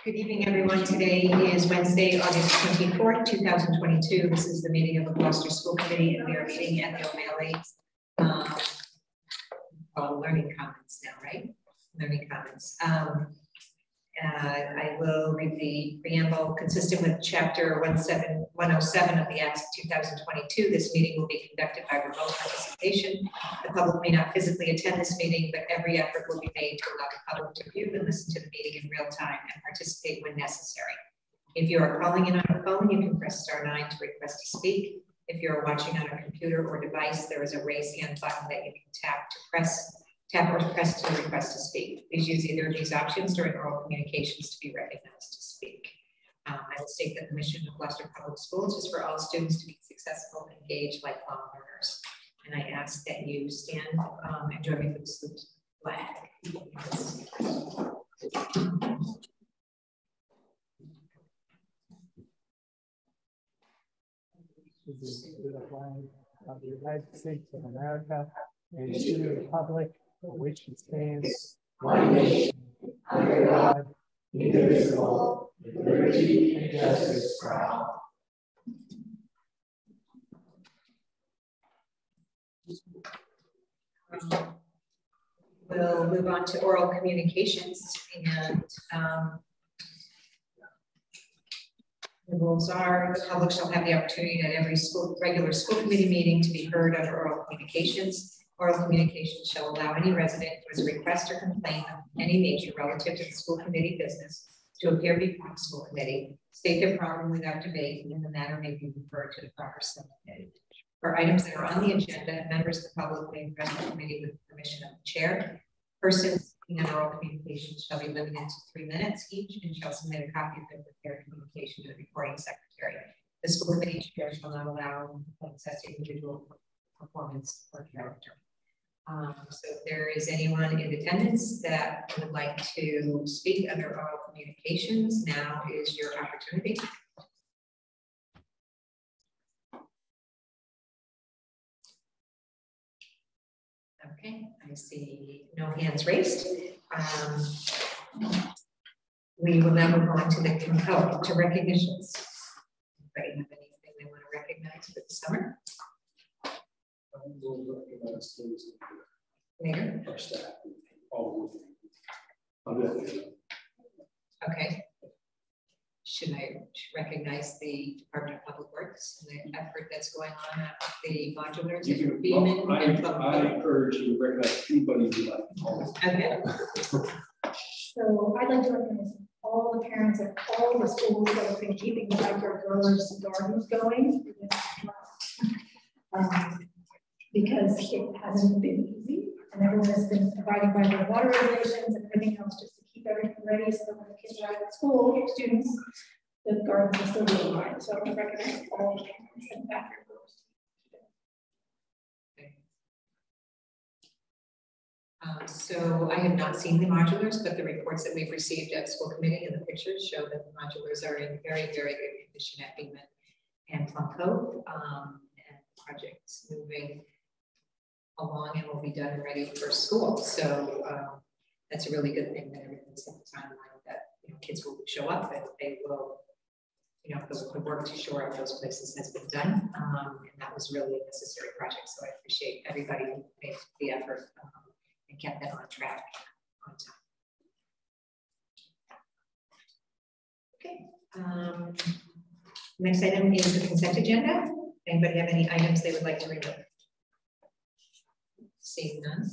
Good evening, everyone. Today is Wednesday, August 24th, 2022. This is the meeting of the Gloucester School Committee, and we are meeting at the O'Malley Learning Commons now, right? Learning Commons. I will read the preamble. Consistent with Chapter 107 of the Acts of 2022, this meeting will be conducted by remote participation. The public may not physically attend this meeting, but every effort will be made to allow the public to view and listen to the meeting in real time and participate when necessary. If you are calling in on a phone, you can press *9 to request to speak. If you are watching on a computer or device, there is a raise hand button that you can tap or press to request to speak. Please use either of these options during oral communications to be recognized to speak. I will state that the mission of Gloucester Public Schools is for all students to be successful, engaged, lifelong learners. And I ask that you stand and join me for the salute flag. This is the flag of the United States of America and to the republic for which it stands, one nation, under God, indivisible, with liberty and justice for all. We'll move on to oral communications, and the rules are: the public shall have the opportunity at every regular school committee meeting to be heard under oral communications. Oral communications shall allow any resident who has a request or complaint of any nature relative to the school committee business to appear before the school committee, state their problem without debate, and the matter may be referred to the proper subcommittee. For items that are on the agenda, members of the public may address the committee with permission of the chair. Persons speaking in oral communications shall be limited to 3 minutes each and shall submit a copy of their prepared communication to the recording secretary. The school committee chair shall not allow access to individual performance or character. So if there is anyone in attendance that would like to speak under oral communications, now is your opportunity. Okay, I see no hands raised. We will now move on to the recognitions. Anybody have anything they want to recognize for the summer? Later. Our staff, all okay. Should I recognize the Department of Public Works and the effort that's going on at the modulars? I encourage you to recognize anybody you like. Okay. So I'd like to recognize all the parents at all the schools that have been keeping the backyard growers and gardens going. Because it hasn't been easy, and everyone has been abiding by the water regulations and everything else just to keep everything ready so that when the kids arrive at school, students, the gardens are still doing fine. So I recognize all the parents and backyard growers. So I have not seen the modulars, but the reports that we've received at school committee and the pictures show that the modulars are in very, very good condition at Beekman and Plum Cove, and projects moving along and will be done and ready for school. So that's a really good thing that everything's at the timeline that kids will show up and they will, the work to shore up those places has been done. And that was really a necessary project. So I appreciate everybody who made the effort and kept that on track on time. Okay. Next item is the consent agenda. Anybody have any items they would like to remove? Seeing none,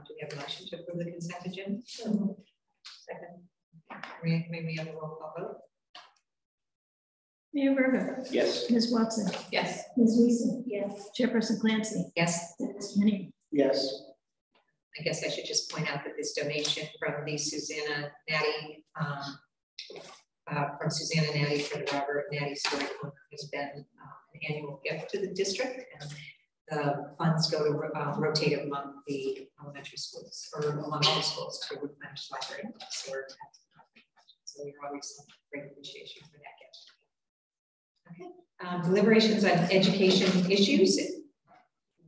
do we have a motion to approve the consent agenda? Second. May we have a roll call vote? Mayor Verga. Yes. Ms. Watson. Yes. Ms. Wiesen. Yes. Chairperson Clancy. Yes. Dennis Kenny. Yes. I guess I should just point out that this donation from the Susanna Natty, for the Robert Natty Story Corner has been an annual gift to the district, and the funds go to rotate among the elementary schools or among all the schools to replenish library. So we're always great appreciation for that gift. Okay, deliberations on education issues.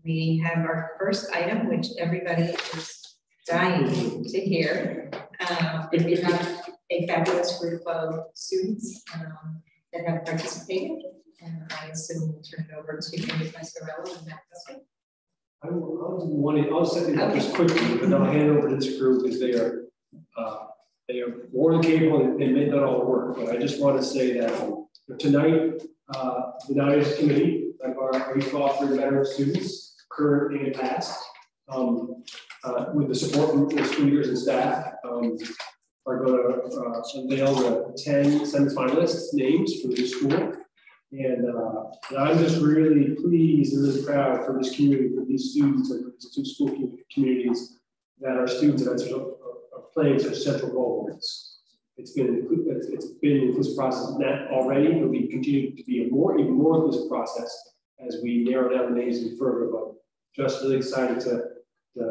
We have our first item, which everybody is dying to hear. We have a fabulous group of students that have participated. And I assume we'll turn it over to Amy Pasquarello and Matt Custer. I'll set it up just quickly, but I'll hand over to this group because they are more than capable and may not all work. But I just want to say that tonight, the Designations Committee, like our Gloucester veteran students, current and past, with the support from the school leaders and staff, are going to unveil the 10 semifinalists' names for the school. And I'm just really pleased and really proud for this community, for these students and for these two school communities that our students are playing such a central role in this. It's been an inclusive process that already, but we continue to be even more inclusive process as we narrow down the names even further. But just really excited to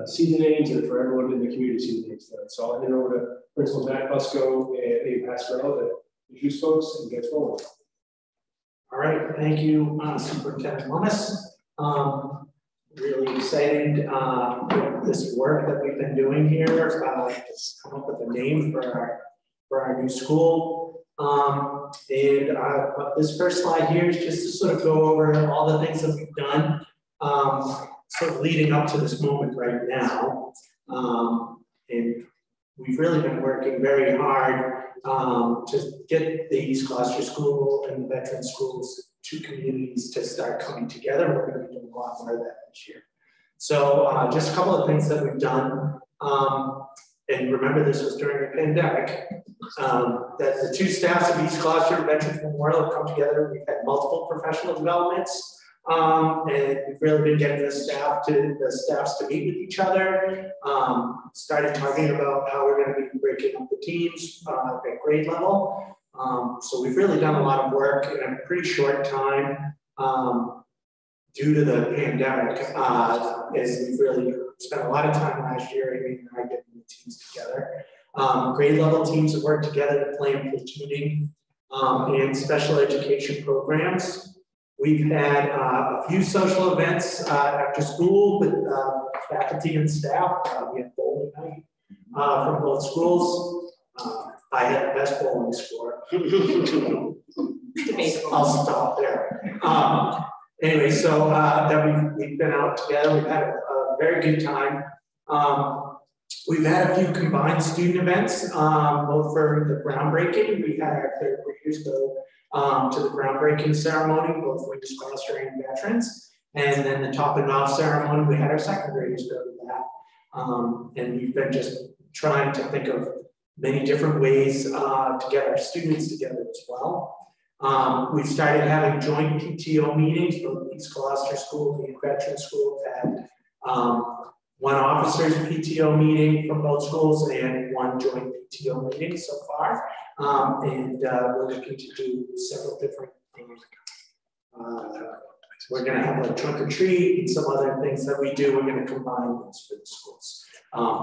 see the names and for everyone in the community to see the names. So I'll hand over to Principal Matt Busco and Amy Pasquarello to introduce folks and get forward. All right, thank you, Superintendent Lummis. Really excited with this work that we've been doing here. Just come up with a name for our new school. This first slide here is just to sort of go over all the things that we've done, sort of leading up to this moment right now. And we've really been working very hard to get the East Gloucester School and the veteran schools, two communities, to start coming together. We're going to be doing a lot more of that this year. So just a couple of things that we've done. And remember, this was during the pandemic, that the two staffs of East Gloucester Veterans Memorial have come together. We've had multiple professional developments. And we've really been getting the staffs to meet with each other. Started talking about how we're going to be breaking up the teams at grade level. So we've really done a lot of work in a pretty short time due to the pandemic. As we've really spent a lot of time last year, Amy and I getting the teams together. Grade level teams have worked together to plan platooning and special education programs. We've had a few social events after school with faculty and staff. We had bowling night from both schools. I had the best bowling score. I'll stop there. Anyway, so that we've been out together. We've had a very good time. We've had a few combined student events, both for the groundbreaking. We had our third graders go to the groundbreaking ceremony, both for East Gloucester and veterans. And then the topping off ceremony, we had our second graders go to that. And we've been just trying to think of many different ways to get our students together as well. We've started having joint PTO meetings. Both East Gloucester School and Veteran School have had one officer's PTO meeting from both schools and one joint PTO meeting so far. And we're looking to do several different things. We're going to have a trunk or treat and some other things that we do. We're going to combine those for the schools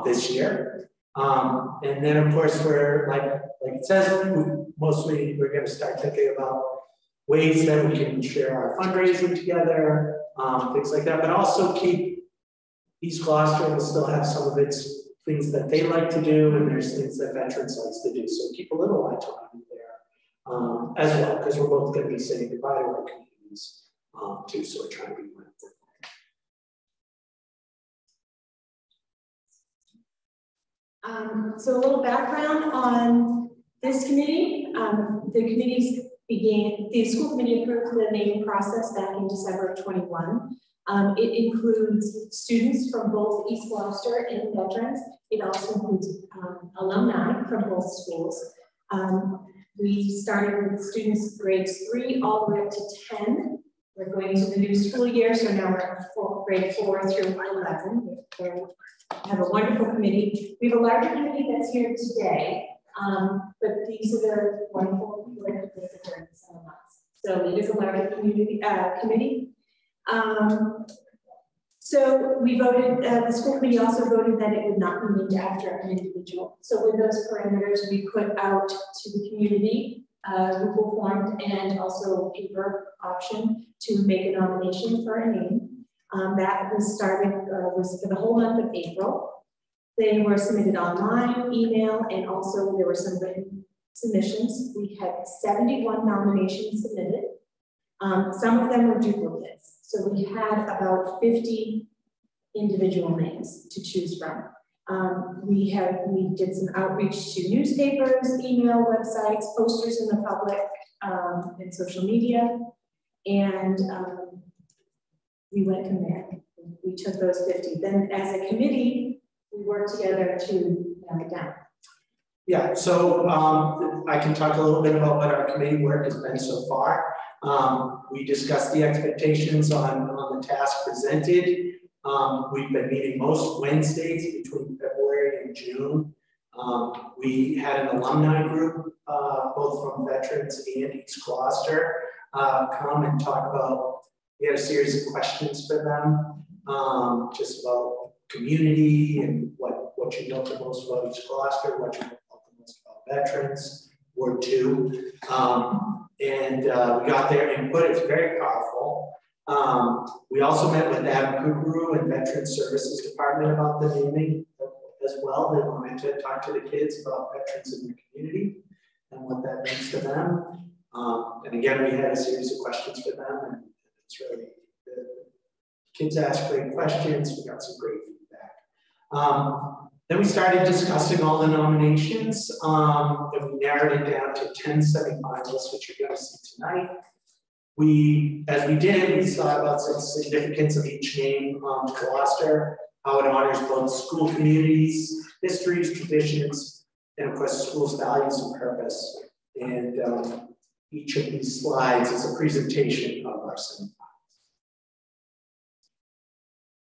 this year. And then, of course, we're like it says, mostly we're going to start thinking about ways that we can share our fundraising together, things like that, but also keep East Gloucester will still have some of its things that they like to do, and there's things that veterans like to do. So keep a little autonomy there as well, because we're both going to be saying goodbye to our communities too. So we're trying to be mindful. So a little background on this committee. The school committee approved the naming process back in December of 21. It includes students from both East Gloucester and veterans. It also includes alumni from both schools. We started with students grades 3 all the way up to 10. We're going to the new school year, so now we're grade 4 through 11. We have a wonderful committee. We have a larger committee that's here today, but these are the wonderful people that have been here in the 7 months. So it is a larger community committee. So we voted, the school committee also voted that it would not be named after an individual. So with those parameters, we put out to the community Google form and also a paper option to make a nomination for a name. That was started, was for the whole month of April. They were submitted online, email, and also there were some written submissions. We had 71 nominations submitted. Some of them were duplicates. So we had about 50 individual names to choose from. We did some outreach to newspapers, email, websites, posters in the public, and social media. And we went from there. We took those 50. Then as a committee, we worked together to knock it down. Yeah, so I can talk a little bit about what our committee work has been so far. We discussed the expectations on the task presented. We've been meeting most Wednesdays between February and June. We had an alumni group, both from veterans and East Gloucester, come and talk about, we had a series of questions for them, just about community and what you know the most about East Gloucester, what you know the most about veterans, Ward 2. And we got their input. It's very powerful. We also met with Adam Kukuru and Veterans Services Department about the naming as well. They wanted to talk to the kids about veterans in their community and what that means to them. And again, we had a series of questions for them, and it's really the kids asked great questions. We got some great feedback. Then we started discussing all the nominations, and we narrowed it down to 10 semi-finalists, which you're going to see tonight. As we did, we thought about the significance of each name to Gloucester, how it honors both school communities, histories, traditions, and of course, the school's values and purpose. And each of these slides is a presentation of our semi-finalists.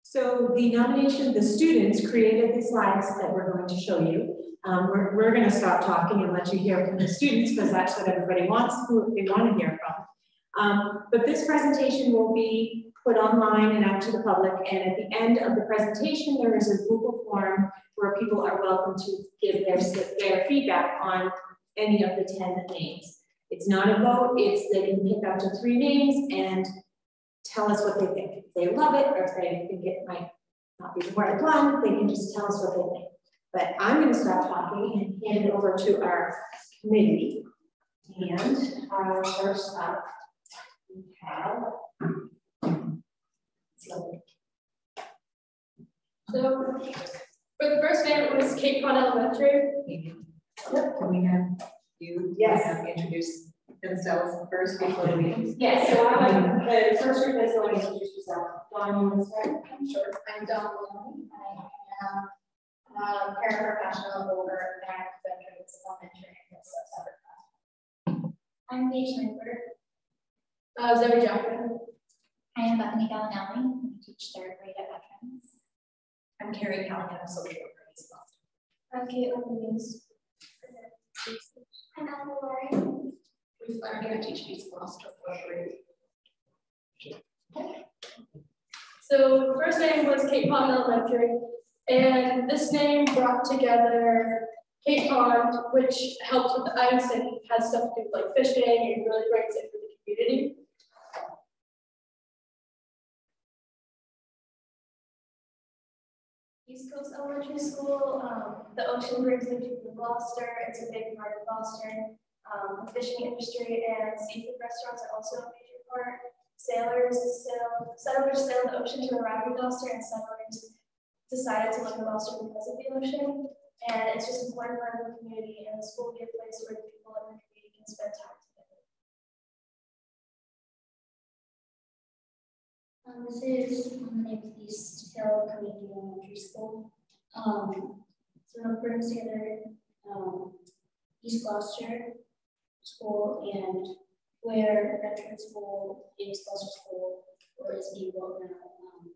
So the nomination, the students created the slides that we're going to show you. We're going to stop talking and let you hear from the students because that's what everybody wants, who they want to hear from. But this presentation will be put online and out to the public. And at the end of the presentation, there is a Google form where people are welcome to give their feedback on any of the 10 names. It's not a vote, they can pick up to 3 names and tell us what they think. If they love it or if they think it might not be the right one, they can just tell us what they think. But I'm going to stop talking and hand it over to our committee. And first up, we have. So for the first name, it was Cape Cod Elementary. Yep. Can we have you introduce themselves first before we? Yes, so I'm the first group that's going to introduce yourself. Dawn, you want to start? Sure. I'm Dawn Maloney. I am paraprofessional over at Veterans Elementary and Gloucester. I'm Paige Lindbergh. Zoe Jackman. I am Bethany Gallinelli. I teach 3rd grade at Veterans. I'm Carrie Callahan, social worker at East Gloucester. I'm Caitlin Williams. I'm Ellen Laurie. I'm going to teach East Gloucester 4th grade. So the first name was Cape Cod Elementary, and this name brought together Cape Cod, which helps with the ice and has stuff to do with like fishing and really brings it for the community. East Coast Elementary School, the ocean brings them to Gloucester. It's a big part of Gloucester. The fishing industry and seafood restaurants are also a major part. Settlers sail the ocean to arrive in Gloucester, and settlers decided to live in Gloucester because of the ocean. And it's just an important part of the community, and the school will be a place where the people in the community can spend time together. This is the name of East Hill Community Elementary School. So it brings together East Gloucester School and where Veterans School, East Gloucester School, or is being built now.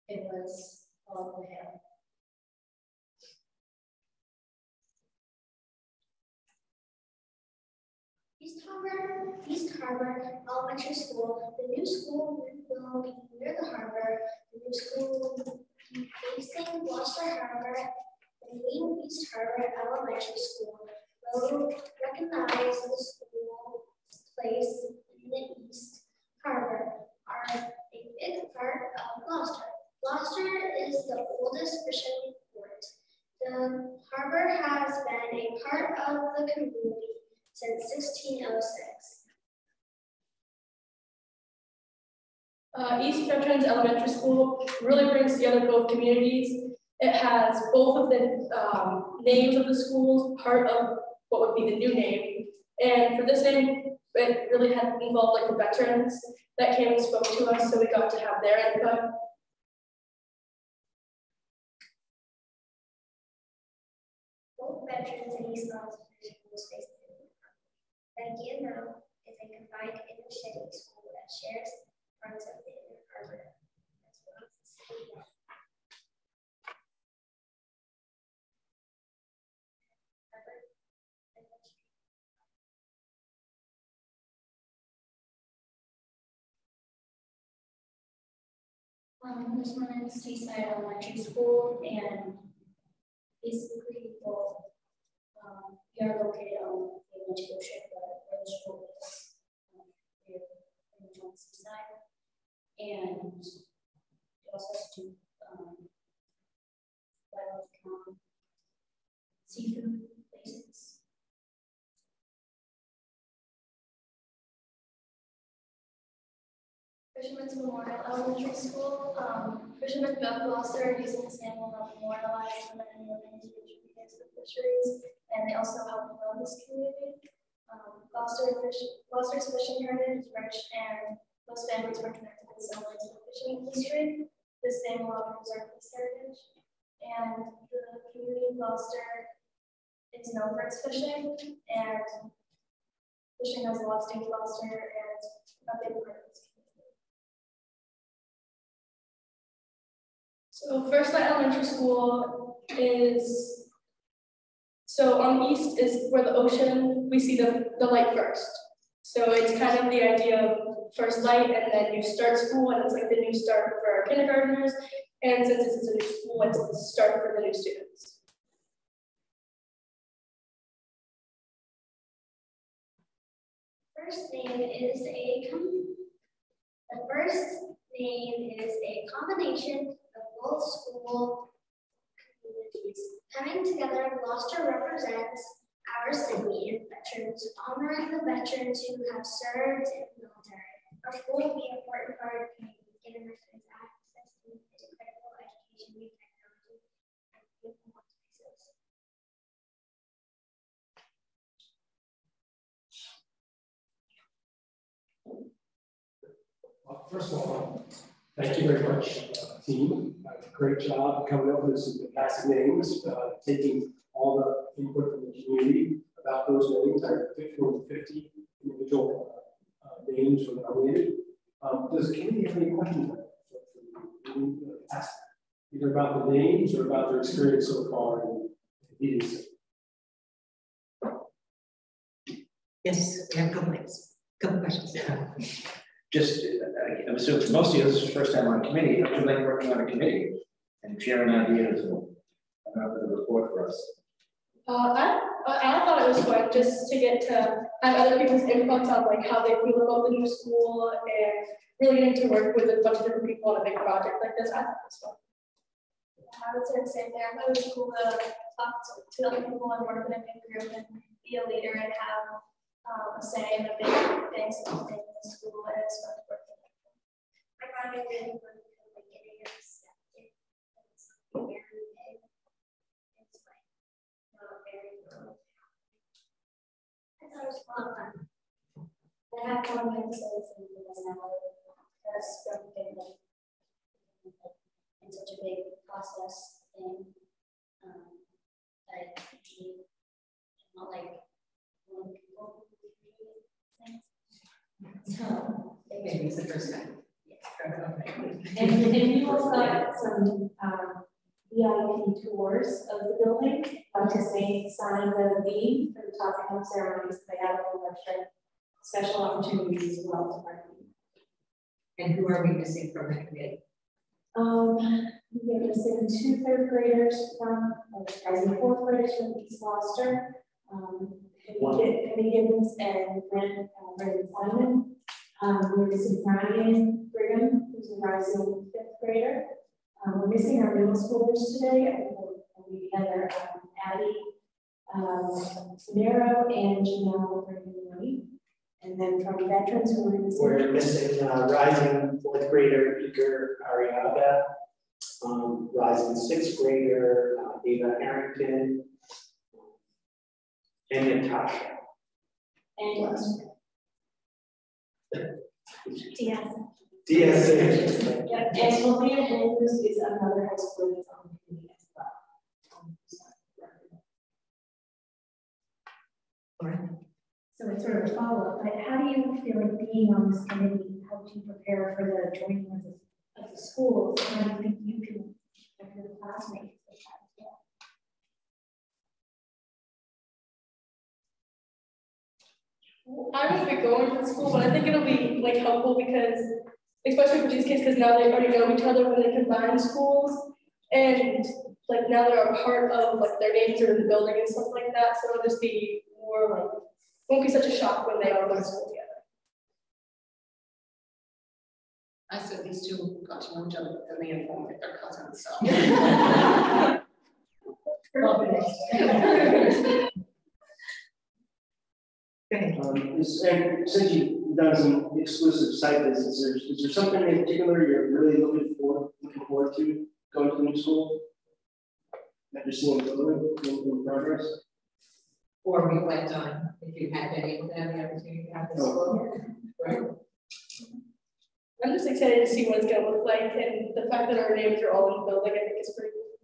It was all the way up. East Harbor Elementary School. The new school will be near the harbor. The new school will be facing Gloucester Harbor. The name East Harbor Elementary School will recognize the school's place in the East Harbor, are a big part of Gloucester. Gloucester is the oldest fishing port. The Harbor has been a part of the community since 1606. East Veterans Elementary School really brings together both communities. It has both of the names of the schools, part of what would be the new name. And for this name, it really had involved like the veterans that came and spoke to us, so we got to have their input. Both veterans and East Gloucester schools face the idea now is a combined inner city school that shares parts of the inner harbor as well as the city. This one is Seaside Elementary School, and basically both we are located on the Atlantic Ocean, but where the school is we're on Seaside, and we also do seafood places. Fisherman's Memorial Elementary School. Fishermen of Gloucester using this name will help memorialize women and women who contributed to the fisheries, and they also help build this community. Gloucester's fishing heritage is rich, and most families were connected in some ways to the fishing industry. This name will help preserve this heritage, and the community of Gloucester is known for its fishing, and fishing has a lot to do with Gloucester and a big part of its community. So First Light Elementary School is, so on the east is where the ocean, we see the light first. So it's kind of the idea of first light, and then you start school, and it's like the new start for our kindergartners. And since this is a new school, it's the start for the new students. The first name is a combination of both school communities. Coming together, Gloucester represents our city and veterans, honoring the veterans who have served in the military. Our school will be an important part of the community, giving our students access to critical education, new technology, and beautiful spaces. Well, first of all, thank you very much, team. Great job coming up with some fantastic names, taking all the input from the community about those names. I have 50 individual names were nominated. Does the committee have any questions ask either about the names or about their experience so far in meetings? Yes, we have a couple questions. Just, I'm assuming for most of you, this is the first time on a committee. How would you like working on a committee and sharing ideas about the report for us? I thought it was fun just to get to have other people's inputs on like how they feel about the new school and really getting to work with a bunch of different people on a big project like this. I thought it was fun. I would say the same thing. I thought it was cool to talk to other people and work in a big group and be a leader and have a say in the big things in the school, and it's fun to work with. I found it really fun like getting accepted. It's very big. It's like not very fun. I thought it was fun. I have one thing to say that's been in such a big process thing. That not like one people. So Maybe it's the first time. and you also got some VIP tours of the building, to sign the V for the top home ceremonies. They have a little extra special opportunities as well to participate. And who are we missing from that committee? We're missing 2 3rd graders from, rising 4th graders from East Gloucester. Penny Gibbons and Brandon Simon. We're missing Ryan Brigham, who's a rising 5th grader. We're missing our middle schoolers today. I think we had our Addie Nero and Janelle Bernioni. And then from veterans who were missing. We're missing rising fourth grader Iker Ariaga, rising sixth grader Ava Harrington, and Natasha. And DS. yeah, and Sophia Andrews is another high school that's on the committee as well. So it's sort of a follow-up, but how do you feel like being on this committee helped you prepare for the joining of the schools? How do you think you can affect your classmates with that as well? I won't be going to school, but I think it'll be like helpful because, especially for these kids, because now they already know each other when they combine schools, and like now they're a part of like their names are in the building and stuff like that. So it'll just be more like, won't be such a shock when they all go to school together. I said these two got to know each other, then they informed that they're cousins. So. And since you've done some exclusive site visits, is there something in particular you're really looking forward to going to the new school that you're seeing in progress? Or reflect on if you had been able to have the opportunity to have this school. Right. I'm just excited to see what it's going to look like, and the fact that our names are all in the building, I think is pretty cool.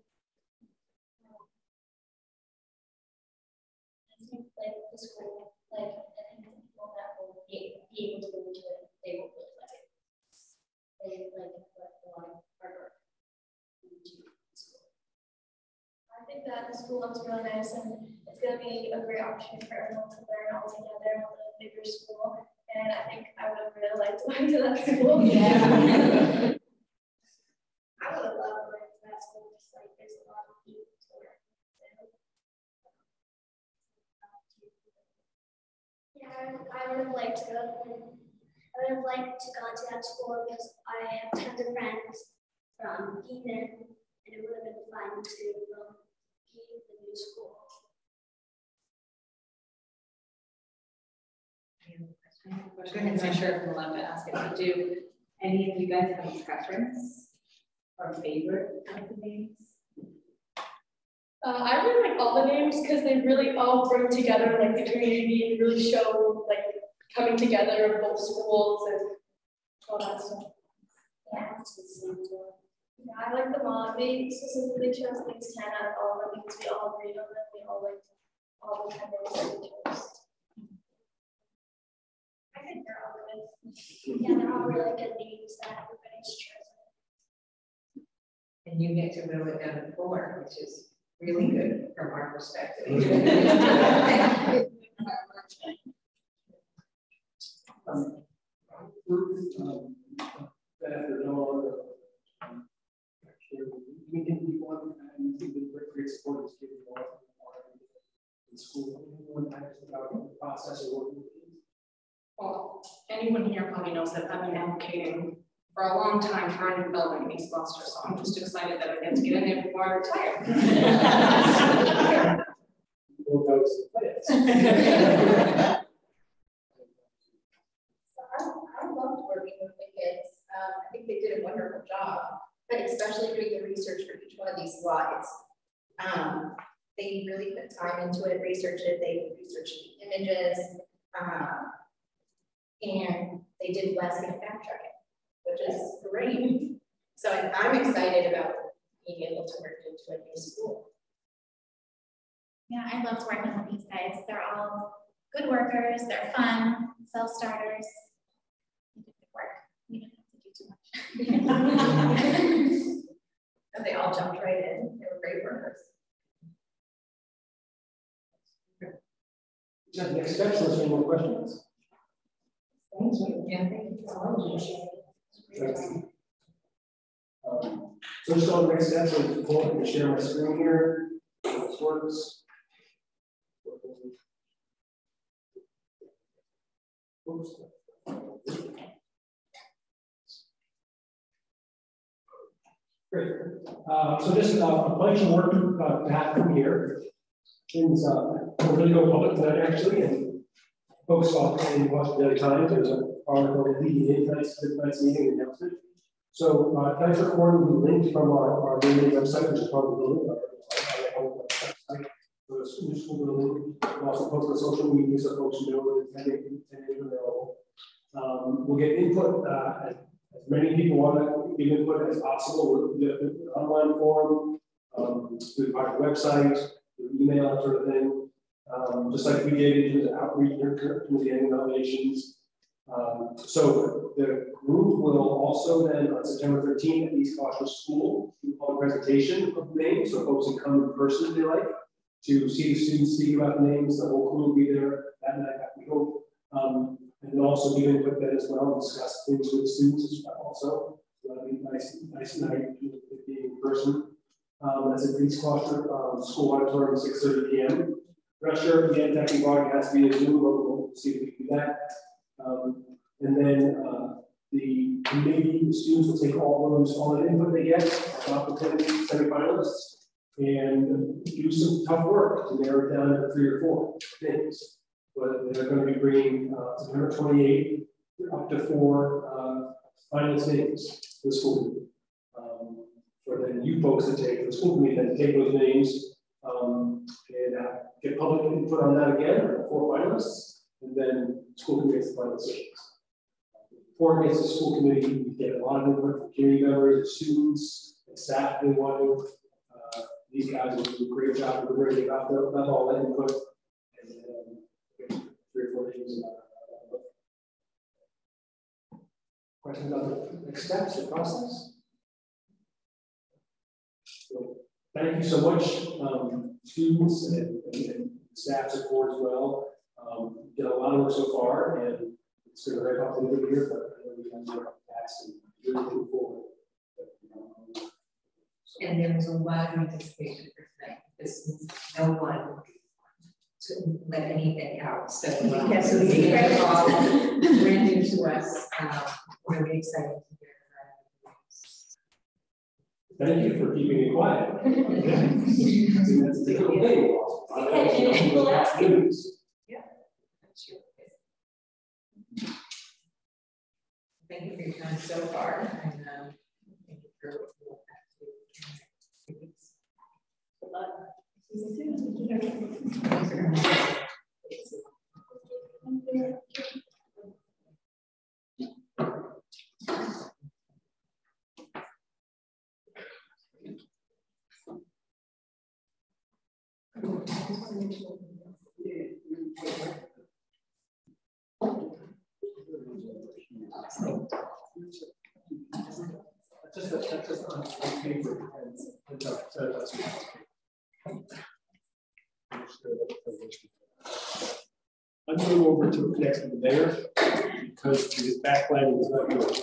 I think like the school, like I think the people that will be able to go into it, they will really like it. They like a lot of hard work into school. I think that the school looks really nice, and it's going to be a great opportunity for everyone to learn all together with a bigger school. And I think I would have really liked to go to that school. Yeah. I would have loved going to that school, just like there's a lot of people to learn. Yeah, I would have liked to go. I would have liked to go to that school because I have tons of friends from Eden, and it would have been fun to be in the new school. Go ahead. I'm not sure if I'm allowed to ask it, but do any of you guys have a preference or favorite of the names? I really like all the names because they really all bring together like the community and really show like coming together of both schools and all that stuff. Yeah, I like them all. They specifically chose things 10 out of all of them because we all agreed on them. We all liked all the 10 names that we chose. I think they're all good. Yeah, they're all really good names that everybody's chosen. And you get to whittle it down to 4, which is really good from our perspective. We think we want and we think the great support is given more in school. Anyone knows about the process of working with kids? Well, anyone here probably knows that I've been advocating for a long time for a new building in East Gloucester, so I'm just excited that I get to get in there before I retire. We'll go to the plans. I loved working with the kids. I think they did a wonderful job, but especially doing the research for each one of these slides. They really put time into it, researched it, they researched the images, and they did less in fact checking, which is great. So I'm excited about being able to work into a new school. Yeah, I loved working with these guys. They're all good workers, they're fun, self-starters. They did good work. We didn't have to do too much. And they all jumped right in. They were great workers. Next steps, unless any more questions. Yeah, thank you so much. So just on the next steps, I'm going to share my screen here. This works. Oops. Great. So just a bunch of work to have from here. things we're going to go public tonight actually, and folks saw in Washington Daily Times. There's an article leading into tonight's meeting announcement. So tonight's recording will be linked from our main website, which is part of the building, our website. So the school building. We'll also post on social media so folks know when it's available. We'll get input, as many people want to give input as possible. The online forum, through our website, through email, that sort of thing. Just like we did in terms of outreach to the annual nominations. So the group will also then on September 13th at East Gloucester School do a presentation of the names, so folks can come in person if they like to see the students speak about the names. The whole crew will be there that night, we hope. And then also give input that as well and discuss things with students as well. Also, so that'll be nice night being in person. That's at East Gloucester School Auditorium, 6:30 p.m. Rest sure again, that can broadcast via Zoom. We'll see if we can do that. And then the committee, the students will take all the input they get about the 10 semifinalists and do some tough work to narrow it down to 3 or 4 things. But they're going to be bringing September 28th up to 4 finalist names to the school committee. For then you folks to take, the school committee then take those names and get public input on that again, 4 finalists, and then school committee makes the final decisions. Before it gets to school committee, we get a lot of input from community members, students, and staff. They want to. These guys will do a great job of delivering about all that input. And 3 or 4 names about that. Questions about the next steps, the process? So, thank you so much, students and staff support as well. Did a lot of work so far, and it's going to wrap up a little bit here, but I know we have more tasks and really looking forward. And there was a lot of anticipation for tonight. This no one to let anything out. So yes, we get it all brand new to us. We're really excited to hear that. Thank you for keeping it quiet. That's a difficult thing. People asking. Yeah. Thank you for your time so far, and thank you for good luck. That's just on paper. I'm going to go over to next to the mayor because the backlighting is not good.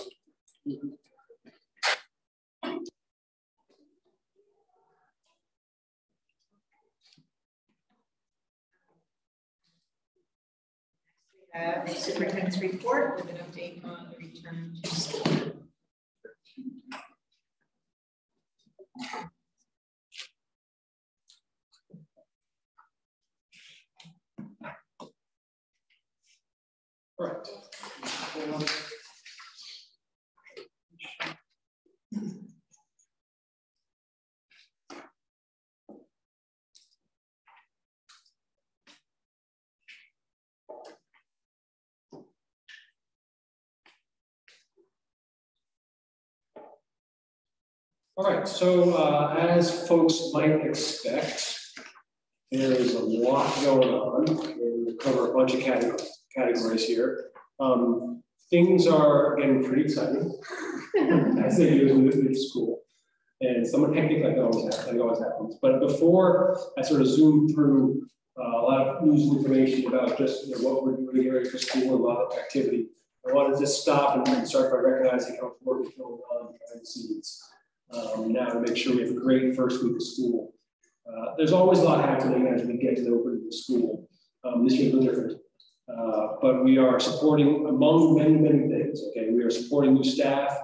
The superintendent's report with an update on the return to school. All right. All right, so as folks might expect, there is a lot going on. We'll cover a bunch of categories here. Things are getting pretty exciting, as they do in school. And somewhat hectic like that always happens. But before I sort of zoom through a lot of news and information about just what we're doing here for school and a lot of activity, I want to just stop and start by recognizing how much work is going on behind the scenes. Now to make sure we have a great first week of school. There's always a lot happening as we get to the opening of the school. This year is no different. But we are supporting, among many things, okay? We are supporting new staff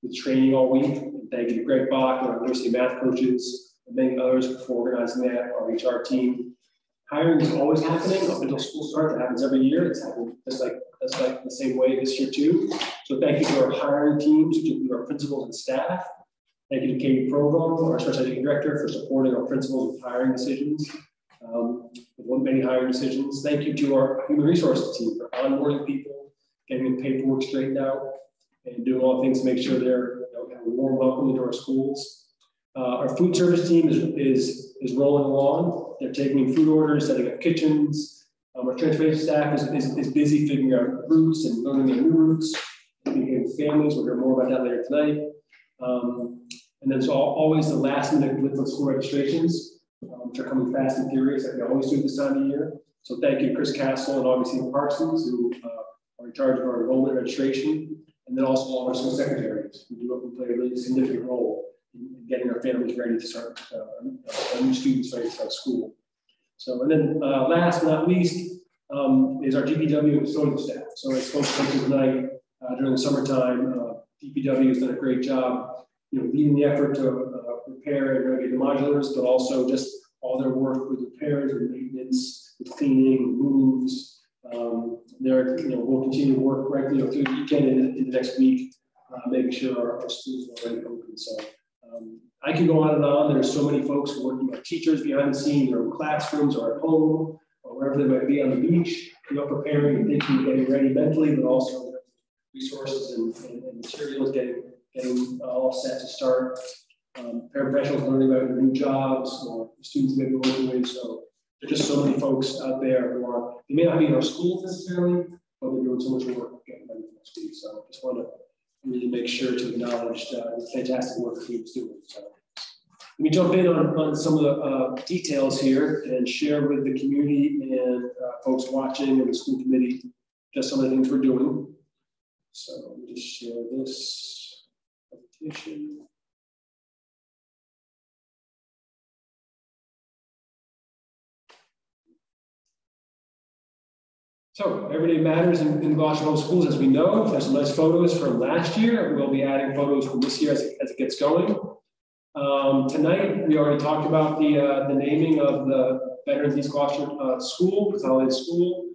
with training all week. And thank you to Greg Bach and our university math coaches and many others for organizing that, our HR team. Hiring is always happening up until school starts. It happens every year. It's happening just like the same way this year too. So thank you to our hiring teams, to our principals and staff. Thank you to Katie Provo, our special education director, for supporting our principals with hiring decisions. With many hiring decisions. Thank you to our human resources team for onboarding people, getting the paperwork straightened out, and doing all things to make sure they're have a warm welcome into our schools. Our food service team is rolling along. They're taking food orders, setting up kitchens. Our transportation staff is busy figuring out routes and learning their new routes. With families, we'll hear more about that later tonight. And then always the last minute with school registrations, which are coming fast and furious, like we always do this time of year. So thank you, Chris Castle and obviously Parsons, who are in charge of our enrollment registration, and then also all our school secretaries, who play a really significant role in getting our families ready to start, our new students ready to start school. So, and then last but not least is our DPW and custodial staff. So I spoke to tonight during the summertime. DPW has done a great job, leading the effort to repair and renovate the modulars, but also just all their work with repairs and maintenance, with cleaning, moves. We'll continue to work right through the weekend and in the next week, making sure our schools are already open. So I can go on and on. There's so many folks working, teachers behind the scenes, or in classrooms, or at home, or wherever they might be on the beach, preparing and thinking, getting ready mentally, but also resources and materials, getting all set to start. Paraprofessionals learning about their new jobs, or students maybe working with. So there's just so many folks out there who are, they may not be in our schools necessarily, but they're doing so much work getting ready for next week. So I just want to really make sure to acknowledge the fantastic work the team's doing. So let me jump in on some of the details here and share with the community and folks watching and the school committee just some of the things we're doing. So let me just share this presentation. So everyday matters in Gloucester Public Schools, as we know. There's some nice photos from last year. We'll be adding photos from this year as it gets going. Tonight, we already talked about the naming of the Veterans East Gloucester School, Consolidated School.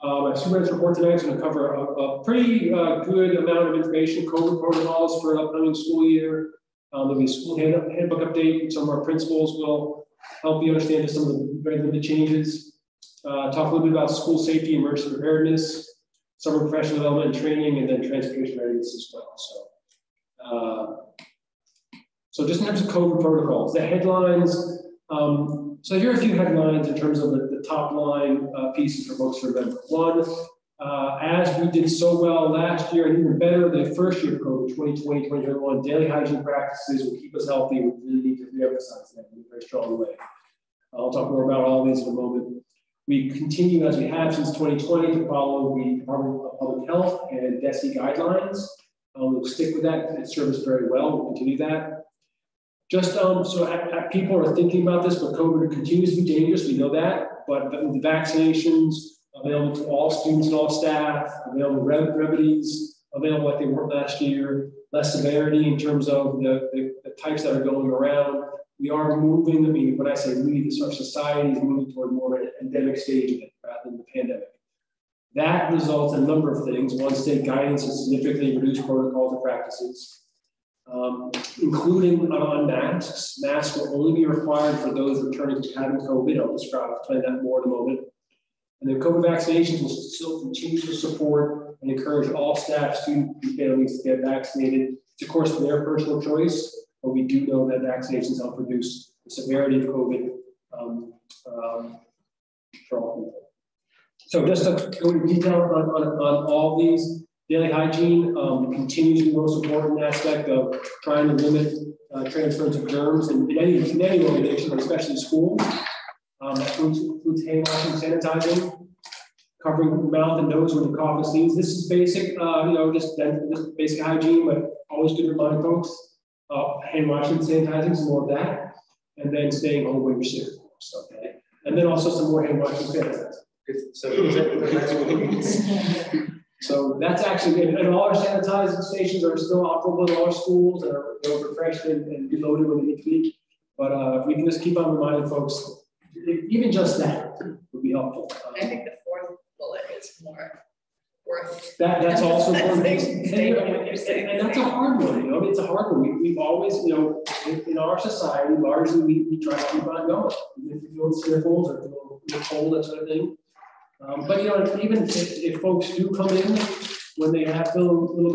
My superintendent's report tonight is going to cover a pretty good amount of information, COVID protocols for upcoming school year. There'll be a school handbook update. Some of our principals will help you understand some of the very limited changes. Talk a little bit about school safety, emergency preparedness, summer professional development and training, and then transportation readiness as well. So just in terms of COVID protocols, the headlines. So here are a few headlines in terms of the top line pieces for folks to remember. One, as we did so well last year, and even better the first year of COVID, 2020, 2021, daily hygiene practices will keep us healthy. We really need to reemphasize that in a very strong way. I'll talk more about all these in a moment. We continue, as we have since 2020, to follow the Department of Public Health and DESE guidelines. We'll stick with that. It serves us very well. We'll continue that. Just so people are thinking about this, but COVID continues to be dangerous. We know that. But the vaccinations available to all students and all staff, available remedies, available like they weren't last year, less severity in terms of the types that are going around. We are moving, I mean, when I say we, our society is moving toward more of an endemic stage of it rather than the pandemic. That results in a number of things. One, state guidance has significantly reduced protocols and practices, including on masks. Masks will only be required for those returning to having COVID. I'll explain that more in a moment. And then COVID vaccinations will still continue to support and encourage all staff, students, and families to get vaccinated. It's of course their personal choice, but we do know that vaccinations help reduce the severity of COVID for all people. So just to go into detail on all these, daily hygiene continues to be the most important aspect of trying to limit transference of germs in any organization, but especially school. That includes hand washing, sanitizing, covering the mouth and nose when you cough and sneeze. This is basic, just basic hygiene, but always good to remind folks. Hand washing, sanitizing, some more of that, and then staying home when you're sick, of course, okay? And then also some more hand washing, sanitizing. So that's actually, and all our sanitizing stations are still operable in all our schools and are refreshed and reloaded when they need to be. But if we can just keep on reminding folks, even just that would be helpful. I think the fourth bullet is more worth. That's also important. And that's a hard one, you know, it's a hard one. We've always, you know, in our society, largely we try to keep on going. If you feel sniffles or feel cold, that sort of thing. But you know, even if folks do come in when they have feel a little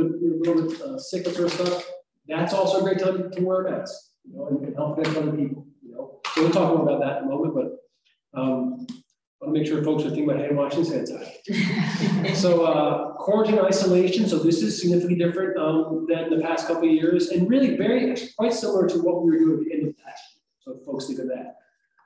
bit sick or stuff, that's also a great time to wear a mask, you know, and help protect other people. You know, so we'll talk more about that in a moment, but I want to make sure folks are thinking about hand washing sanitizer. So quarantine isolation. So this is significantly different than the past couple of years, and really quite similar to what we were doing at the end of the past year. So if folks think of that.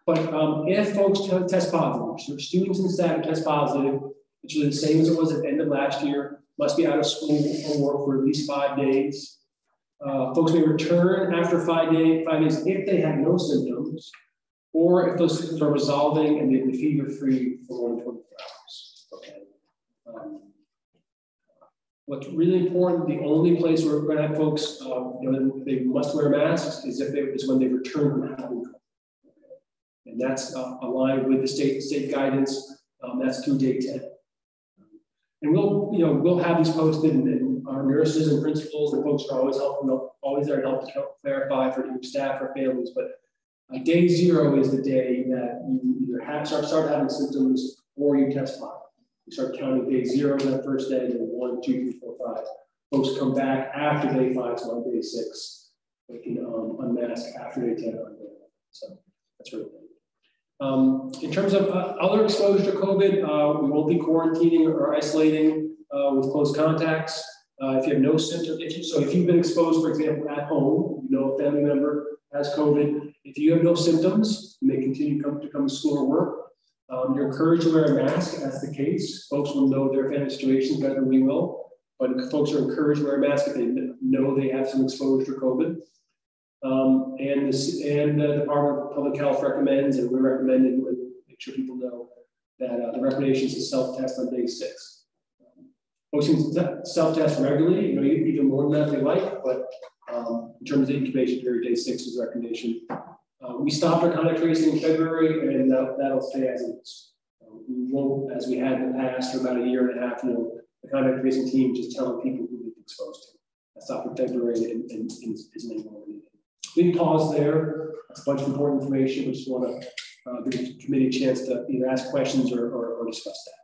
But if folks test positive, so students and staff test positive, it's really the same as it was at the end of last year, must be out of school or work for at least 5 days. Folks may return after 5 days if they have no symptoms, or if those symptoms are resolving and they've been fever-free for more than 24 hours. Okay. What's really important, the only place where we're going to have folks, you know, they must wear masks is when they return from having COVID. And that's aligned with the state guidance. That's through day 10. And we'll have these posted, and our nurses and principals and folks are always there to help clarify for new staff or families. But day 0 is the day that you either start having symptoms or you test positive. You start counting day 0 that first day, and then 1, 2, 3, 4, 5. Folks come back after day 5, so on day 6, they can unmask after day 10 on day 11. So that's really good. In terms of other exposure to COVID, we won't be quarantining or isolating with close contacts. If you have no symptoms, so if you've been exposed, for example, at home, you know a family member has COVID, if you have no symptoms, you may continue to come to school or work. You're encouraged to wear a mask. That's the case. Folks will know their family situations better than we will, but folks are encouraged to wear a mask if they know they have some exposure to COVID. And the Department of Public Health recommends, and we're recommending, and make sure people know that the recommendation is to self-test on day 6. Folks can self-test regularly, you know, even more than that if they like, but in terms of the incubation period, day 6 is the recommendation. We stopped our contact tracing in February, and that'll stay as is. We won't, as we had in the past for about a year and a half, you know, the contact tracing team just telling people who they've been exposed to. That stopped in February and isn't anymore needed. We pause there. That's a bunch of important information. We just want to give the committee a chance to either ask questions or discuss that.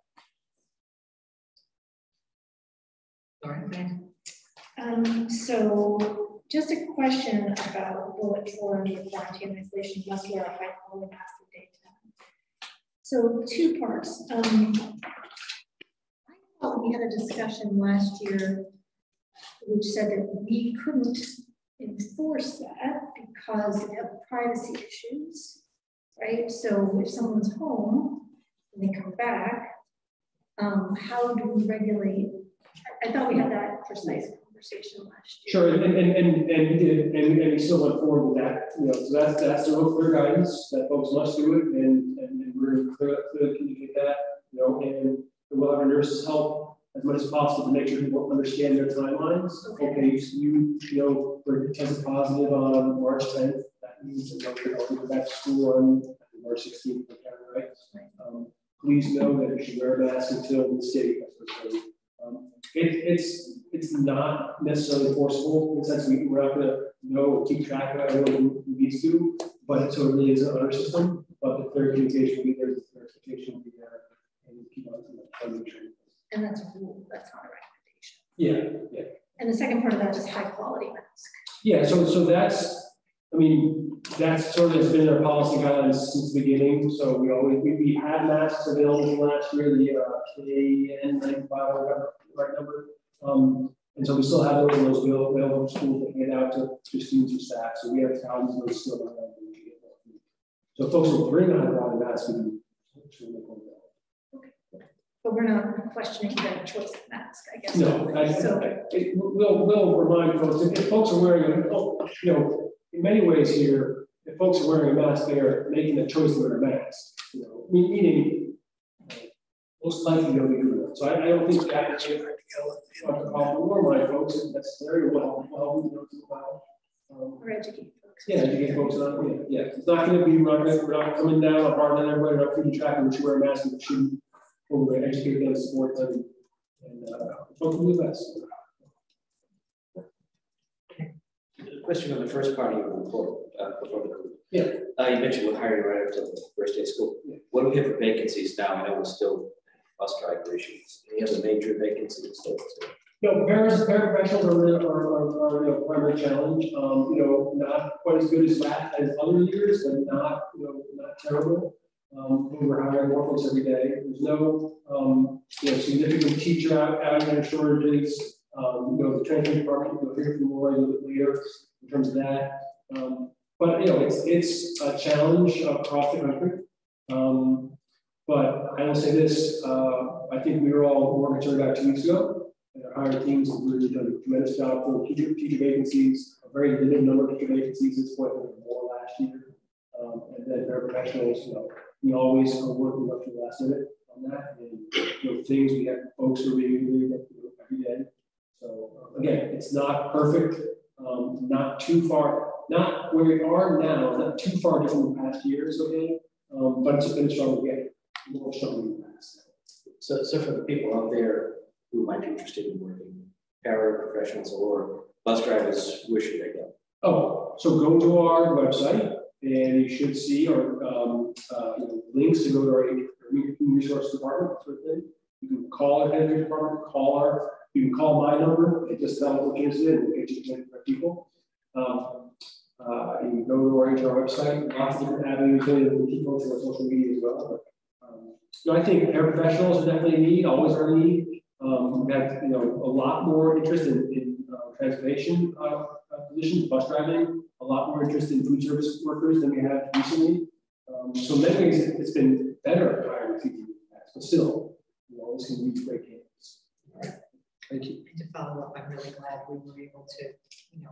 All right. So just a question about bullet 4 under quarantine isolation must wear a high quality mask of data. So 2 parts. I thought we had a discussion last year which said that we couldn't enforce that because of privacy issues, right? So if someone's home and they come back, how do we regulate? I thought we had that precise conversation last year. Sure, and we did, and we still went forward with that. You know, so that's the real clear guidance that folks must do it, and we're clearly communicate that. You know, and we'll have our nurses help as much as possible to make sure people understand their timelines. Okay, so you know, we're tested positive on March 10th. That means that you're go back to school on March 16th, right? Please know that you should wear a mask until the state. It's not necessarily enforceable in the sense we're not going to know or keep track of everyone we used to, but so it really is an honor system. But the clear communication will be there, the clarification will be there, and keep on the training. And that's a rule, that's not a recommendation. Yeah, yeah. And the second part of that is high quality mask. Yeah, so that's, I mean, that's sort of has been our policy guidelines since the beginning. So we had masks available last year, the KN95 right number. And so we still have those available for schools to hand out to students or staff. So we have thousands of those still around. So folks will bring a high quality mask and But we're not questioning the choice of mask, I guess. No, we'll remind folks if folks are wearing, you know, in many ways here, if folks are wearing a mask, they are making the choice to wear a mask. You know, meaning most likely they'll be doing that. So I don't think that is or remind folks if necessary. We'll help you know, or educate folks. Yeah, educate folks on, yeah. It's not gonna be, we're not coming down hard on everybody, not keeping track of what you wear a mask, but should, we're going to educate them, support them, and folks will do the best. Question on the first part of your report, before the. Yeah. You mentioned we're hiring right after the first day of school. Yeah. What do we have for vacancies now? I know we're still bus driver issues. Any other major vacancies? No, paraprofessionals are primary challenge. Not quite as good as that as other years, but not not terrible. We're hiring more folks every day. There's no significant teacher out shortages. The transport department, you'll hear from Laura a little bit later in terms of that. But it's a challenge across the country. But I will say this: I think we were all more concerned about 2 weeks ago. And our hiring teams have really done a tremendous job for teacher vacancies. A very limited number of teacher vacancies at this point. There were more last year. And then paraprofessionals, we always are working up to the last minute on that. And things we have folks who are being every day. So again, it's not perfect, not too far, not where we are now, not too far different from past years, okay? But it's been a struggle again, more struggle in the past. So for the people out there who might be interested in working, paraprofessionals or bus drivers, where should they go? Oh, so go to our website and you should see our links to go to our human resource department, sort of thing. You can call our head department, you can call my number, it just tells what you're interested in, and get you to people. You can go to our HR website, lots of different avenues, and keep on to our social media as well. But, I think paraprofessionals are definitely a need, always are a need. We've had a lot more interest in transportation positions, bus driving, a lot more interest in food service workers than we have recently. So in many ways, it's been better at hiring people, but still, this can lead to great gains. All right. Thank you. And to follow up, I'm really glad we were able to,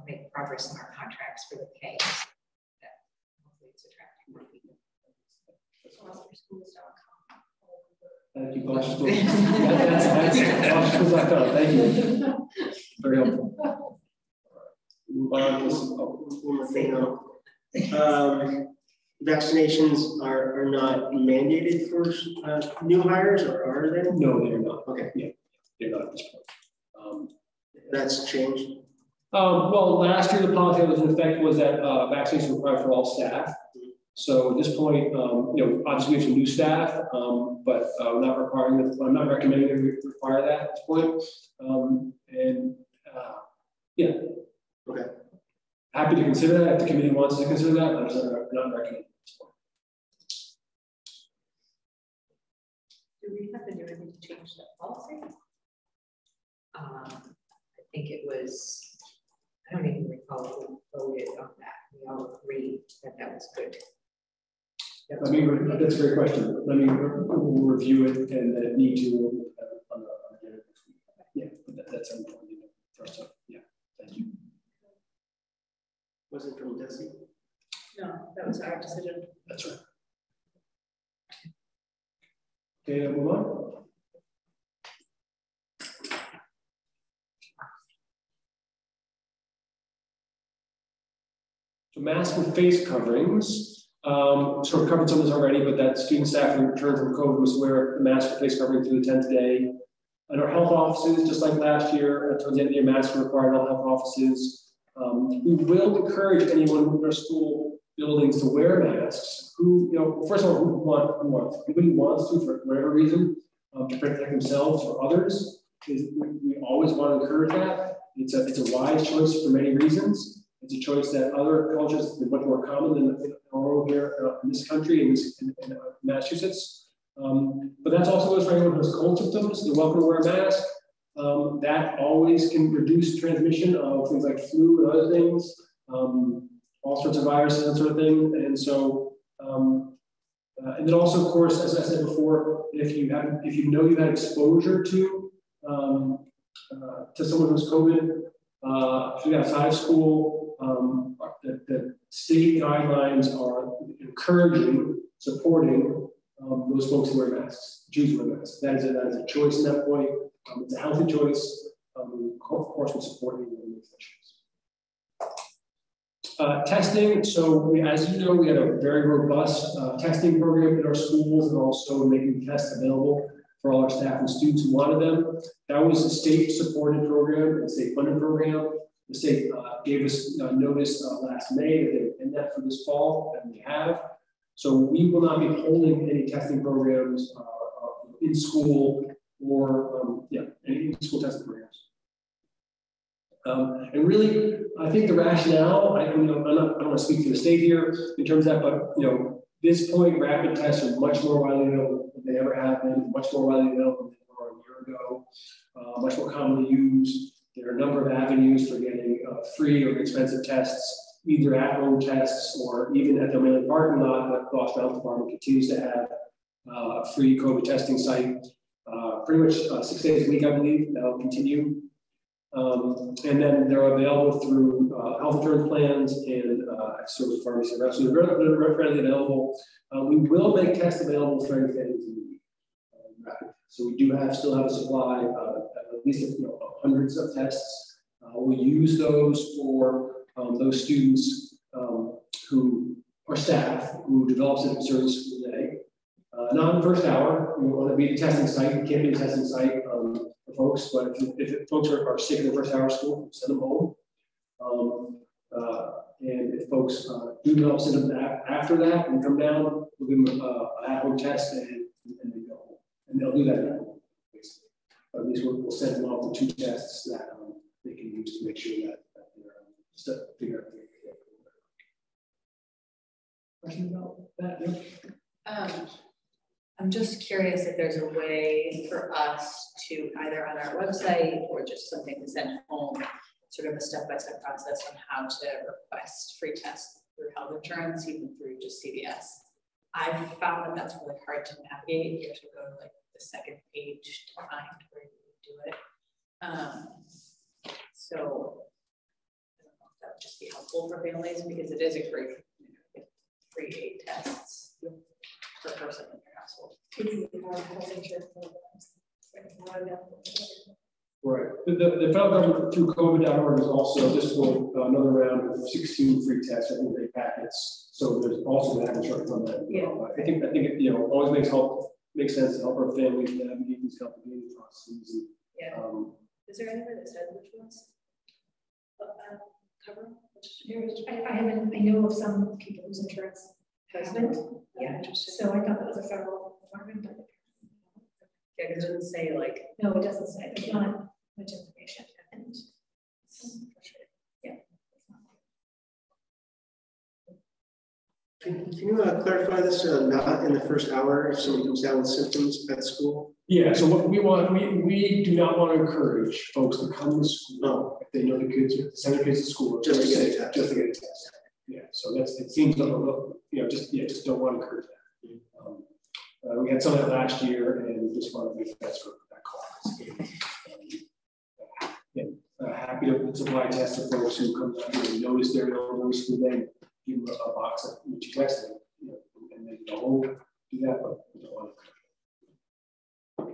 make progress in our contracts for the pay. That hopefully it's attracting more people. Thank you, Gloucester School. That's Gloucester. Thank you. Very helpful. Move on to one more thing. Vaccinations are not mandated for new hires, or are they? No, they're not. Okay. Yeah, they're not at this point. That's changed. Well, last year the policy that was in effect was that vaccinations were required for all staff. So at this point, obviously we have some new staff, but we're not requiring that. I'm not recommending that we require that at this point. Yeah. Okay. Happy to consider that if the committee wants to consider that. I'm not recommending at this point. Do we have to do anything to change that policy? I think it was. I don't even recall who voted on that. We all agreed that that was good. That's a great question. Let me we'll review it and then need to on the agenda next week. Yeah, but that's important for us. Yeah, thank you. Was it from Desi? No, that was our decision. That's right. Okay, move on. So mask and face coverings. Sort of covered some of this already, but that student staff who returned from COVID was wear the mask or face covering through the 10th day. And our health offices, just like last year, towards the end of the year, masks were required in all health offices. We will encourage anyone in our school buildings to wear masks. Who, first of all, who wants? Anybody wants to, for whatever reason, to protect themselves or others. We always want to encourage that. It's a wise choice for many reasons. It's a choice that other cultures have been much more common than our own here in this country, in Massachusetts. But that's also goes for anyone who has cold symptoms. They're welcome to wear a mask. That always can reduce transmission of things like flu and other things, all sorts of viruses and sort of thing. And so, and then also, of course, as I said before, if you know you've had exposure to someone who's COVID, outside of school, the state guidelines are encouraging, supporting those folks who wear masks, choose to wear masks. That is a choice at that point. It's a healthy choice. Of course, we support you in these issues. Testing, so as you know, we have a very robust testing program in our schools and also making tests available for all our staff and students who wanted them. That was a state-supported program, a state-funded program. The state gave us notice last May that they would end that for this fall, and we have. So we will not be holding any testing programs in school or any in-school testing programs. And really, I think the rationale, I don't want to speak for the state here in terms of that, but this point, rapid tests are much more widely available than they ever have been, much more widely available than they were a year ago, much more commonly used. There are a number of avenues for getting free or expensive tests, either at-home tests or even at the Maryland parking lot. The Gloucester Health Department continues to have a free COVID testing site, pretty much 6 days a week, I believe. That'll continue. And then they're available through health insurance plans and service pharmacy. So they're readily available. We will make tests available for any families in need. So we do still have a supply of at least hundreds of tests. We use those for those students who are staff who develop symptoms during the school day. Not in the first hour. We want to be the testing site. We can't be a testing site for folks, but if folks are sick in the first hour of school, send them home. And if folks do develop symptoms after that and come down, we'll give them an at-home test and they go home. And they'll do that at home, basically. But at least we'll send them off the 2 tests that they can use to make sure that they're figure out. Question about that? Yeah. I'm just curious if there's a way for us to either on our website or just something to send home, sort of a step-by-step process on how to request free tests through health insurance, even through just CVS. I've found that that's really hard to navigate. You have to go to like the second page to find where you do it. So I don't know if that would just be helpful for families because it is a great free 8 tests per person in your household. Right. The federal government through COVID.org is also just for another round of 16 free tests, I think, 8 packets. So there's also that instruction on that. Yeah. I think it always makes sense to help our families navigate these complicated processes. Yeah. Is there anywhere that says which ones cover? I know of some people whose insurance hasn't. Yeah, so I thought that was a federal requirement, but yeah, because it doesn't say like. No, it doesn't say. There's not much information. And yeah. Can you clarify this? Not in the first hour if somebody comes down with symptoms at school. Yeah. So what we want, we do not want to encourage folks to come to school if they know the kids, send their kids to school just to get a test. Yeah. So it seems just don't want to encourage that. We had some of that last year, and we just want to make that's for that cause. Happy to supply tests to folks who come down and notice they're in school day, give them a box of which test them, and they don't do that, but we don't want to.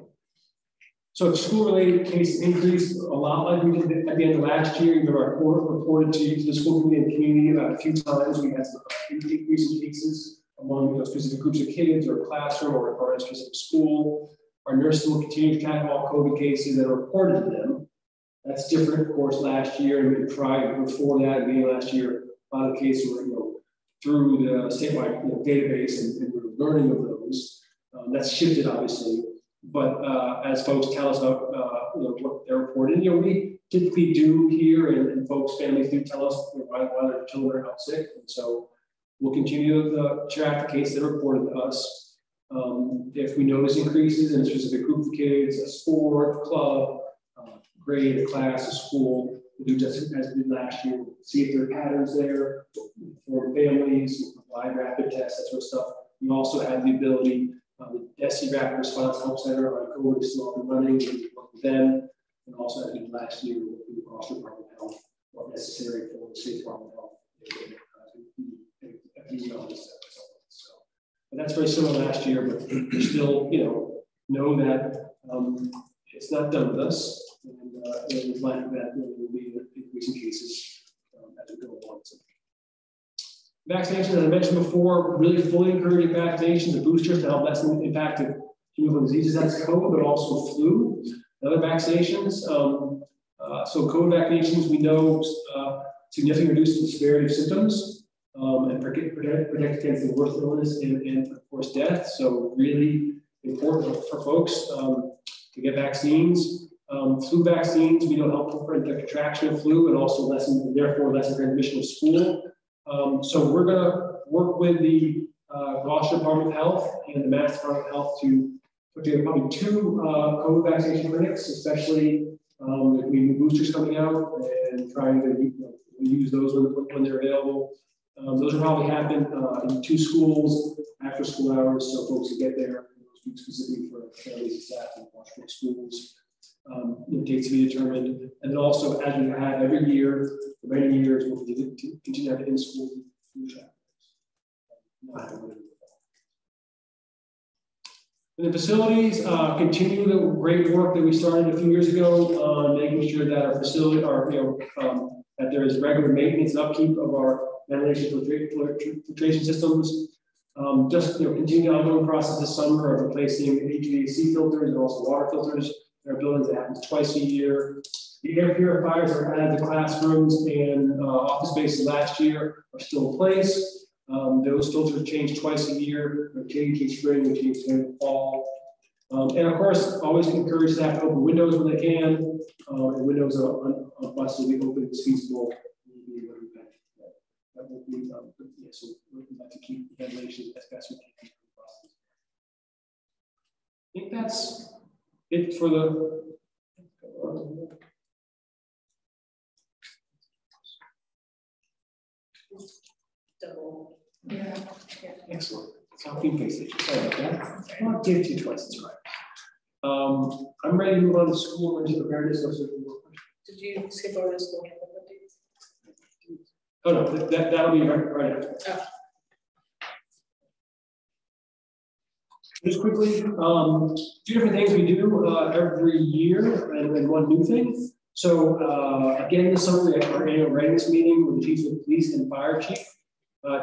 So the school-related case increased a lot like we did at the end of last year. The report reported to the school committee and community about a few times. We had some increase in cases among specific groups of kids or classroom or a specific school. Our nurses will continue to track all COVID cases that are reported to them. That's different, of course, last year and prior before that, being last year, a lot of cases were through the statewide database and we're learning of those. That's shifted, obviously. But as folks tell us about what they're reporting, we typically do hear, and folks, families do tell us why their children are out sick. And so we'll continue to track the cases that are reported to us. If we notice increases in a specific group of kids, a sport, club, grade, a class, a school, we'll do just as we did last year. We'll see if there are patterns there for families, we'll provide rapid tests, that sort of stuff. We also have the ability, the SC Rapid Response Help Center on COVID is still up and running. We work with them, and also as we did last year with the Gloucester Department of Health, what necessary for the State Department of Health. But that's very similar last year, but we still, know that it's not done with us, and it's likely that there will be increasing cases as we go along. So Vaccinations, as I mentioned before, really fully encouraging vaccinations and boosters to help lessen the impact of communicable diseases. That's COVID, but also flu and other vaccinations. So COVID vaccinations, we know significantly reduce the severity of symptoms and protect against the worst illness and of course death. So really important for folks to get vaccines. Flu vaccines, we know help prevent the contraction of flu and also therefore lessen transmission of school. So we're going to work with the Gloucester Department of Health and the Mass Department of Health to put together probably 2 COVID vaccination clinics, especially with boosters coming out and trying to use those when they're available. Those will probably happen in 2 schools after school hours, so folks can get there. Specifically for families and staff in Gloucester schools. Dates to be determined, and then also as we have every year for many years, we'll continue to have in-school food chapters. And the facilities continue the great work that we started a few years ago, making sure that our facility that there is regular maintenance and upkeep of our ventilation filtration systems. Continue the ongoing process this summer of replacing HVAC filters and also water filters in our buildings. That happens twice a year. The air purifiers that were added to classrooms and office spaces last year are still in place. Those filters change twice a year. They're changed in spring, they change in the fall. And of course, always encourage staff to open windows when they can. And windows on buses will be open as feasible. That will be, so we'd like to keep ventilation as best we can. I think that's it for the. Double. Yeah. Excellent. Copy paste. Sorry about that. I'll give it to you twice. It's right. I'm ready to move on to school emergency preparedness. Did you skip over the school handbook updates? Oh no, that'll be right after. Oh. Just quickly, 2 different things we do every year, and 1 new thing. So again, this summer we have our annual readiness meeting with the chiefs of police and fire chief to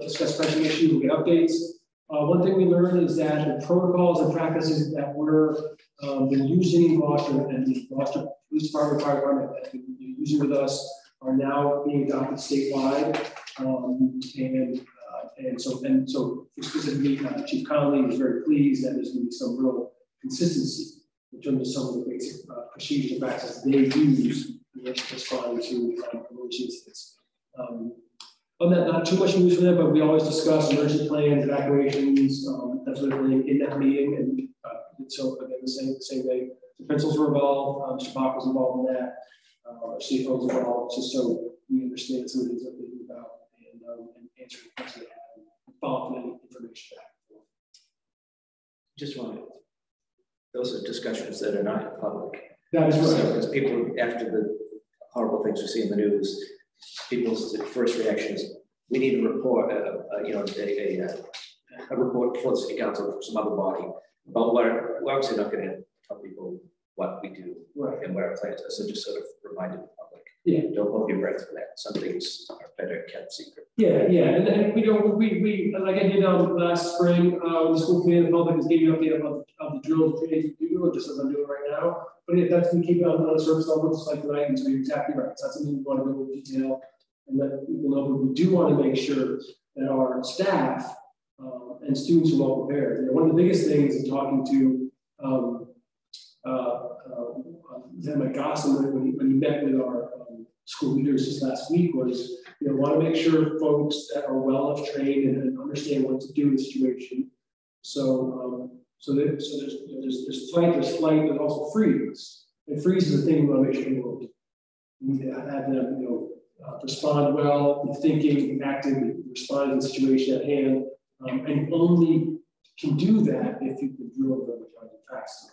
discuss pressing issues and get updates. One thing we learned is that the protocols and practices that we're been using in Gloucester and the Gloucester Police Department, Fire Department that we've been using with us are now being adopted statewide, and so specifically, Chief Connolly was very pleased that there's going to be some real consistency in terms of some of the basic procedures and practices they use in responding to emergency incidents. On that, not too much news for them, but we always discuss emergency plans, evacuations, that sort of thing in that meeting, and so again, the same way. The principals were involved, Mr. Bach was involved in that. Our CFO was involved, just so we understand some of the things that they do about and answer questions they have and follow up with any information back. Just want to, those are discussions that are not in public. That is right. So, because people, after the horrible things we see in the news, people's first reaction is, we need a report, a report before the city council from some other body about what, we're obviously not going to tell people what we do and what our plans are. So just sort of remind the public. Yeah. Don't hold your breath for that. Some things are better kept secret. Yeah, and then we like I did last spring, the school committee and the public is giving you an update of the drills and trainings we do, just as I'm doing right now. But if that's we keep it on the surface level, just like tonight, and so you're exactly right. So that's something we want to go into detail and let people know. But we do want to make sure that our staff and students are well prepared. One of the biggest things in talking to Mike Gosselin when he met with our school leaders just last week was, want to make sure folks that are well trained and understand what to do in the situation. So there's flight, there's also freeze. And freeze is the thing we want to make sure people need to have them, respond well, be thinking, be active, respond to the situation at hand, and only can do that if you can drill them fast.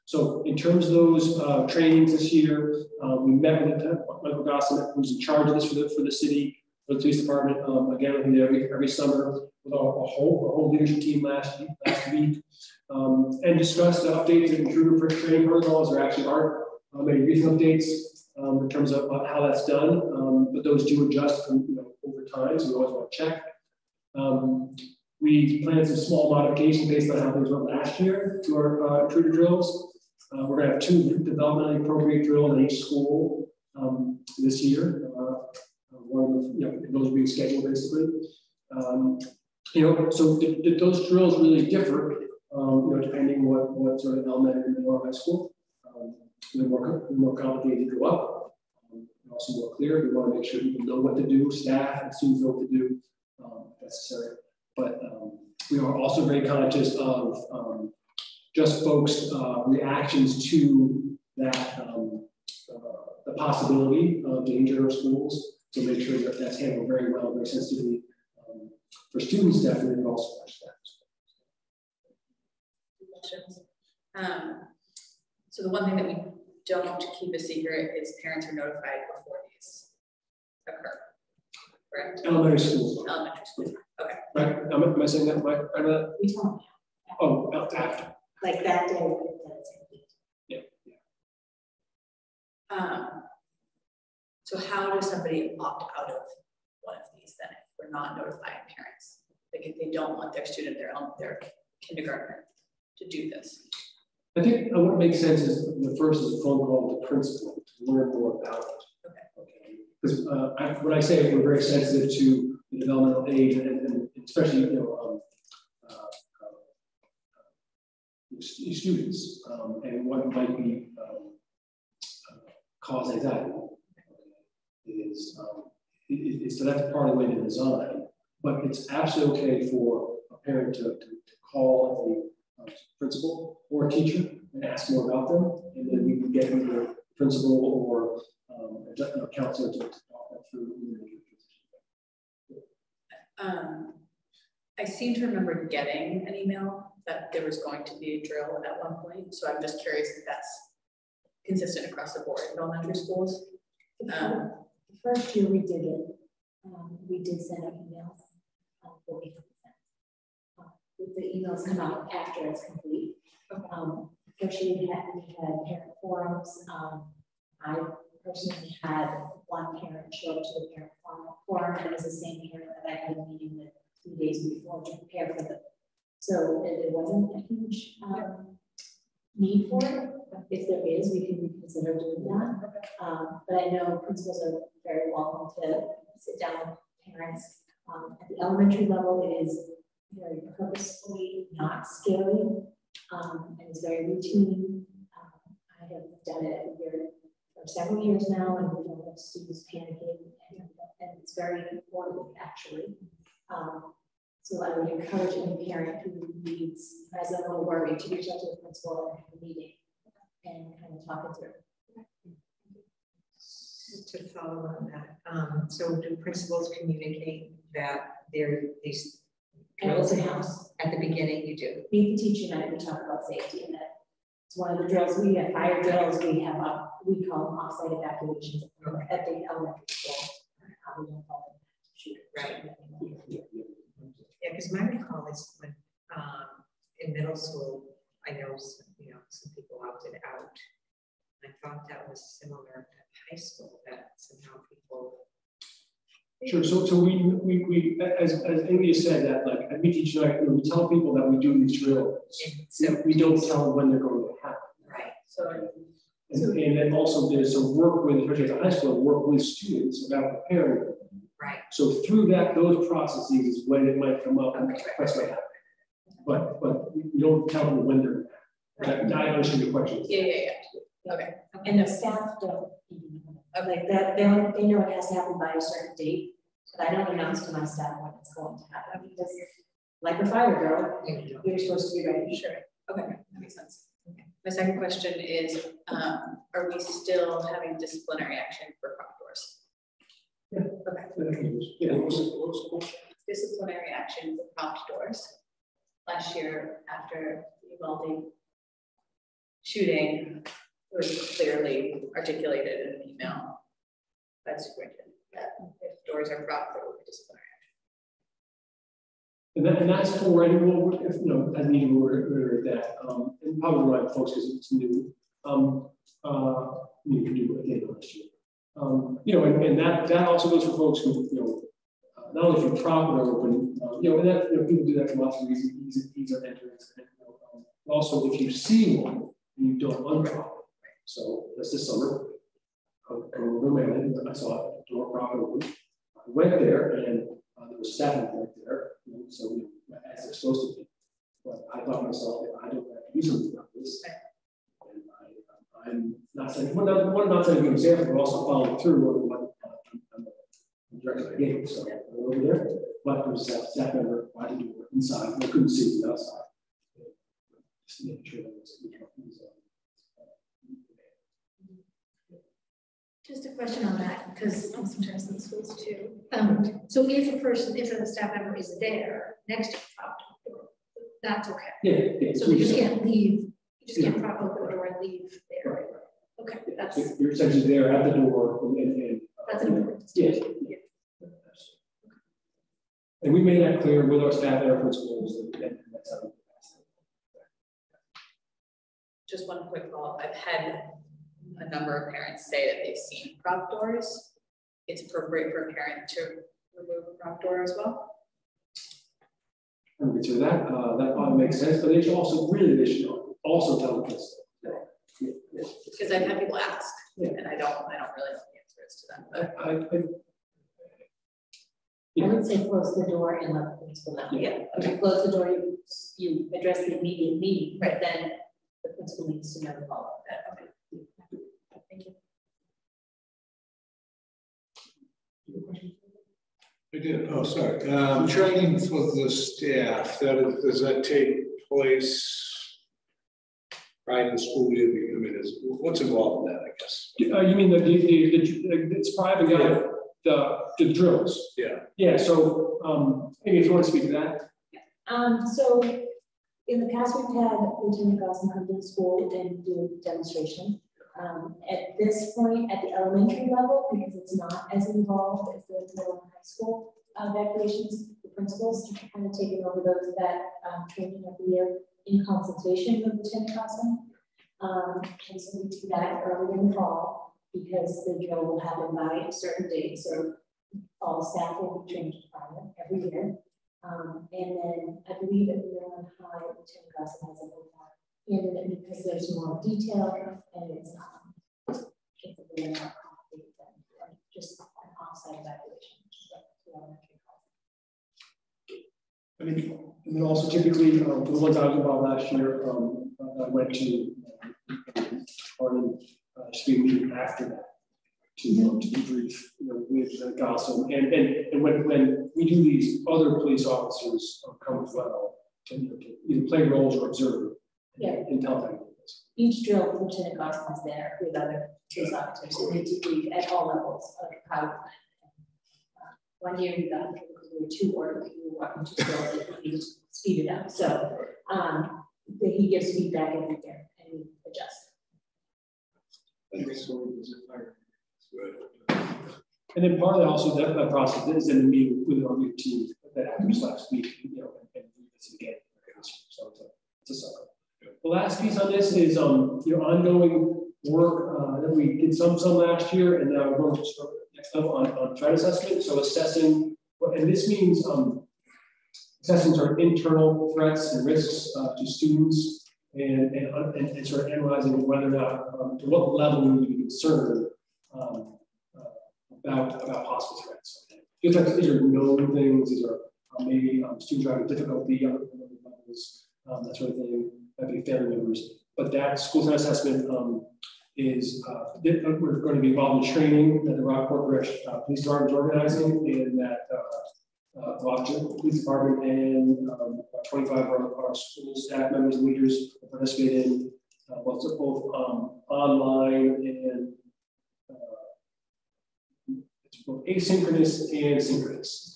So in terms of those trainings this year, we met with Michael Gosselin, who's in charge of this for the city, for the police department. Again, we do every summer with our whole leadership team last week, and discussed the updates and trigger for training protocols. There actually aren't many recent updates. in terms of how that's done, but those do adjust from, over time, so we always want to check. We planned some small modifications based on how things went last year to our intruder drills. We're going to have 2 developmentally appropriate drills in each school this year. One of those being scheduled basically. So those drills really differ, depending what sort of elementary or high school. The more complicated to go up, also more clear. We want to make sure people know what to do, staff and students know what to do if necessary. But we are also very conscious of just folks' reactions to that, the possibility of danger in our schools. So make sure that that's handled very well, very sensitively for students, definitely, and also for staff. Questions. So the one thing that we don't keep a secret is parents are notified before these occur. Correct? Elementary schools. Elementary schools. Okay. Right? Am I saying that right? We tell them. Oh, after. Like that day. Yeah. So how does somebody opt out of one of these then if we're not notifying parents? Like if they don't want their student, their kindergartner to do this? I think what makes sense is the first is a phone call with the principal to learn more about it. Okay. Because when I say we're very sensitive to the developmental age and especially students and what might be cause anxiety is so that's part of the way to design. But it's absolutely okay for a parent to call a principal or a teacher and ask more about them, and then we can get either principal or a counselor to talk that through. I seem to remember getting an email that there was going to be a drill at one point, so I'm just curious if that's consistent across the board in elementary schools. The first year we did it, we did send out emails, but we haven't sent. The emails come out after it's complete. First year we had parent forums. I personally had one parent show up to the parent forum, and it was the same parent that I had a meeting with 2 days before to prepare for them. So there wasn't a huge need for it. If there is, we can reconsider doing that. But I know principals are very welcome to sit down with parents. At the elementary level, it is very purposefully not scary, and it's very routine. I have done it every year for several years now, and we don't have students panicking, and it's very important actually. So I would encourage any parent who needs, has a little worry, to reach out to the principal and have a meeting and kind of talk it through. To follow on that, so do principals communicate that these drills in house at the beginning? You do meet the teacher night. We talk about safety, and that it's one of the drills. We have fire drills. We have we call them offsite evacuations at the elementary school. We don't call them shoot. Right. Yeah, because my recall is when in middle school, I know some people opted out. I thought that was similar at high school, that somehow people. Sure. So we as Amy said, that like at meet each night, we tell people that we do these drills. So we don't tell them when they're going to happen. Right. And then also there's some work with, especially at the high school, work with students about preparing them. Right. So through those processes is when it might come up. Okay. That's what happens. But we don't tell them when they're. Right. I understand your question. Yeah. Okay. And the staff don't like that. They know it has to happen by a certain date, but I don't announce to my staff when it's going to happen because, like a fire drill, you're supposed to be ready. Sure. Okay, that makes sense. Okay. My second question is, are we still having disciplinary action for front doors? Yeah. Okay. Yeah. Disciplinary action for prompt doors. Last year, after the Uvalde shooting, it was clearly articulated in an email by the superintendent that if doors are propped, there will be disciplinary action. And that's for anyone, as needed order that, and probably the right folks because it's new. you can do it again last year. You know, and that also goes for folks who, you know, not only if you're proper or open, you know, and that, you know, people do that for lots of reasons, ease of entrance, and, you know, also if you see one and you don't unprop. So that's this summer. I saw a door prop open. I went there and there was staff right there, you know, so as they're supposed to be. But I thought to myself, if I don't have to do something about this, and I'm not saying, one not saying a good example, but also following through on what I'm the director of the game. So I went over there, but there was a staff member, I didn't do it inside, I couldn't see it outside. Just making sure that was, Just a question on that, because I'm sometimes in schools too. So if a staff member is there next to the prop door, that's okay. Yeah. So you just can't leave. You just can't prop open the door and leave there. Right. Okay, that's. You're essentially there at the door, and that's an important distinction. Yeah. And we made that clear with our staff and our principals. That's how we do that. Just one quick follow-up. I've had a number of parents say that they've seen prop doors. It's appropriate for a parent to remove a prop door as well. I'm through that. That probably makes sense, but they should also also tell the kids. Because I've had people ask, and I don't really know the answers to them. But I would say close the door and let the principal know. Yeah. If you close the door, you address the immediate need, right? Then the principal needs to know the follow-up. Okay. Thank you. I did. Oh, sorry. Training for the staff. Does that take place prior to the school year? I mean, what's involved in that? I guess. You mean it's private guy, the drills? Yeah. Yeah. So maybe if you want to speak to that. So in the past, we've had Lieutenant Gosson come to the school and do a demonstration. At this point, at the elementary level, because it's not as involved as the middle and high school evacuations, the principals have kind of taken over that training every year in consultation with Lieutenant Gosson. And so we do that early in the fall because the drill will happen by a certain date. So all staff will be trained prior every year. And then I believe at the middle and high, Lieutenant Gosson has a little more in it because there's more detail and it's a little more complicated than just an offsite evaluation. I mean, and then also typically the ones I was involved last year, I went to speed meeting after that to debrief, with Gosson, and when we do these, other police officers come as well to either play roles or observe. Yeah. And tell them. Each drill, Lieutenant Gosson is there with other police officers, and they debrief at all levels of how. One year we got because we were too orderly, we were walking too slowly, we need to speed it up. So he gives feedback every year and we adjust. And then partly also that process is in the meeting with our new team that happened last week, and this again. So it's a cycle. The last piece on this is ongoing work that we did some last year, and now we're going to start next level on threat assessment. So assessing, and this means assessing sort of internal threats and risks to students, and sort of analyzing whether or not to what level we need to be concerned about possible threats. These are known things. These are maybe students having difficulty on levels, that sort of thing. That'd be family members. But that school threat assessment is we're going to be involved in training that the Rockport Police Department is organizing, and that Gloucester Police Department and 25 of our school staff members and leaders will participate in both online and it's both asynchronous and synchronous.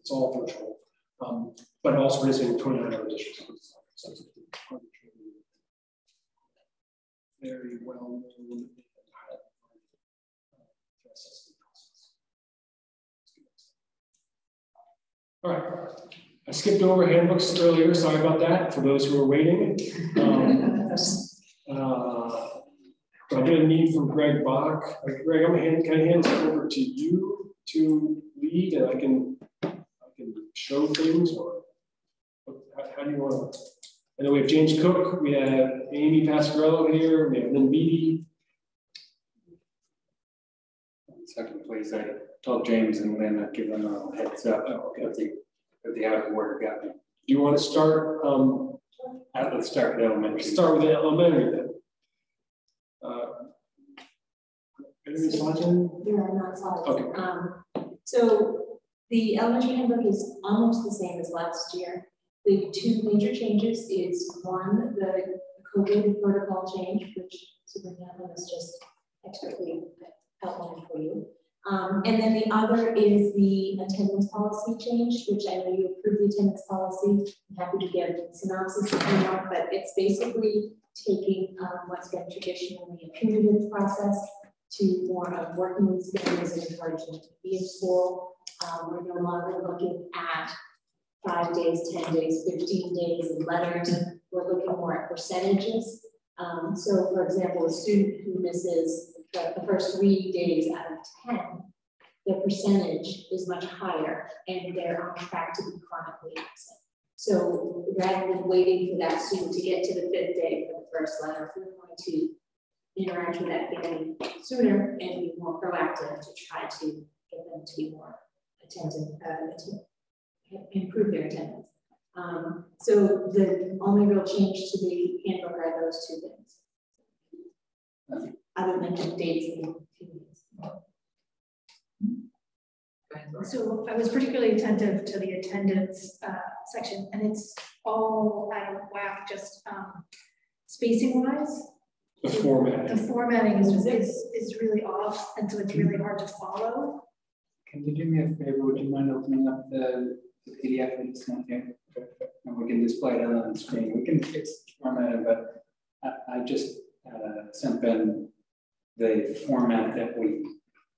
It's all virtual, but also participating in 29 other districts. So it's very well known assessment process. All right, I skipped over handbooks earlier. Sorry about that for those who are waiting. But I get a need from Greg Bach. Greg, can I hand it over to you to lead, and I can show things, or how do you want to? And then we have James Cook, we have Amy Pasquarello here, we have Lynn Beatty. 1 second, please. I told James and Lynn I'd give them a heads up of the out of order got me. Do you want to start? Let's start with elementary. Start with the elementary then. Any slides in? There are not slides. Okay. So the elementary handbook is almost the same as last year. The two major changes is one, the COVID protocol change, which Superintendent has just expertly outlined for you. And then the other is the attendance policy change, which I know you approved the attendance policy. I'm happy to give a synopsis if you want, but it's basically taking what's been traditionally a punitive process to more of working with families and encouraging them to be in school. We're no longer looking at 5 days, 10 days, 15 days in letters. We're looking more at percentages. So for example, a student who misses the first 3 days out of 10, the percentage is much higher and they're on track to be chronically absent. So rather than waiting for that student to get to the 5th day for the first letter, we're going to interact with that family sooner and be more proactive to try to get them to be more attentive, to improve their attendance. So the only real change to the handbook are those two things. Other than just dates and periods. So I was particularly attentive to the attendance section, and it's all out of whack, just spacing wise. The formatting. The formatting is really off, and so it's really hard to follow. Can you do me a favor? Would you mind opening up the PDF and sent here? And we can display it on the screen. We can fix the formatting, but I just sent Ben the format that we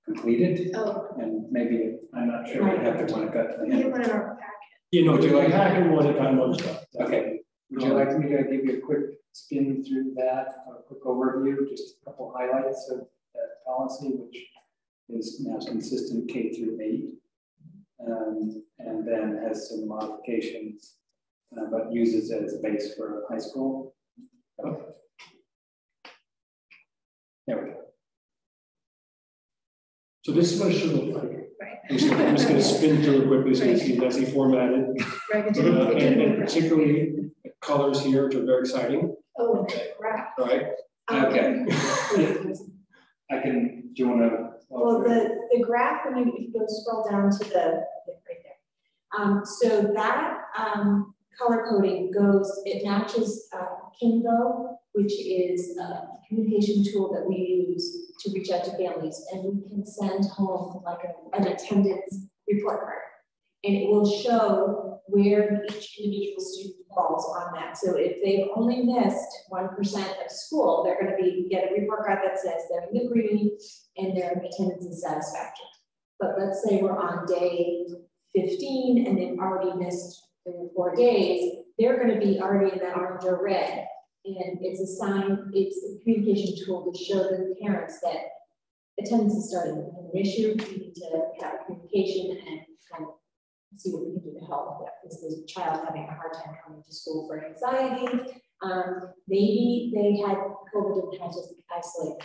completed. Oh. And maybe, I'm not sure we have to want to cut to the We end. have one in our packet. You know, Would you like packet one at time of stuff. Okay. Would you like me to give you a quick spin through that, a quick overview, just a couple highlights of that policy, which is now consistent K through 8, and then has some modifications, but uses it as a base for high school. Oh. There we go. So this is what it should look like. Right. I'm just going to spin through it quickly so you see nicely formatted. Right. And particularly the colors here, which are very exciting. Oh, okay. Right. Right. Okay. I can, do you want to? Well, the graph, when you go scroll down to the, right there. So that color coding it matches Kingo, which is a communication tool that we use to reach out to families, and we can send home like an attendance report card, and it will show where each individual student falls on that. So if they've only missed 1% of school, they're going to get a report card that says they're in the green and their attendance is satisfactory. But let's say we're on day 15 and they've already missed 3 or 4 days, they're going to be already in that orange or red. And it's a communication tool to show the parents that attendance is starting to become an issue. We need to have communication and kind of see what we can do to help with that. Is the child having a hard time coming to school for anxiety? Maybe they had COVID and had to isolate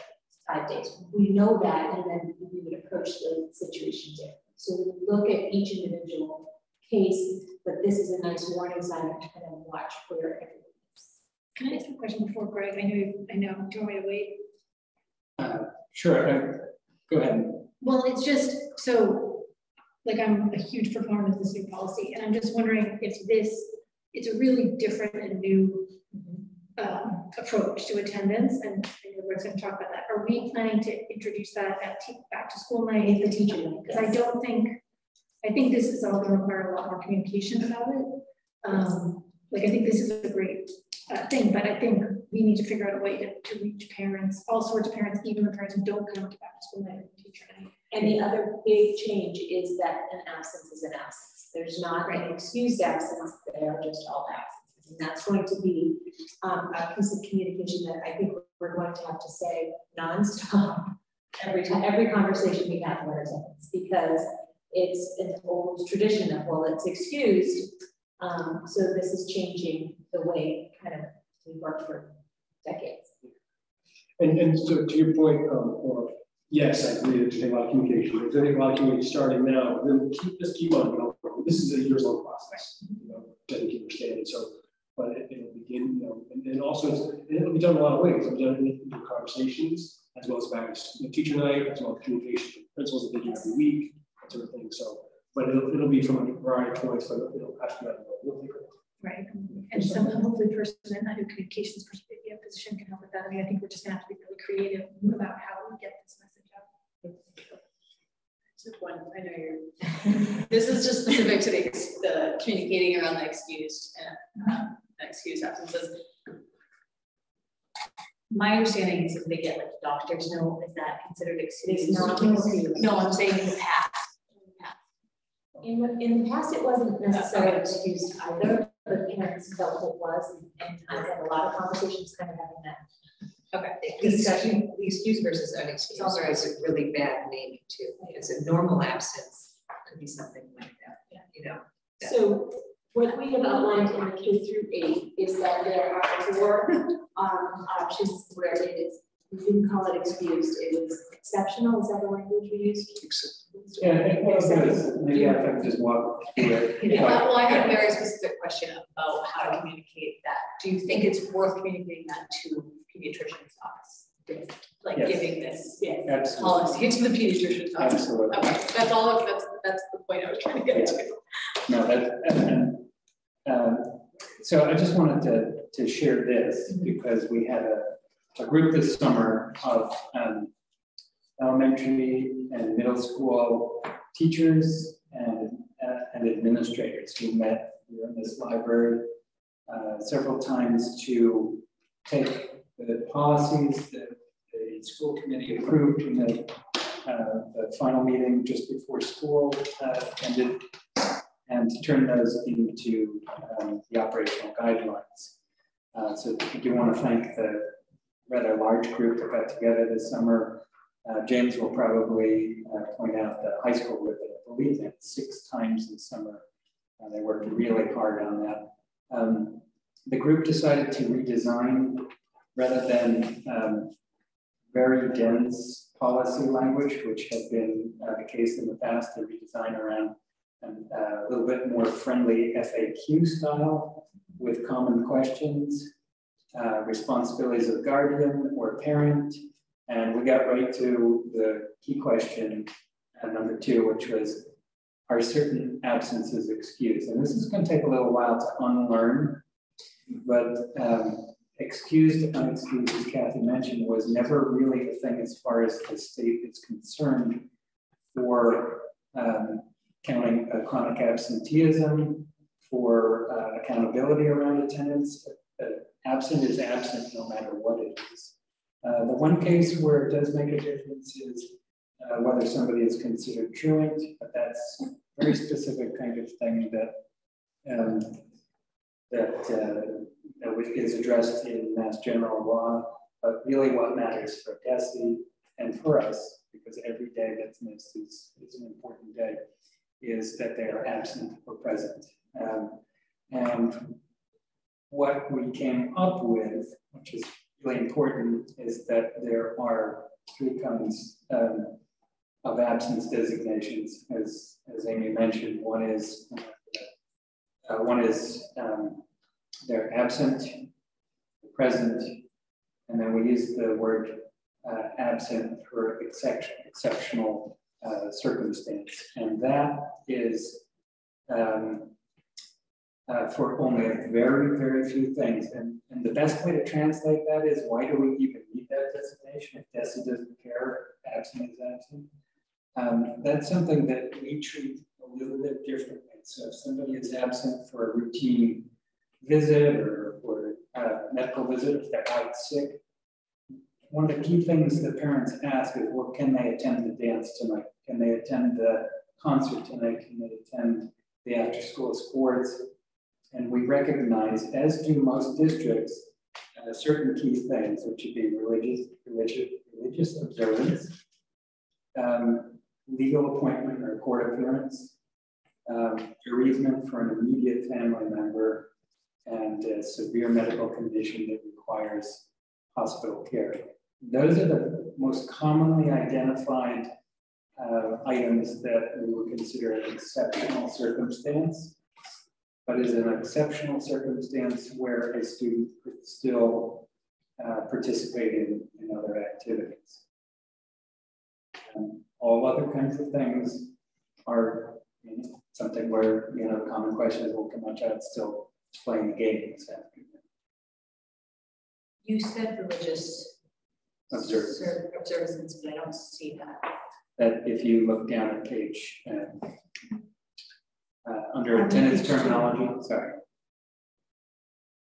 5 days. We know that, and then we would approach the situation differently. So we would look at each individual case, but this is a nice warning sign to kind of watch where everything is. Can I ask a question before Greg? I know. Do you want me to wait? Sure. Go ahead. Well, it's just so, like, I'm a huge proponent of this new policy, and I'm just wondering if it's a really different and new approach to attendance, and we're going to talk about that. Are we planning to introduce that at back to school night, the teacher night? Because I think this is all going to require a lot more communication about it. Like, I think this is a great thing, but I think we need to figure out a way to reach parents, all sorts of parents, even the parents who don't come to back to school night and teacher night. And the other big change is that an absence is an absence. There's not an excused absence, they are just all absences. And that's going to be a piece of communication that I think we're we're going to have to say nonstop every conversation we have with attendance, because it's an old tradition of, well, it's excused. So this is changing the way kind of we work for decades. And so to your point, yes, I agree. There's a lot of communication. There's a lot of communication starting now. Then keep on going. This is a years-long process. I think you understand. So, but it'll begin. And also it'll be done a lot of ways. It'll be done in conversations, as well as back to teacher night, as well as communication with principals that they do every week, that sort of thing. So, but it'll be from a variety of points, but it'll have to be right. And some hopefully person in a communications perspective position can help with that. I mean, I think we're just gonna have to be really creative about how we get this message out. Just one, I know you're. This is just specific to the communicating around the excused absences. My understanding is if they get like a doctor's note, is that considered excused? It's not excused. No, I'm saying in the past. In the past, it wasn't necessarily excused either, but parents felt it was, and I've had a lot of conversations kind of having that. Okay. Discussion, excuse versus unexcused is a really bad naming too. It's a normal absence, could be something like that, you know. So what we have outlined in the K through 8 is that there are 4 options where it is, we didn't call it excused, it was exceptional. Is that the language we used? Yeah, I think maybe I can just walk through it. Yeah, well, I have a very specific question about how to communicate that. Do you think it's worth communicating that to pediatrician's office? Like giving this policy to the pediatrician's office? Absolutely. Okay, that's all. That's the point I was trying to get to. No, so I just wanted to share this because we had a group this summer of elementary and middle school teachers and administrators who met here in this library several times to take the policies that the school committee approved in the final meeting just before school ended, and to turn those into the operational guidelines. So I do want to thank the rather large group that got together this summer. James will probably point out the high school group, I believe that 6 times this summer. They worked really hard on that. The group decided to redesign, rather than very dense policy language, which had been the case in the past, to redesign around a little bit more friendly FAQ style with common questions, responsibilities of guardian or parent. And we got right to the key question, number 2, which was, are certain absences excused? And this is going to take a little while to unlearn, but excused, unexcused, as Kathy mentioned, was never really a thing as far as the state is concerned for counting chronic absenteeism, for accountability around attendance. Absent is absent no matter what it is. The one case where it does make a difference is whether somebody is considered truant, but that's a very specific kind of thing that is addressed in Mass General Law. But really what matters for DESE and for us, because every day that's missed is an important day, is that they are absent or present. And what we came up with, which is really important, is that there are 3 kinds of absence designations, as Amy mentioned. One is they're absent, present, and then we use the word absent for exceptional circumstance, and that is for only a very, very few things. And the best way to translate that is, why do we even need that designation if DESE doesn't care if absent is absent? That's something that we treat a little bit differently. So if somebody is absent for a routine visit or medical visit, if they're out sick, one of the key things that parents ask is, well, can they attend the dance tonight? Can they attend the concert tonight? Can they attend the after-school sports? And we recognize, as do most districts, certain key things, which would be religious observance, legal appointment or court appearance, bereavement for an immediate family member, and a severe medical condition that requires hospital care. Those are the most commonly identified items that we would consider an exceptional circumstance, but is an exceptional circumstance where a student could still participate in other activities. All other kinds of things are something where, common questions will come much out still playing the game this afternoon. You said religious observances, but I don't see that. That if you look down at page under attendance terminology, sorry.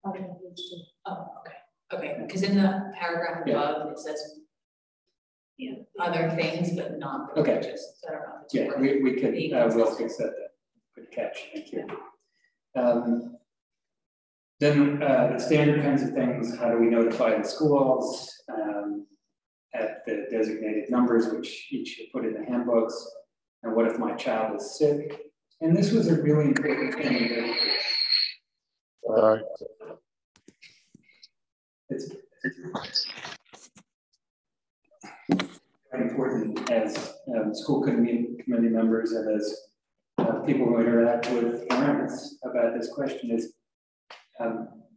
Oh, okay. Okay, because in the paragraph above, it says other things, but not religious. So I don't know if it's we could, we'll fix that. Good catch, thank you. Then the standard kinds of things, how do we notify the schools at the designated numbers, which each are put in the handbooks, and what if my child is sick? And this was a really important thing. It's very important as school committee members and as people who interact with parents about this question is,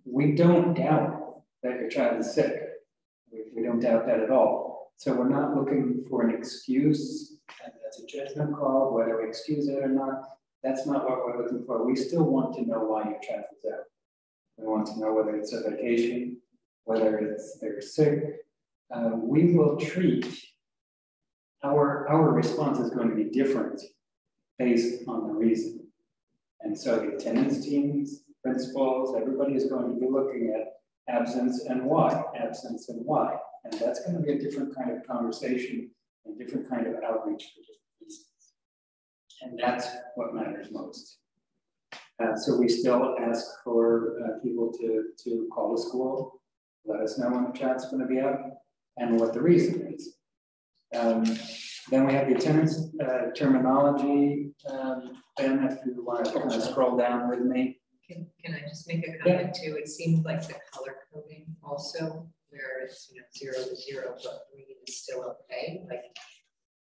we don't doubt that your child is sick. We don't doubt that at all. So we're not looking for an excuse, and that's a judgment call, whether we excuse it or not. That's not what we're looking for. We still want to know why your child is out. We want to know whether it's a vacation, whether they're sick. We will treat, our response is going to be different based on the reason. And so the attendance teams, principals, everybody is going to be looking at absence and why, and that's going to be a different kind of conversation and different kind of outreach for different reasons. And that's what matters most. So we still ask for people to call the school, let us know when the child's going to be out and what the reason is. Then we have the attendance terminology. Ben, if you want to kind of scroll down with me. Can I just make a comment too? It seemed like the color coding also, where it's 0 to 0, but green is still okay. Like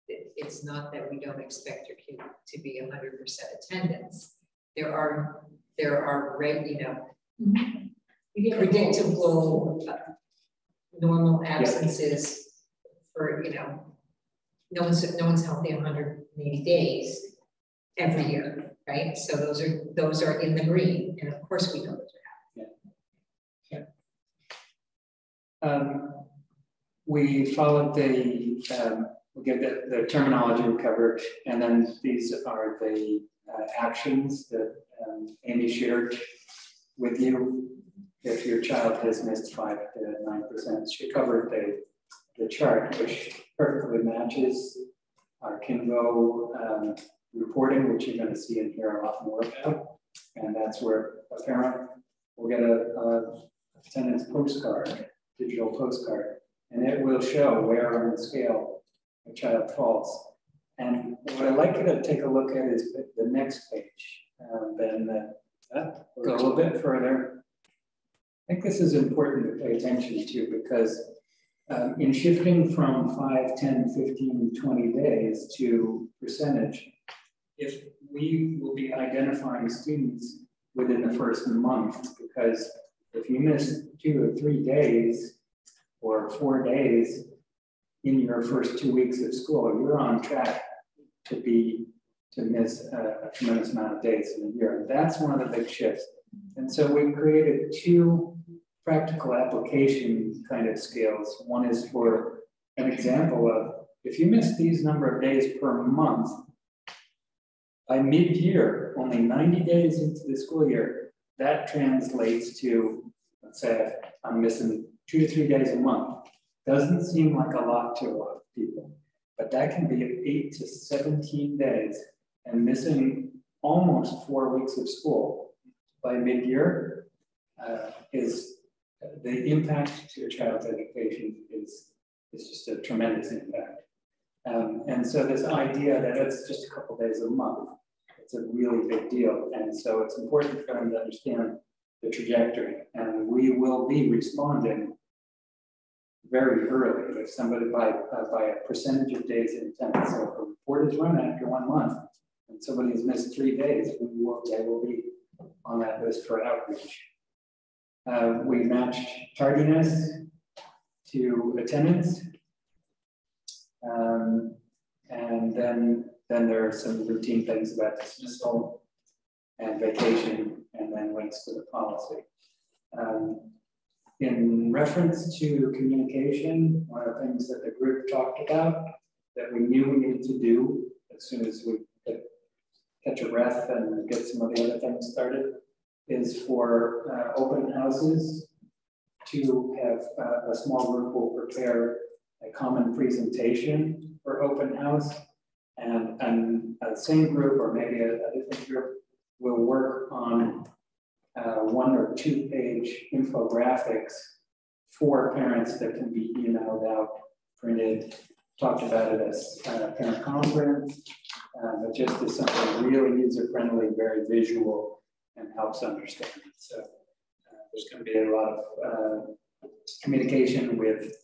it's not that we don't expect your kid to be 100% attendance. There are predictable normal absences for no one's healthy 180 days every year, right? So those are in the green, and of course we know those are happening. We followed we'll give the terminology we covered, and then these are the actions that Amy shared with you. If your child has missed 5 to 9%, she covered the chart, which perfectly matches our Kinvo reporting, which you're going to see and hear a lot more about. And that's where a parent will get a attendance postcard, digital postcard, and it will show where on the scale a child falls. And what I'd like you to take a look at is the next page. Then go a little bit further. I think this is important to pay attention to because in shifting from 5, 10, 15, 20 days to percentage, if we will be identifying students within the first month, because if you miss 2 or 3 days or 4 days in your first 2 weeks of school, you're on track to miss a tremendous amount of days in a year. And that's one of the big shifts. And so we created 2 practical application kind of scales. One is for an example of if you miss these number of days per month, by mid-year, only 90 days into the school year, that translates to, let's say I'm missing 2 to 3 days a month. Doesn't seem like a lot to a lot of people, but that can be 8 to 17 days and missing almost 4 weeks of school by mid-year is the impact to a child's education is just a tremendous impact. And so this idea that it's just a couple days a month, it's a really big deal. And so it's important for them to understand the trajectory. And we will be responding very early. If somebody by a percentage of days in attendance, so if a report is run after 1 month and somebody has missed 3 days, they will be on that list for outreach. We matched tardiness to attendance. And then there are some routine things about dismissal and vacation, and then links to the policy. In reference to communication, one of the things that the group talked about that we knew we needed to do as soon as we could catch a breath and get some of the other things started is for open houses to have a small group will prepare a common presentation for open house, and a same group or maybe a different group will work on 1 or 2 page infographics for parents that can be emailed out, printed, talked about it as parent conference, but just as something really user-friendly, very visual, and helps understand. So there's going to be a lot of communication with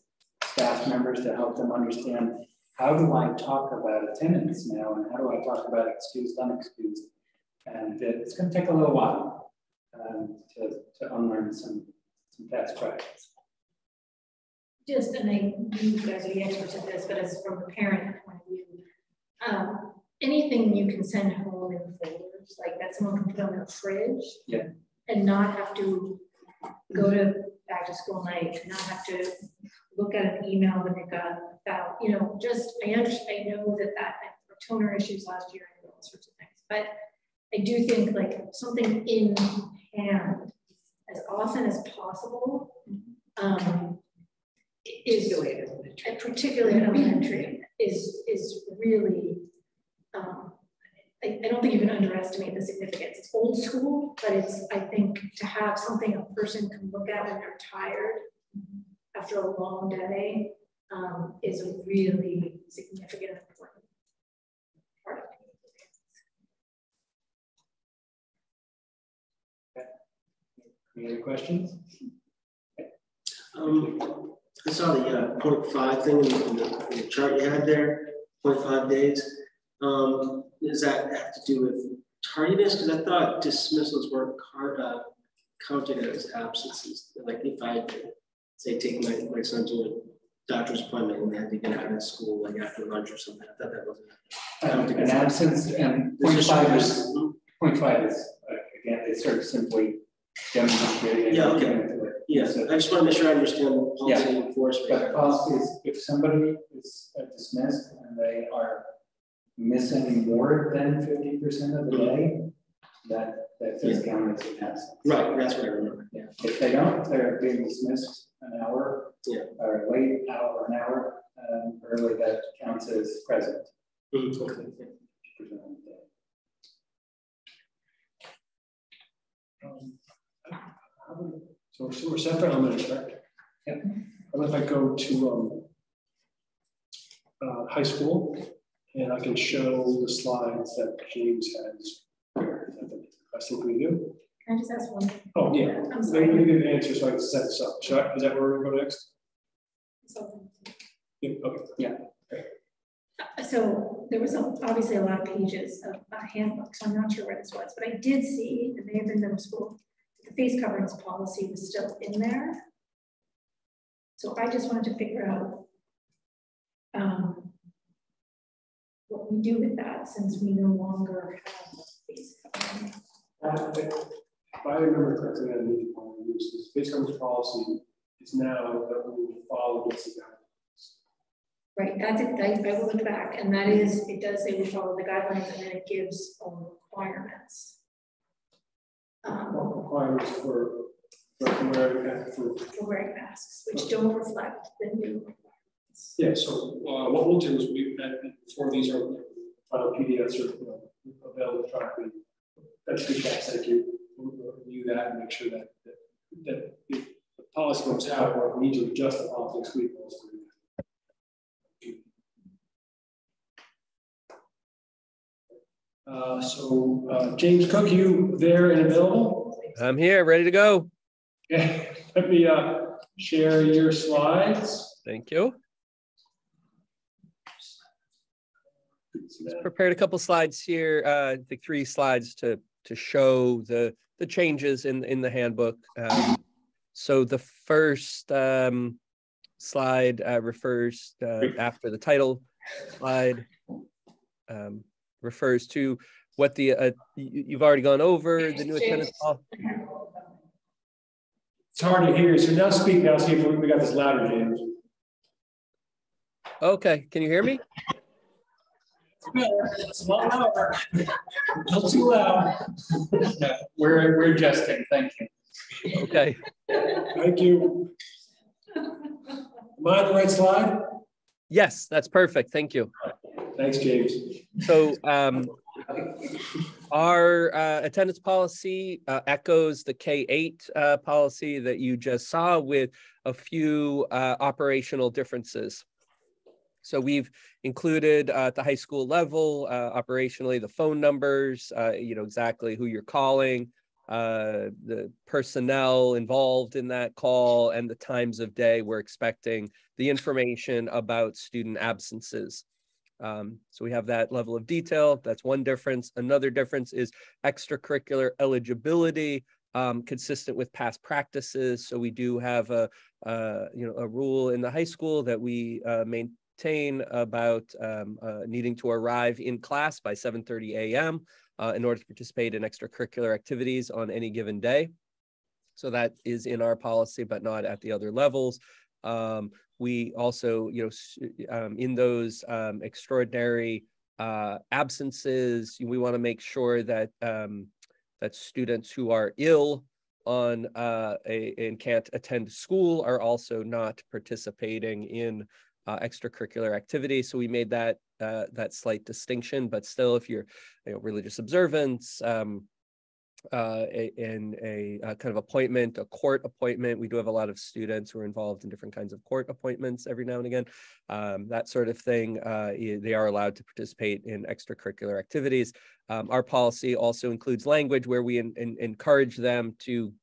staff members to help them understand, how do I talk about attendance now, and how do I talk about excused, unexcused? And it's going to take a little while to unlearn some past practice. Just, and you guys are the experts at this, but as from a parent point of view, anything you can send home in folders, like that someone can put on their fridge, yeah, and not have to go to back to school night, not have to look at an email that they got about, you know, just, I know that were toner issues last year and all sorts of things, but I do think like something in hand as often as possible is particularly elementary is really I don't think you can underestimate the significance. It's old school, but it's, I think, to have something a person can look at when they're tired after a long day is a really significant and important part of it. Any other questions? I saw the 0.5 thing in the chart you had there, 0.5 days. Does that have to do with tardiness? Because I thought dismissals weren't counted as absences. Like if I say take my son to a doctor's appointment and they had to get out of school like after lunch or something, I thought that wasn't an absence, and 0.5 is again, it's sort of simply demonstrating. Yeah, okay. Yeah, so I just want to make sure I understand the policy enforcement. But policy is, if somebody is dismissed and they are missing more than 50% of the day, that does count as an absence. Right, that's what I remember. Yeah. If they don't, they're being dismissed an hour, or late hour, an hour early, that counts as present. Okay. So we're set for elementary, correct? Yeah. How about if I go to high school and I can show the slides that James has prepared? Is that the best thing we do? Can I just ask one? Oh, yeah. I'm sorry. Maybe we get an answer so I can set this up. Is that where we're going to go next? Yeah, okay. Yeah. Great. So there was obviously a lot of pages of a handbook, so I'm not sure where this was, but I did see, it may have been middle school, the face coverings policy was still in there. So I just wanted to figure out what we do with that, since we no longer have face covering. If I remember correctly, I need to use this face coverings policy is now that we will follow this guidelines. Right, that's it. I will look back, and that is, it does say we follow the guidelines, and then it gives requirements. Requirements for wearing masks, which don't reflect the new requirements. Yeah, so what we'll do is before these are final PDFs are available electronically, that's feedback. Thank you. We'll review that and make sure that the policy works out, or if we need to adjust the policy next week. James Cook, you there and available? I'm here, ready to go. Okay, let me share your slides. Thank you. Just prepared a couple slides here, I think 3 slides to show the changes in the handbook. So the first slide refers after the title slide refers to what the you've already gone over the new attendance policy. It's hard to hear, so now speak now. See if we got this louder, James. Okay, can you hear me? It's a lot louder. Not too loud. We're adjusting. Thank you. Okay. Thank you. Am I on the right slide? Yes, that's perfect. Thank you. Thanks, James. So our attendance policy echoes the K-8 policy that you just saw, with a few operational differences. So we've included at the high school level, operationally, the phone numbers, exactly who you're calling, the personnel involved in that call, and the times of day we're expecting the information about student absences. So we have that level of detail. That's one difference. Another difference is extracurricular eligibility, consistent with past practices. So we do have a rule in the high school that we maintain about needing to arrive in class by 7:30 a.m. In order to participate in extracurricular activities on any given day. So that is in our policy, but not at the other levels. We also, in those extraordinary absences, we want to make sure that that students who are ill on and can't attend school are also not participating in extracurricular activities. So we made that that slight distinction, but still, if you're religious observance, in a kind of appointment, a court appointment. We do have a lot of students who are involved in different kinds of court appointments every now and again. That sort of thing, they are allowed to participate in extracurricular activities. Our policy also includes language where we encourage them to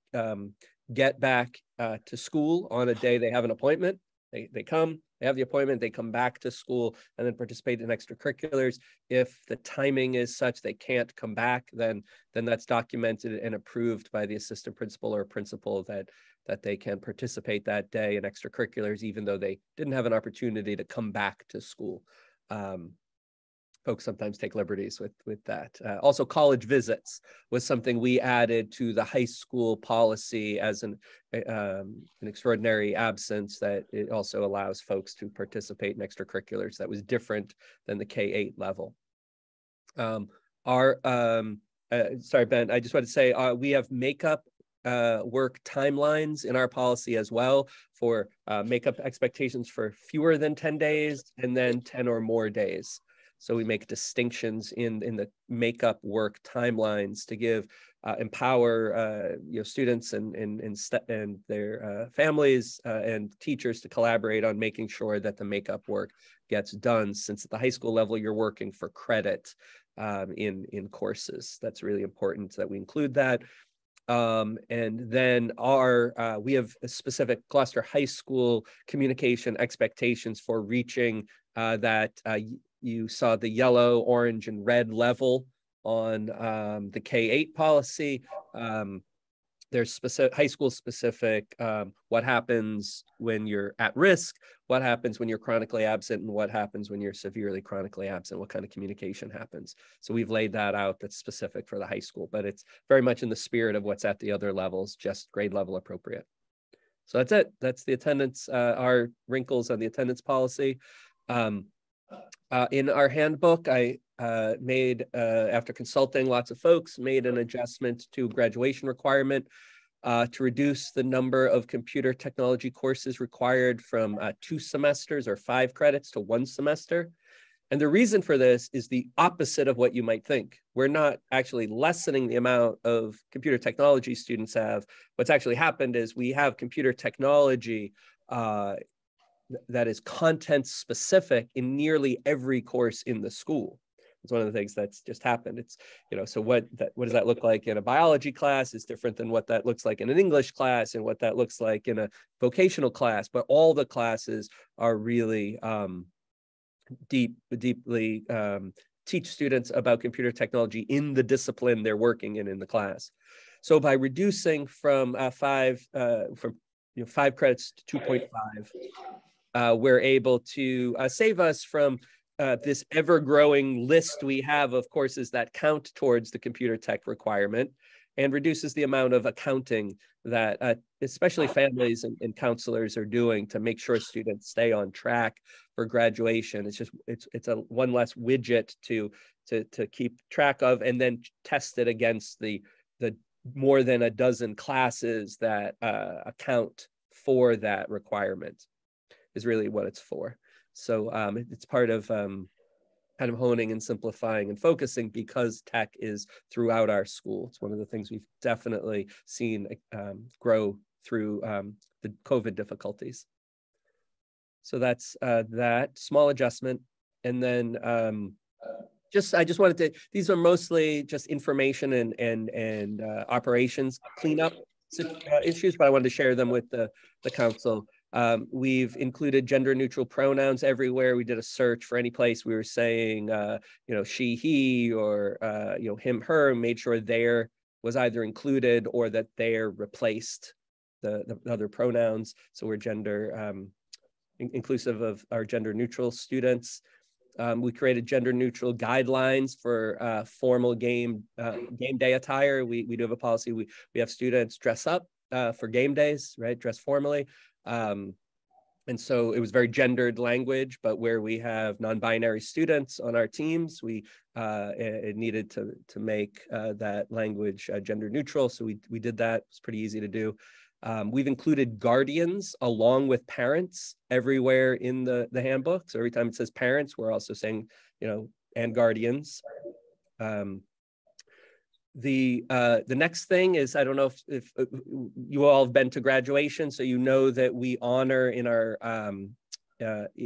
get back to school on a day they have an appointment. They come, they have the appointment, they come back to school and then participate in extracurriculars. If the timing is such they can't come back, then that's documented and approved by the assistant principal or principal that they can participate that day in extracurriculars, even though they didn't have an opportunity to come back to school. Folks sometimes take liberties with that. Also, college visits was something we added to the high school policy as an extraordinary absence, that it also allows folks to participate in extracurriculars. That was different than the K-8 level. Sorry, Ben, I just want to say we have makeup work timelines in our policy as well for makeup expectations for fewer than 10 days and then 10 or more days. So we make distinctions in the makeup work timelines to give empower students and their families and teachers to collaborate on making sure that the makeup work gets done. Since at the high school level you're working for credit in courses, that's really important that we include that. And then we have a specific Gloucester High School communication expectations for reaching that. You saw the yellow, orange, and red level on the K-8 policy. There's specific high school specific, what happens when you're at risk, what happens when you're chronically absent, and what happens when you're severely chronically absent, what kind of communication happens. So we've laid that out, that's specific for the high school, but it's very much in the spirit of what's at the other levels, just grade level appropriate. So that's it. That's the attendance, our wrinkles on the attendance policy. In our handbook, I made, after consulting lots of folks, made an adjustment to graduation requirement to reduce the number of computer technology courses required from 2 semesters or 5 credits to 1 semester. And the reason for this is the opposite of what you might think. We're not actually lessening the amount of computer technology students have. What's actually happened is we have computer technology that is content specific in nearly every course in the school. It's one of the things that's just happened. It's, you know, so what does that look like in a biology class is different than what that looks like in an English class and what that looks like in a vocational class, but all the classes are really deeply teach students about computer technology in the discipline they're working in the class. So by reducing from 5 credits to 2.5, we're able to save us from this ever-growing list we have of courses that count towards the computer tech requirement, and reduces the amount of accounting that especially families and counselors are doing to make sure students stay on track for graduation. It's a one less widget to keep track of, and then test it against the more than a dozen classes that account for that requirement is really what it's for. So it's part of kind of honing and simplifying and focusing, because tech is throughout our school. It's one of the things we've definitely seen grow through the COVID difficulties. So that's that small adjustment. And then I just wanted to, these are mostly just information and operations cleanup issues, but I wanted to share them with the council. We've included gender neutral pronouns everywhere. We did a search for any place we were saying, she, he, or, him, her, made sure there was either included or that there replaced the other pronouns. So we're gender inclusive of our gender neutral students. We created gender neutral guidelines for formal game day attire. We do have a policy. We have students dress up for game days, right? Dress formally. And so it was very gendered language, but where we have non-binary students on our teams, it needed to make that language gender neutral. So we did that. It's pretty easy to do. We've included guardians along with parents everywhere in the handbook. So every time it says parents, we're also saying, and guardians. The next thing is, I don't know if you all have been to graduation, so you know that we honor in our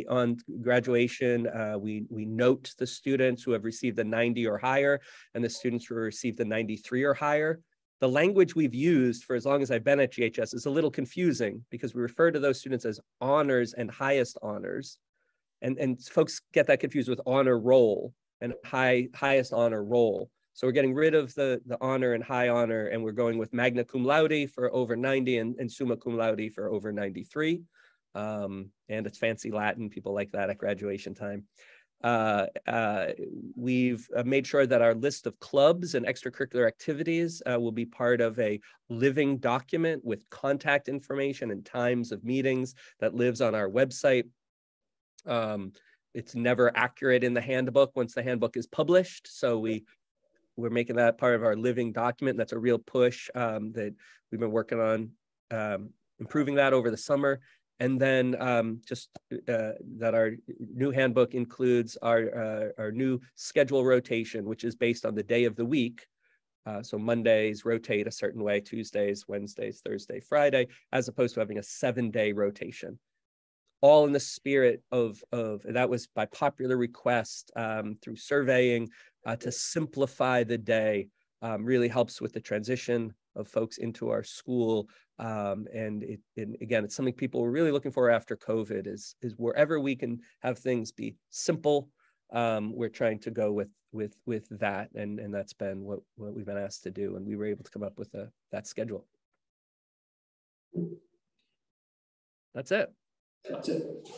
on graduation, we note the students who have received a 90 or higher and the students who received a 93 or higher. The language we've used for as long as I've been at GHS is a little confusing because we refer to those students as honors and highest honors. And folks get that confused with honor roll and highest honor roll. So we're getting rid of the honor and high honor, and we're going with magna cum laude for over 90 and summa cum laude for over 93. And it's fancy Latin. People like that at graduation time. We've made sure that our list of clubs and extracurricular activities will be part of a living document with contact information and times of meetings that lives on our website. It's never accurate in the handbook once the handbook is published. So we're making that part of our living document. That's a real push that we've been working on improving that over the summer. And then that our new handbook includes our new schedule rotation, which is based on the day of the week. So Mondays rotate a certain way, Tuesdays, Wednesdays, Thursday, Friday, as opposed to having a 7-day rotation. All in the spirit of that was by popular request through surveying to simplify the day. Really helps with the transition of folks into our school. And again, it's something people were really looking for after COVID is wherever we can have things be simple, we're trying to go with that. And that's been what we've been asked to do. And we were able to come up with that schedule. That's it. That's it.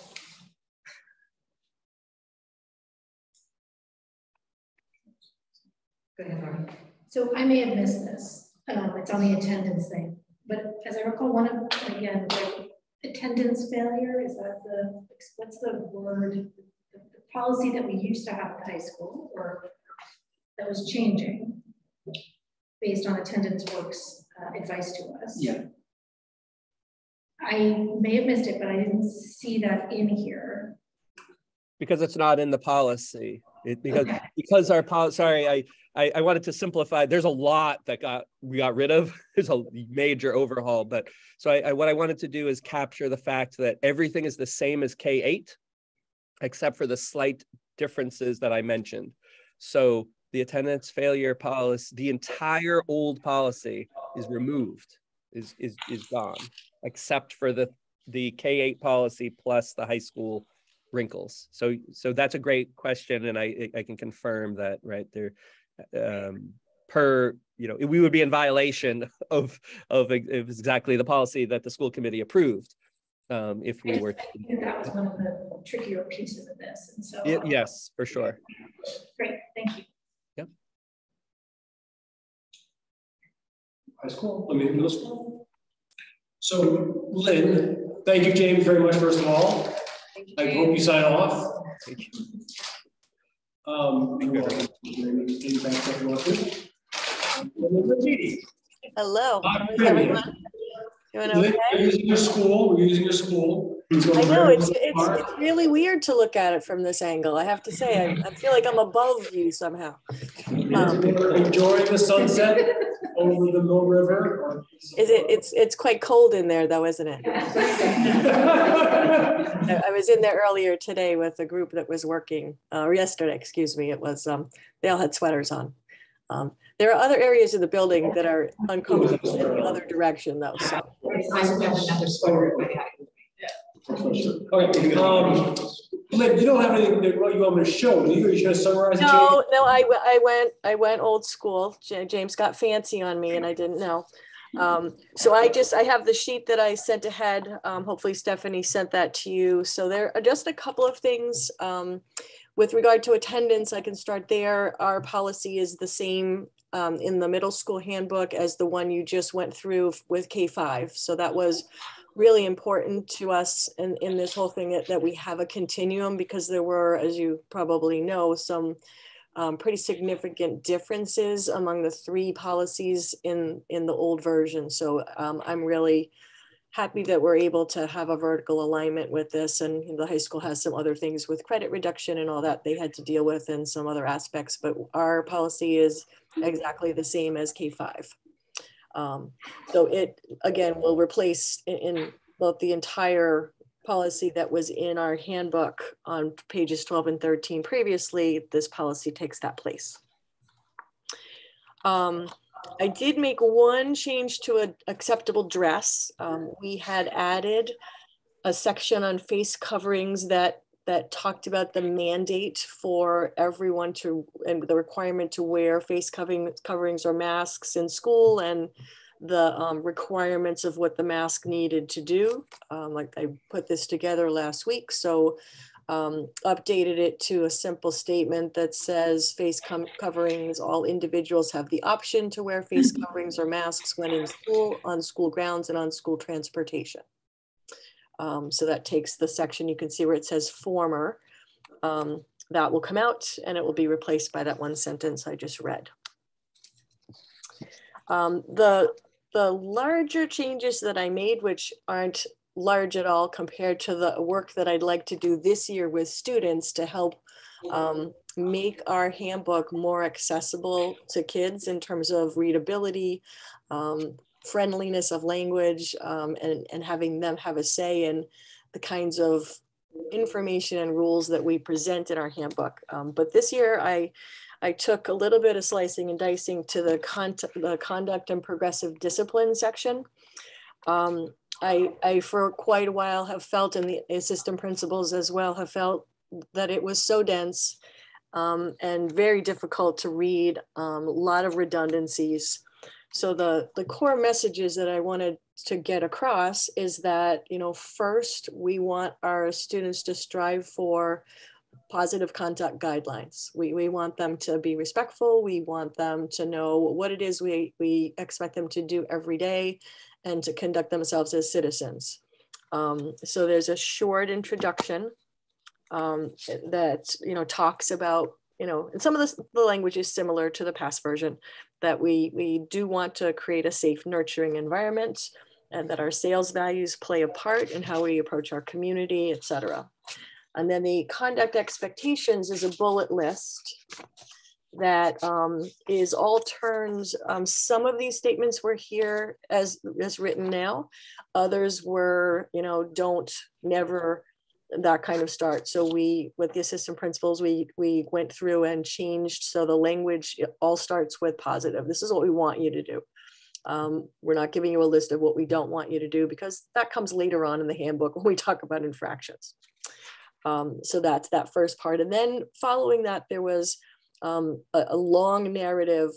Go ahead, Lauren. So I may have missed this. It's on the attendance thing, but as I recall, one of, again, like attendance failure, is that what's the word? The policy that we used to have at the high school, or that was changing based on attendance works advice to us. Yeah. I may have missed it, but I didn't see that in here. Because it's not in the policy. Because our policy, sorry, I wanted to simplify. There's a lot that we got rid of. There's a major overhaul, but so what I wanted to do is capture the fact that everything is the same as K-8, except for the slight differences that I mentioned. So the attendance failure policy, the entire old policy is removed, is gone, except for the K-8 policy plus the high school wrinkles. So that's a great question, and I can confirm that, right there, we would be in violation of exactly the policy that the school committee approved if we were. That was one of the trickier pieces of this, and so yes, for sure. Great, thank you. Yep. High school, middle school. So Lynn, thank you, James, very much. First of all, I hope you sign off. Thank you. Hello. How is everyone? Doing okay? We're using your school. We're using your school. I know it's really weird to look at it from this angle. I have to say, I feel like I'm above you somehow. Enjoying the sunset over the Mill River. It's quite cold in there though, isn't it? I was in there earlier today with a group that was working, or yesterday, excuse me. It was they all had sweaters on. There are other areas of the building that are uncomfortable in the other direction though. So. I have another sweater. Okay. Lynn, you don't have anything that you want me to show, do you? Are you going to summarize? No, I went old school. James got fancy on me, and I didn't know. So I have the sheet that I sent ahead. Hopefully Stephanie sent that to you. So there are just a couple of things. With regard to attendance, I can start there. Our policy is the same in the middle school handbook as the one you just went through with K-5. So that was really important to us in this whole thing that we have a continuum, because there were, as you probably know, some pretty significant differences among the three policies in the old version. So I'm really happy that we're able to have a vertical alignment with this, and the high school has some other things with credit reduction and all that they had to deal with and some other aspects, but our policy is exactly the same as K-5. So it, again, will replace in both the entire policy that was in our handbook on pages 12 and 13 previously. This policy takes that place. I did make one change to an acceptable dress. We had added a section on face coverings that talked about the mandate for everyone to, and the requirement to wear face coverings or masks in school, and the requirements of what the mask needed to do. Like I put this together last week, so updated it to a simple statement that says face coverings, all individuals have the option to wear face coverings or masks when in school, on school grounds, and on school transportation. So that takes the section, you can see where it says former, that will come out and it will be replaced by that one sentence I just read. The larger changes that I made, which aren't large at all compared to the work that I'd like to do this year with students to help make our handbook more accessible to kids in terms of readability, friendliness of language, and having them have a say in the kinds of information and rules that we present in our handbook. But this year I took a little bit of slicing and dicing to the conduct and progressive discipline section. I for quite a while have felt, and the assistant principals as well have felt, that it was so dense and very difficult to read, a lot of redundancies. So the core messages that I wanted to get across is that, first, we want our students to strive for positive conduct guidelines. We want them to be respectful. We want them to know what it is we expect them to do every day and to conduct themselves as citizens. So there's a short introduction that, talks about, and some of the language is similar to the past version, that we do want to create a safe, nurturing environment, and that our sales values play a part in how we approach our community, etc. And then the conduct expectations is a bullet list that is all terms. Some of these statements were here as written now. Others were, you know, don't, never, that kind of start. So we, with the assistant principals, we went through and changed. So the language, it all starts with positive. This is what we want you to do. We're not giving you a list of what we don't want you to do, because that comes later on in the handbook when we talk about infractions. So that's that first part. And then following that, there was a long narrative,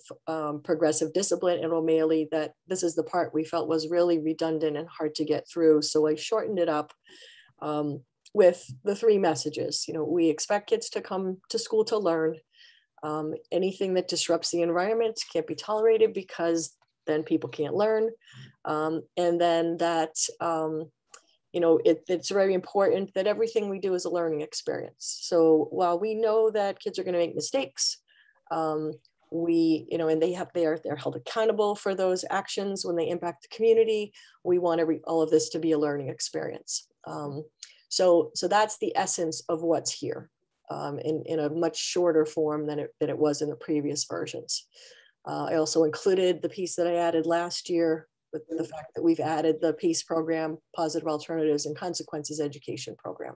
progressive discipline in O'Malley, that this is the part we felt was really redundant and hard to get through. So I shortened it up with the 3 messages. You know, we expect kids to come to school to learn. Anything that disrupts the environment can't be tolerated, because then people can't learn. And then that, you know, it's very important that everything we do is a learning experience. So while we know that kids are going to make mistakes, we, you know, and they're held accountable for those actions when they impact the community, we want all of this to be a learning experience. So that's the essence of what's here, in a much shorter form than it was in the previous versions. I also included the piece that I added last year, with the fact that we've added the PACE program, Positive Alternatives and Consequences Education Program.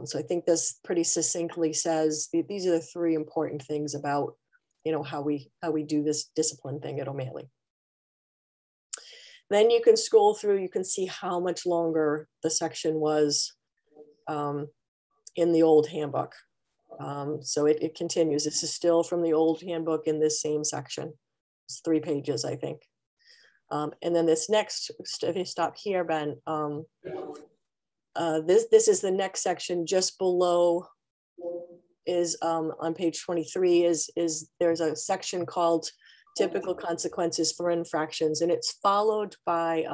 So I think this pretty succinctly says these are the 3 important things about, you know, how we do this discipline thing at O'Malley. Then you can scroll through, you can see how much longer the section was in the old handbook. So it continues. This is still from the old handbook in this same section. It's 3 pages, I think. And then this next, if you stop here, Ben, this is the next section just below, is on page 23, is there's a section called Typical Consequences for Infractions, and it's followed by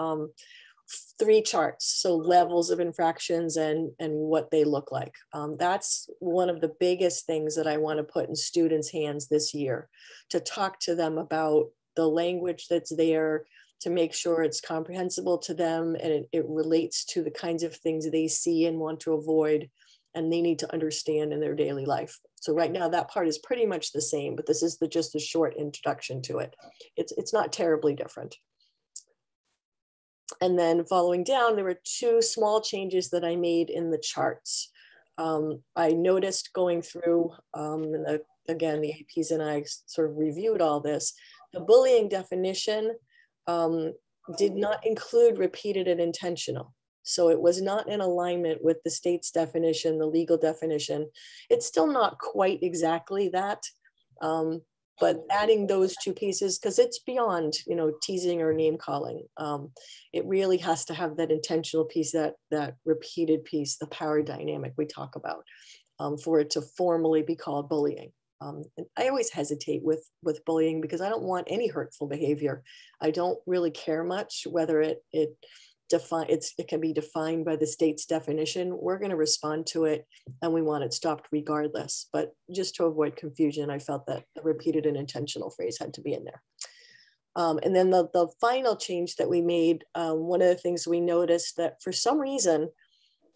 3 charts, so levels of infractions and what they look like. That's one of the biggest things that I want to put in students' hands this year, to talk to them about the language that's there, to make sure it's comprehensible to them and it relates to the kinds of things they see and want to avoid and they need to understand in their daily life. So right now that part is pretty much the same, but this is just a short introduction to it. It's not terribly different. And then following down, there were 2 small changes that I made in the charts. I noticed going through, again, the APs and I sort of reviewed all this, the bullying definition did not include repeated and intentional. So it was not in alignment with the state's definition, the legal definition. It's still not quite exactly that, but adding those 2 pieces, because it's beyond, you know, teasing or name calling. It really has to have that intentional piece, that repeated piece, the power dynamic we talk about, for it to formally be called bullying. And I always hesitate with bullying because I don't want any hurtful behavior. I don't really care much whether it can be defined by the state's definition. We're going to respond to it and we want it stopped regardless. But just to avoid confusion, I felt that the repeated and intentional phrase had to be in there. And then the final change that we made, one of the things we noticed that for some reason,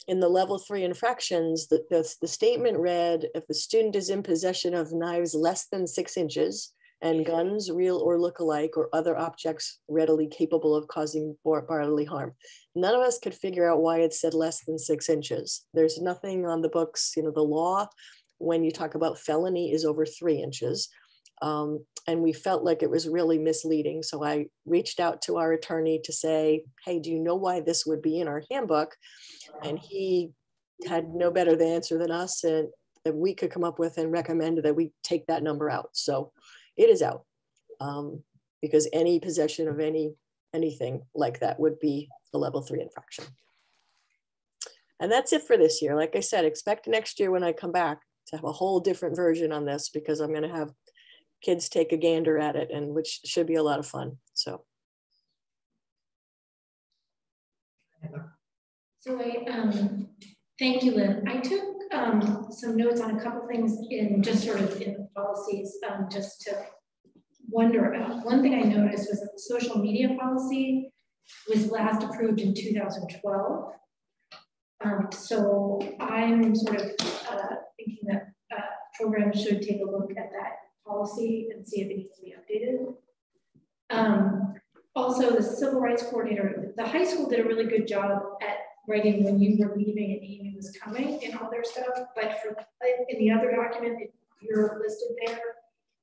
in the level 3 infractions, the statement read, if the student is in possession of knives less than 6 inches and guns, real or look-alike, or other objects readily capable of causing bodily harm. None of us could figure out why it said less than 6 inches. There's nothing on the books, you know, the law, when you talk about felony, is over 3 inches. And we felt like it was really misleading. So I reached out to our attorney to say, hey, do you know why this would be in our handbook? And he had no better the answer than us, and that we could come up with and recommend that we take that number out. So it is out, because any possession of anything like that would be a level 3 infraction. And that's it for this year. Like I said, expect next year when I come back to have a whole different version on this, because I'm going to have kids take a gander at it, and which should be a lot of fun. So Thank you, Lynn. I took some notes on a couple things in just sort of in the policies, just to wonder about. One thing I noticed was that the social media policy was last approved in 2012. So I'm sort of thinking that programs should take a look at that policy and see if it needs to be updated. Also, the civil rights coordinator, the high school did a really good job at writing when you were leaving and Amy was coming and all their stuff, but for in the other document, you're listed there,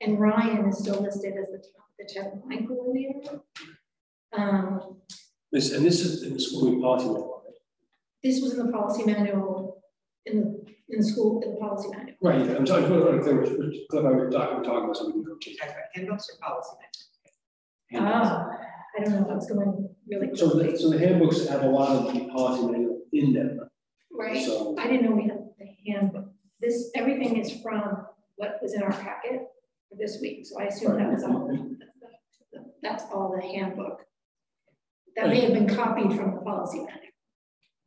and Ryan is still listed as the Title IX coordinator. This is in the school policy manual, right? This was in the policy manual in the policy manual. Right, yeah, I'm talking about which clip we're talking about, so we can go change. Handbooks or policy manual? I don't know, it's going really quickly. So the handbooks have a lot of the policy manual in them. Right, so, I didn't know we had the handbook. Everything is from what was in our packet for this week, so I assume that was all, that's all the handbook. That may have been copied from the policy manual.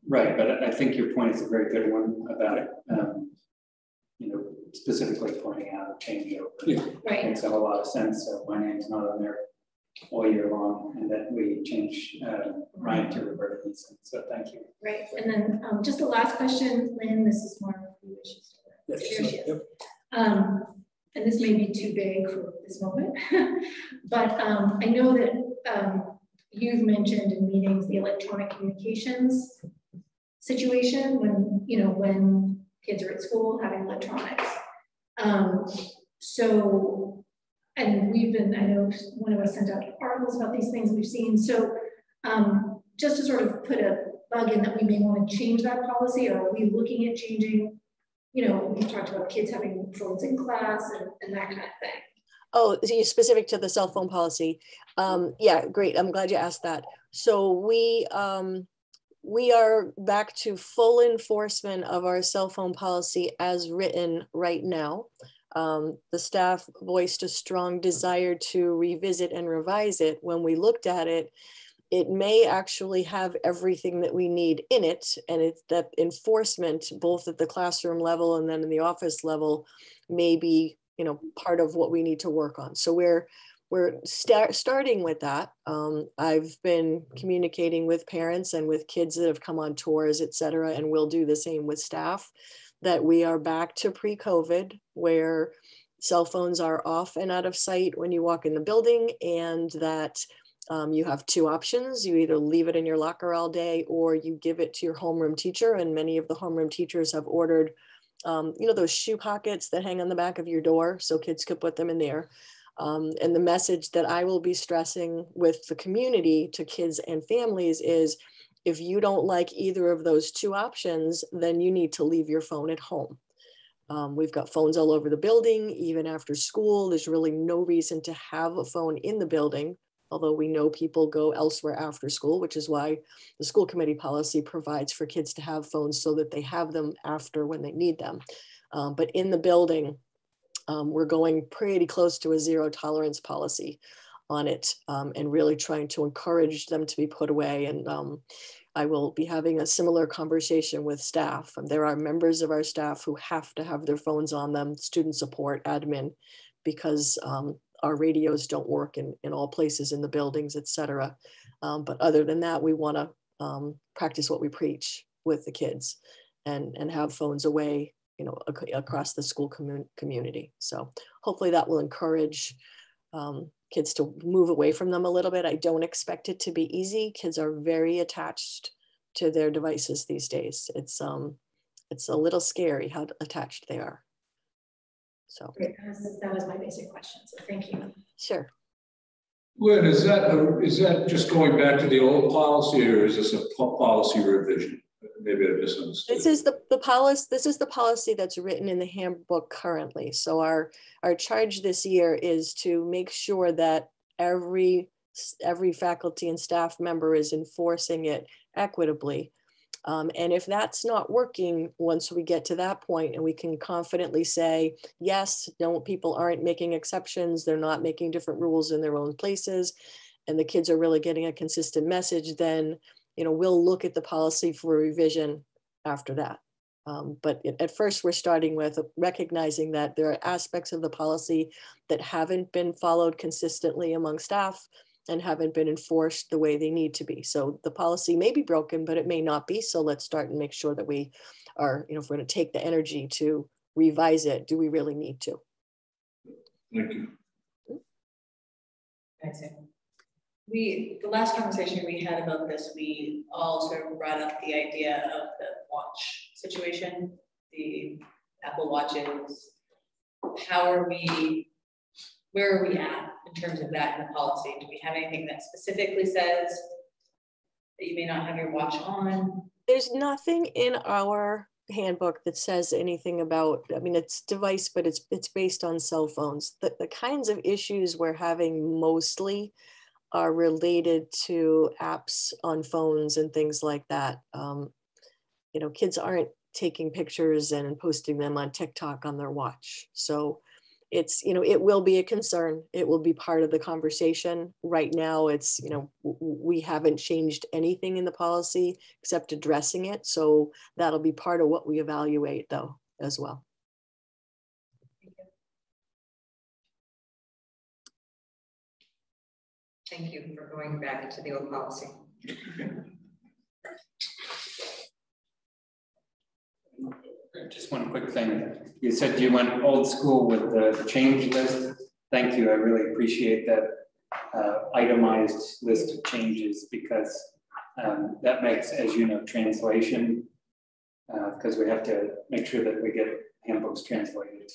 Right, but I think your point is a very good one about it. You know, specifically pointing out a changeover. Yeah. Right. Makes a whole lot of sense. So my name's not on there all year long, and that we change Ryan to Roberta Eason. So thank you. Right, and then just the last question, Lynn, this is more of you. Yes, here she is. yep. And this may be too big for this moment, but I know that you've mentioned in meetings the electronic communications situation when kids are at school having electronics. So, and I know one of us sent out articles about these things we've seen. So just to sort of put a bug in that we may want to change that policy, or are we looking at changing, we've talked about kids having phones in class and that kind of thing. Oh, specific to the cell phone policy. Yeah, great. I'm glad you asked that. So we are back to full enforcement of our cell phone policy as written right now. The staff voiced a strong desire to revisit and revise it. When we looked at it, it may actually have everything that we need in it. And it's that enforcement, both at the classroom level and then in the office level, may be part of what we need to work on. So we're starting with that. I've been communicating with parents and with kids that have come on tours, et cetera, and we'll do the same with staff, that we are back to pre-COVID, where cell phones are off and out of sight when you walk in the building, and that you have two options. You either leave it in your locker all day or you give it to your homeroom teacher. And many of the homeroom teachers have ordered those shoe pockets that hang on the back of your door so kids could put them in there. And the message that I will be stressing with the community to kids and families is, if you don't like either of those two options, then you need to leave your phone at home. We've got phones all over the building, even after school. There's really no reason to have a phone in the building, although we know people go elsewhere after school, which is why the school committee policy provides for kids to have phones so that they have them after when they need them. But in the building, we're going pretty close to a zero tolerance policy on it, and really trying to encourage them to be put away. And I will be having a similar conversation with staff. There are members of our staff who have to have their phones on them, student support, admin, because our radios don't work in all places in the buildings, et cetera. But other than that, we want to practice what we preach with the kids and have phones away, across the school community. So hopefully that will encourage kids to move away from them a little bit. I don't expect it to be easy. Kids are very attached to their devices these days. It's a little scary how attached they are. So great. That was my basic question. So thank you. Sure. Lynn, is that just going back to the old policy, or is this a policy revision? Maybe I misunderstood. This is the policy. This is the policy that's written in the handbook currently. So our charge this year is to make sure that every faculty and staff member is enforcing it equitably. And if that's not working, once we get to that point and we can confidently say, yes, people aren't making exceptions, they're not making different rules in their own places, and the kids are really getting a consistent message, then we'll look at the policy for revision after that. But at first, we're starting with recognizing that there are aspects of the policy that haven't been followed consistently among staff, and haven't been enforced the way they need to be. So the policy may be broken, but it may not be. So let's start and make sure that we are, if we're going to take the energy to revise it, do we really need to? Thank you. That's it. The last conversation we had about this, we all sort of brought up the idea of the watch situation, the Apple Watches. Where are we at in terms of that in the policy? Do we have anything that specifically says that you may not have your watch on? There's nothing in our handbook that says anything about, I mean, it's device, but it's based on cell phones. The kinds of issues we're having mostly are related to apps on phones and things like that. Kids aren't taking pictures and posting them on TikTok on their watch. So it's, it will be a concern. It will be part of the conversation. Right now, it's, we haven't changed anything in the policy except addressing it. So that'll be part of what we evaluate though, as well. Thank you for going back to the old policy. Just one quick thing. You said you went old school with the change list. Thank you. I really appreciate that itemized list of changes, because that makes, as you know, translation, because we have to make sure that we get handbooks translated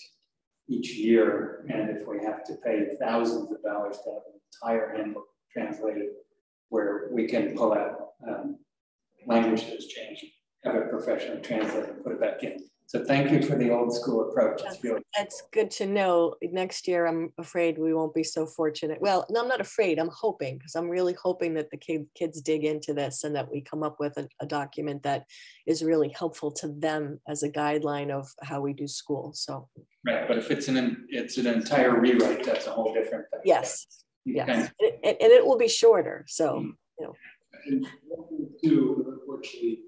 each year. And if we have to pay thousands of dollars to have an entire handbook translated, where we can pull out language that has changed, have it professionally translated and put it back in. So thank you for the old school approach. That's good to know. Next year, I'm afraid we won't be so fortunate. Well, no, I'm not afraid. I'm hoping, because I'm really hoping that the kids dig into this and that we come up with a document that is really helpful to them as a guideline of how we do school. So. Right, but if it's an entire rewrite, that's a whole different thing. Yes, yes, and it will be shorter. So, And two, unfortunately,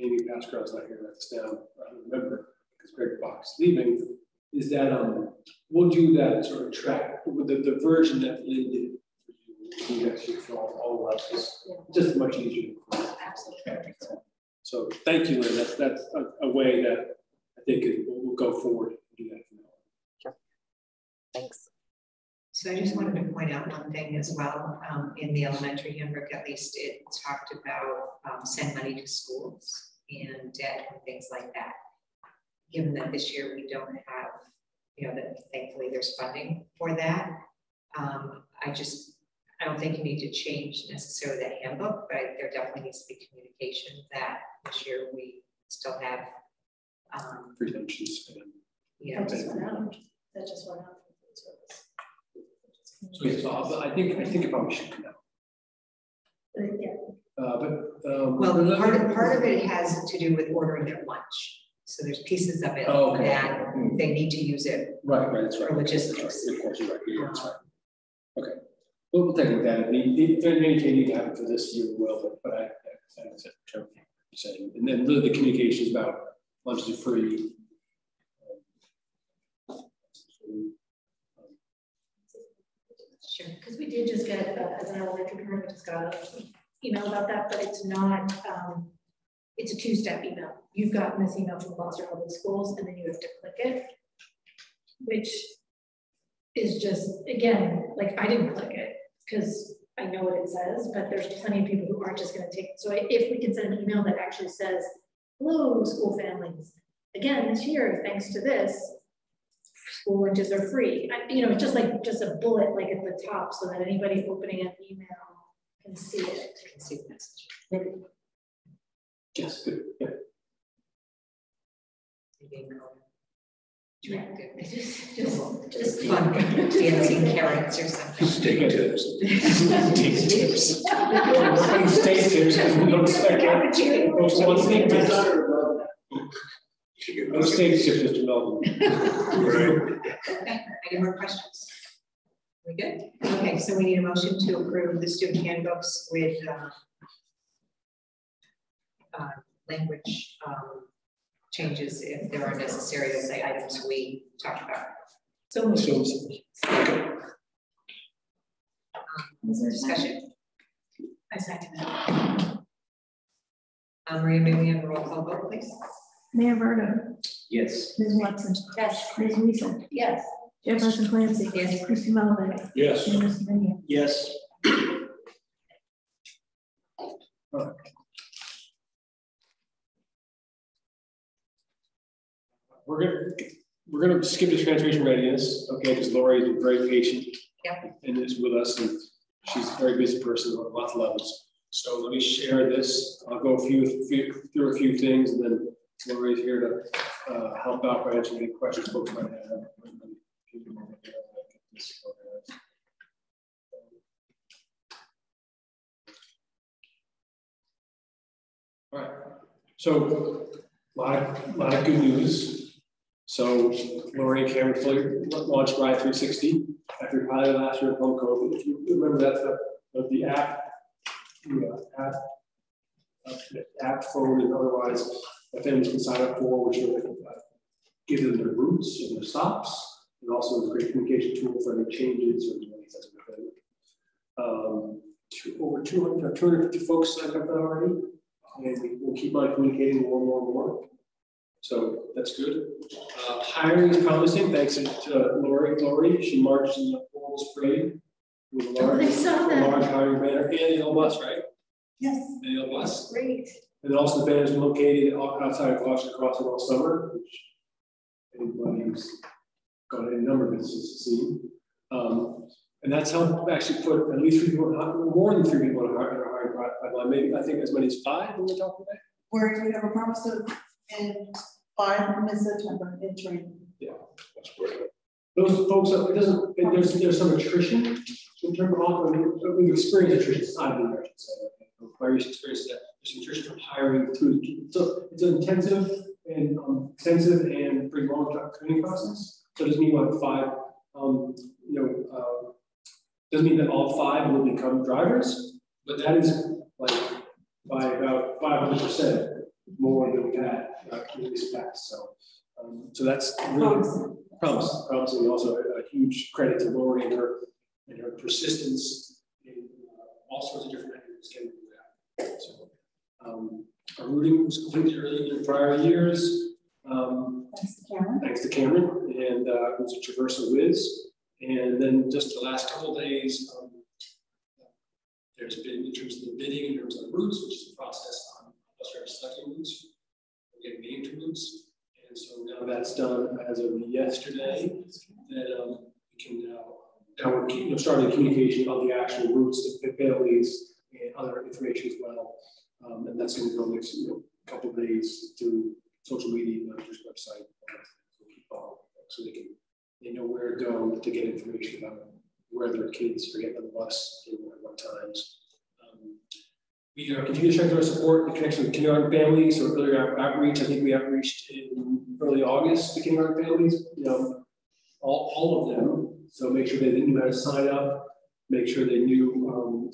Amy Pascal's not here to write this down. I remember, because Greg Fox is leaving, is that we'll do that sort of track with the version that Lynn did for you next year for all of us. Just much easier. Absolutely. So thank you, Lynn. That's a way that I think we'll go forward and do that from now on. Sure. Thanks. So I just wanted to point out one thing as well. In the elementary handbook, at least, it talked about send money to schools and debt and things like that. Given that this year we don't have, that thankfully there's funding for that. I don't think you need to change necessarily that handbook, but there definitely needs to be communication that this year we still have pretensions. Yeah, that just went out. That just went out. So it's I think it probably should come out. Well, part of it has to do with ordering their lunch. So there's pieces of it that they need to use it. Right, that's right. For logistics. Of course, you're right. Yeah, that's right. Okay. We'll take a look at it. If anything need to happen for this year, we will. But I that's it. Saying, and then the communications about lunches are free. Sure, because we did just get, as an elementary parent, we just got an email about that, but it's not, it's a two-step email. You've gotten this email from Gloucester Public Schools, and then you have to click it, which is just, again, like I didn't click it because I know what it says, but there's plenty of people who aren't just going to take it. So if we can send an email that actually says, hello, school families, again, this year, thanks to this, school lunches are free. It's just a bullet like at the top so that anybody opening an email can see it. Can see the message. Yes, good. Yeah. Just fun dancing carrots or something. Steak tips. Steak tips. Steak tips because we don't expect no steak tips, Mr. Melvin. Okay, any more questions? We good? Okay, so we need a motion to approve the student handbooks with language changes if there are necessary to say items we talked about. So moved. Is there a Discussion? I second it. Maria, may we have a roll call vote, please? Mayor Verda, Yes. Ms. Watson. Yes. Ms. Weason. Yes. Chairperson Clancy. Yes. Christie Melvin. Yes. And Mr. Minio. Yes. We're gonna skip the transportation readiness, okay, because Lori has been very patient. Yep. And is with us, and she's a very busy person on lots of levels. So let me share this. I'll go through a few things, and then Lori's here to help out by answering any questions folks might have. All right. So a lot of good news. So Lori and Cameron fully launched Ride 360 after we piloted last year from COVID. If you remember that the app phone and otherwise that families can sign up for, which will give them their routes and their stops, and also a great communication tool for any changes or any types of thing. Over 250 folks signed up already, and we'll keep on communicating more and more and more. So that's good. Hiring is promising, thanks to Lori. She marched in the Forals Parade with a large hiring banner and a yellow bus, right? Yes. And a yellow bus. Great. And also the banner is located outside of Gloucester Crossing all summer, which anybody who's gone in a number of businesses has seen. And that's helped actually put at least 3 people, more than 3 people in our hiring pipeline, maybe I think as many as 5 when we talk today. Where we have a promise of in 5 mid-September in training. Yeah, that's great. Those folks, there's some attrition in terms of we've experienced attrition. It's not an I should say. My recent experience is that there's some attrition from hiring through. So it's an intensive and pretty long training process. So it doesn't mean like 5. Doesn't mean that all 5 will become drivers, but that is like by about 500% more than we had in this past. So that's really promising. Also a huge credit to Lori and her persistence in all sorts of different areas getting to that. So our routing was completed early in prior years. Thanks to Cameron, and it was a traversal whiz. And then just the last couple of days, there's been in terms of the bidding, in terms of the routes, which is the process on bus driver selecting routes. We're getting named to routes. And so now that's done as of yesterday. That we can now we're starting communication on the actual routes, the families, and other information as well. And that's going to go next couple of days through social media, managers' website. We'll keep following so they know where to go to get information about where their kids are getting on the bus and at what times. We continue to strengthen our support in connection with kindergarten families. So earlier our outreach, I think we outreached in early August to kindergarten families, all of them. So make sure they knew how to sign up, make sure they knew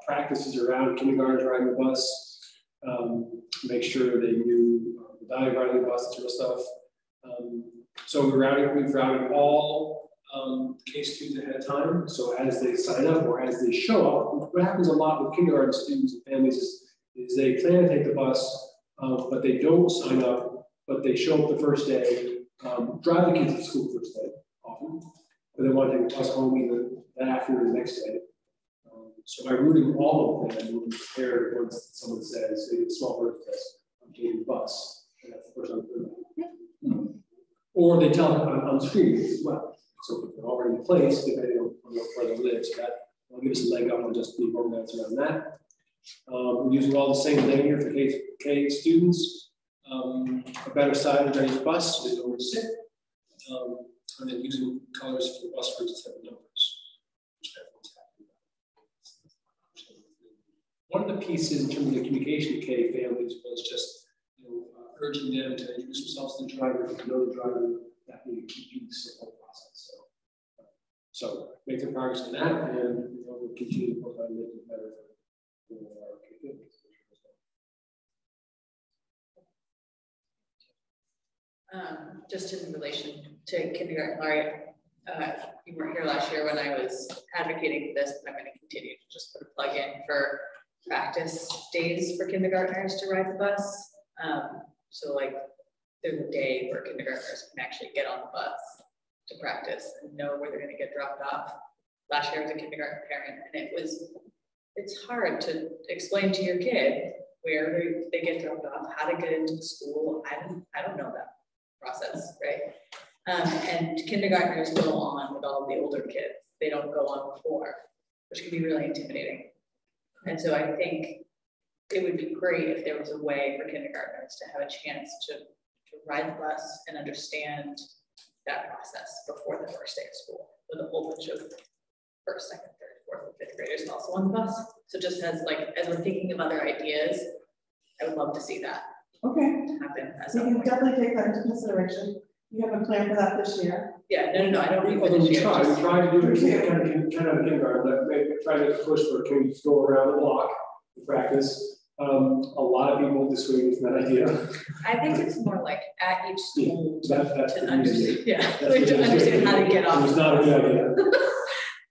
practices around kindergarten riding the bus, make sure they knew the value of riding the bus, that sort of stuff. So we've routed all K students ahead of time. So as they sign up or as they show up, what happens a lot with kindergarten students and families is they plan to take the bus, but they don't sign up, but they show up the first day, drive the kids to school the first day often, but they want to take the bus home either that afternoon or the next day. So by routing all of them, we'll be prepared once someone says, a small group says, I'm taking the bus, and that's the first time. Or they tell them on screen as well. So if they're already in place, depending on where they live, so that will give us a leg up on just being organized around that. We're using all the same linear for K students, a better signage on each bus, so they know where to sit, and then using colors for bus routes instead of numbers, which everyone's happy about. One of the pieces in terms of the communication to K families was just urging them to introduce themselves to the driver, to know the driver, that we keep the support process. So making progress on that, and we'll continue to work on making it better for our communities. Just in relation to kindergarten, Laurie, you weren't here last year when I was advocating for this, but I'm going to continue to just put a plug in for practice days for kindergartners to ride the bus. So like there's a day where kindergartners can actually get on the bus to practice and know where they're going to get dropped off. Last year I was a kindergarten parent, and it's hard to explain to your kid where they get dropped off, how to get into the school. I don't know that process, right? And kindergartners go on with all the older kids. They don't go on before, which can be really intimidating. And so I think it would be great if there was a way for kindergartners to have a chance to ride the bus and understand that process before the first day of school, with a whole bunch of first, second, third, fourth, and fifth graders also on the bus. So just as we're thinking of other ideas, I would love to see that happen. We can definitely take that into consideration. You have a plan for that this year? Yeah, no, I don't think for Although this we year. try to do it kind of kindergarten, like try to push for, can we go around the block to practice? A lot of people disagree with that idea. I think it's more like at each school that's to understand. Yeah, to understand how to get off. It's not a good idea.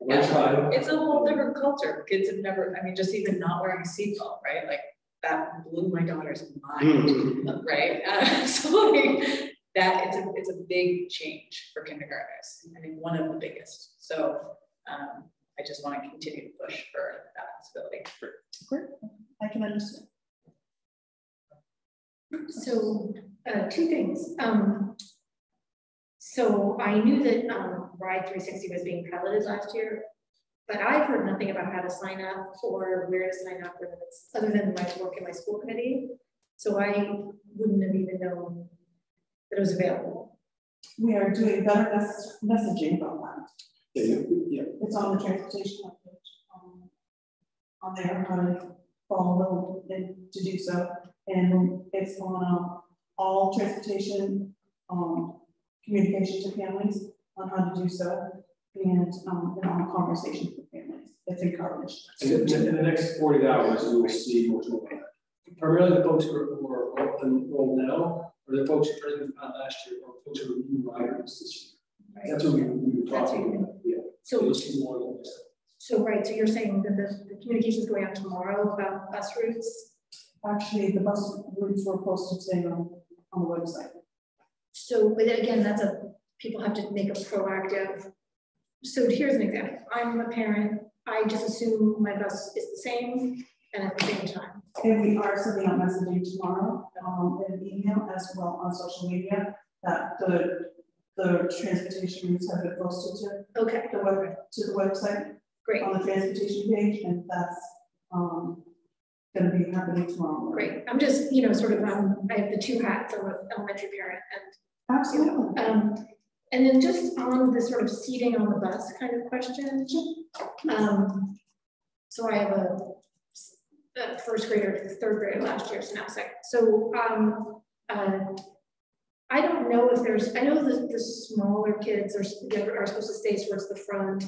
Yeah, it's a whole different culture. Kids have never, I mean, just even not wearing a seatbelt, right? Like that blew my daughter's mind, right? So like that, it's a big change for kindergartners. I think one of the biggest. So I just want to continue to push for that possibility. Great. I can understand. So two things. So I knew that Ride 360 was being piloted last year, but I've heard nothing about how to sign up or where to sign up, other than my work in my school committee. So I wouldn't have even known that it was available. We are doing better messaging about that. Yeah. It's on the transportation page. On there, how to follow and to do so, and it's on all transportation communication to families on how to do so, and on conversations with families. It's encouraged. And in the next 40 hours, we will see what's going on. Primarily the folks who are enrolled now, or the folks who turned last year, or folks who are new riders this year. Right. That's what we were talking about. Yeah. So right, so you're saying that the communication is going out tomorrow about bus routes? Actually, the bus routes were posted today on the website. So, but again, people have to make a proactive. So here's an example. I'm a parent. I just assume my bus is the same and at the same time. And we are sending out messaging tomorrow in email as well on social media that the transportation routes have been posted to the website. Great. On the transportation page, and that's going to be happening tomorrow. Great. I'm just, sort of, I have the two hats. I'm an elementary parent, and absolutely. And then just on the sort of seating on the bus kind of question. So I have a first grader, third grader last year, so now second. So I don't know if I know that the smaller kids are supposed to stay towards the front.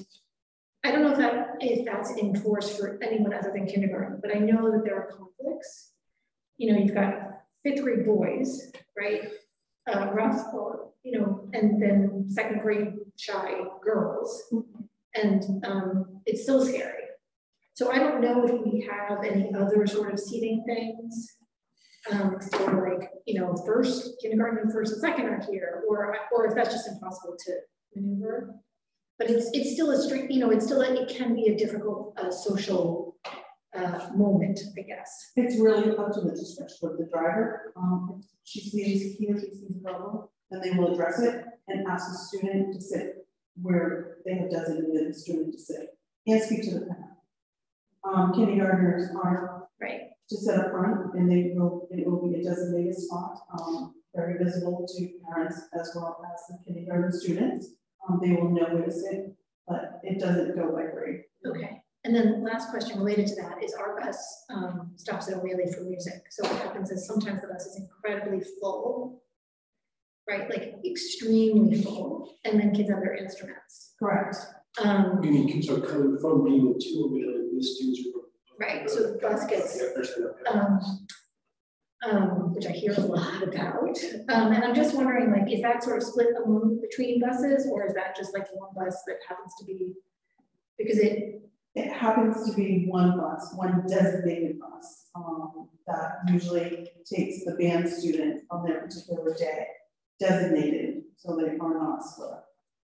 I don't know if that's enforced for anyone other than kindergarten, but I know that there are conflicts. You've got fifth grade boys, right? Rough, and then second grade shy girls, and it's still scary. So I don't know if we have any other sort of seating things for like, first kindergarten and first and second are here, or if that's just impossible to maneuver. But it's still a strict, it can be a difficult social moment, I guess. It's really up to the discretion of the driver. If she sees a problem, then they will address it and ask the student to sit where they have designated the student to sit and speak to the parent. Kindergartners are to sit up front, and it will be a designated spot, very visible to parents as well as the kindergarten students. They will know where to sit, but it doesn't go by grade. Okay. And then last question related to that is our bus stops at O'Malley for music. So what happens is sometimes the bus is incredibly full, right? Like extremely full, and then kids have their instruments. Correct. You mean kids are coming from Lima to O'Malley, the students are right. So the bus gets which I hear a lot about. And I'm just wondering, like, is that sort of split among between buses, or is that just like one bus that happens to be, because it happens to be one bus, one designated bus, that usually takes the band student on their particular day, designated, so they are not split.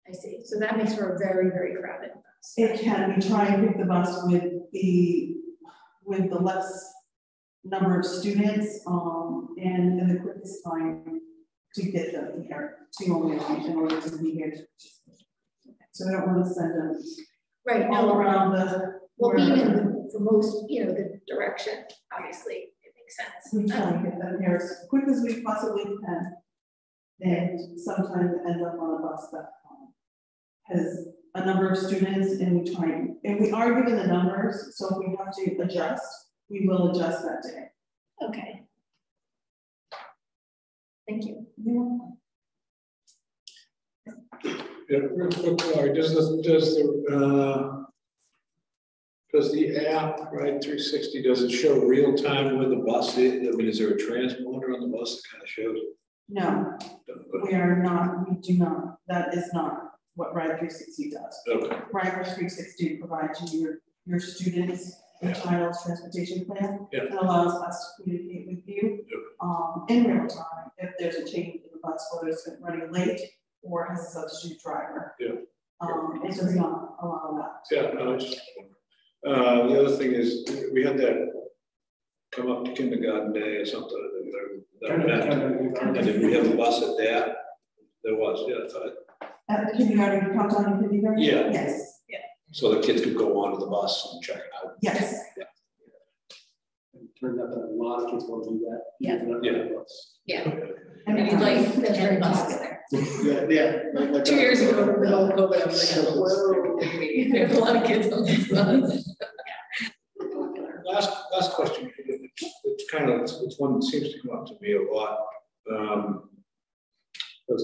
I see. So that makes for a very, very crowded bus. It can. We try and pick the bus with the less number of students, and the quickest time to get them here to only in order to be here. So we don't want to send them all around the. Well, being for most, the direction, obviously, it makes sense. We try and get them here as quick as we possibly can, and sometimes end up on a bus that has a number of students, and we try and we are given the numbers, so if we have to adjust, we will adjust that day. Okay. Thank you. Yeah, real quick, Laura, does the app, right, 360, does it show real time where the bus is? I mean, is there a transponder on the bus that kind of shows it? No, we are not, we do not. That is not what Ride 360 does. Okay. Ride 360 provides you your students and child's transportation plan, and allows us to communicate with you in real time if there's a change in the bus, whether it's running late or has a substitute driver. It does not allow that. Yeah, no, the other thing is we had that come up to kindergarten day or something. And then we have a bus at that. There was, I thought. At the kindergarten, countdown to kindergarten? Yeah. Yes. Yeah. So the kids could go onto the bus and check it out. Yes. Yeah. It turned out that a lot of kids want to do that. Yeah. I mean, like the 10 buses there. Yeah. 2 years ago, when we were all COVID, I was like, whoa, there's a lot of kids on this bus. Last question. It's one that seems to come up to me a lot. Because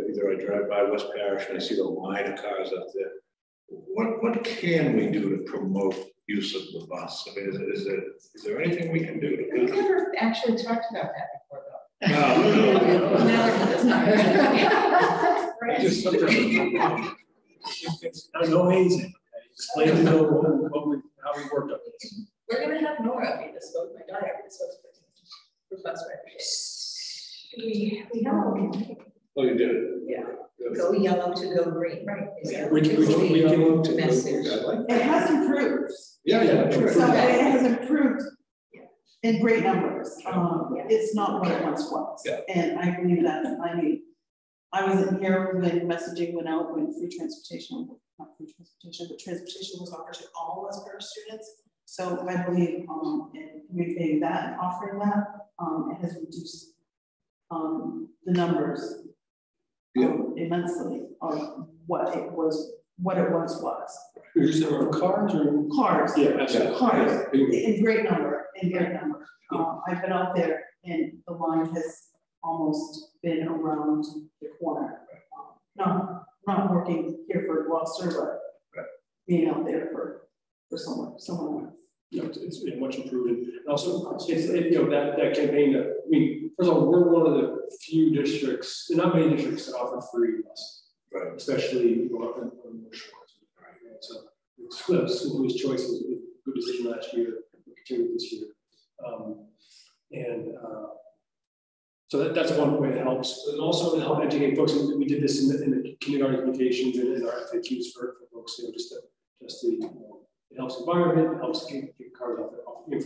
either I drive by West Parish and I see the line of cars out there. What can we do to promote use of the bus? I mean, is there anything we can do to? We've never actually talked about that before, though. It's no hazing. Explain to them how we worked on this. We're going to have Nora be the spokesperson, my daughter be the spokesperson for bus riders. We have a campaign. Oh, you did? Yeah. Go yellow to go green. Right. We can message. It has improved. Yeah. So it has improved in great numbers. It's not what it once was. And I believe that. I wasn't here when messaging went out when free transportation, not free transportation, but transportation was offered to all West Parish students. So I believe in communicating that and offering that, it has reduced the numbers immensely of what it once was. You're saying cars or cars? Yeah, absolutely. Cars in great number. I've been out there and the line has almost been around the corner. Not working here for Gloucester, but being out there for someone else. It's much improved. And also, it's that campaign. I mean, first of all, we're one of the few districts, not many districts, that offer free buses, right? Especially on the shores. Right? So school committee's choice was a good decision last year. We continue this year, so that's one way it helps. And also to help educate folks. We did this in the kindergarten communications and in our FAQs for folks. It helps the environment, it helps keep cars off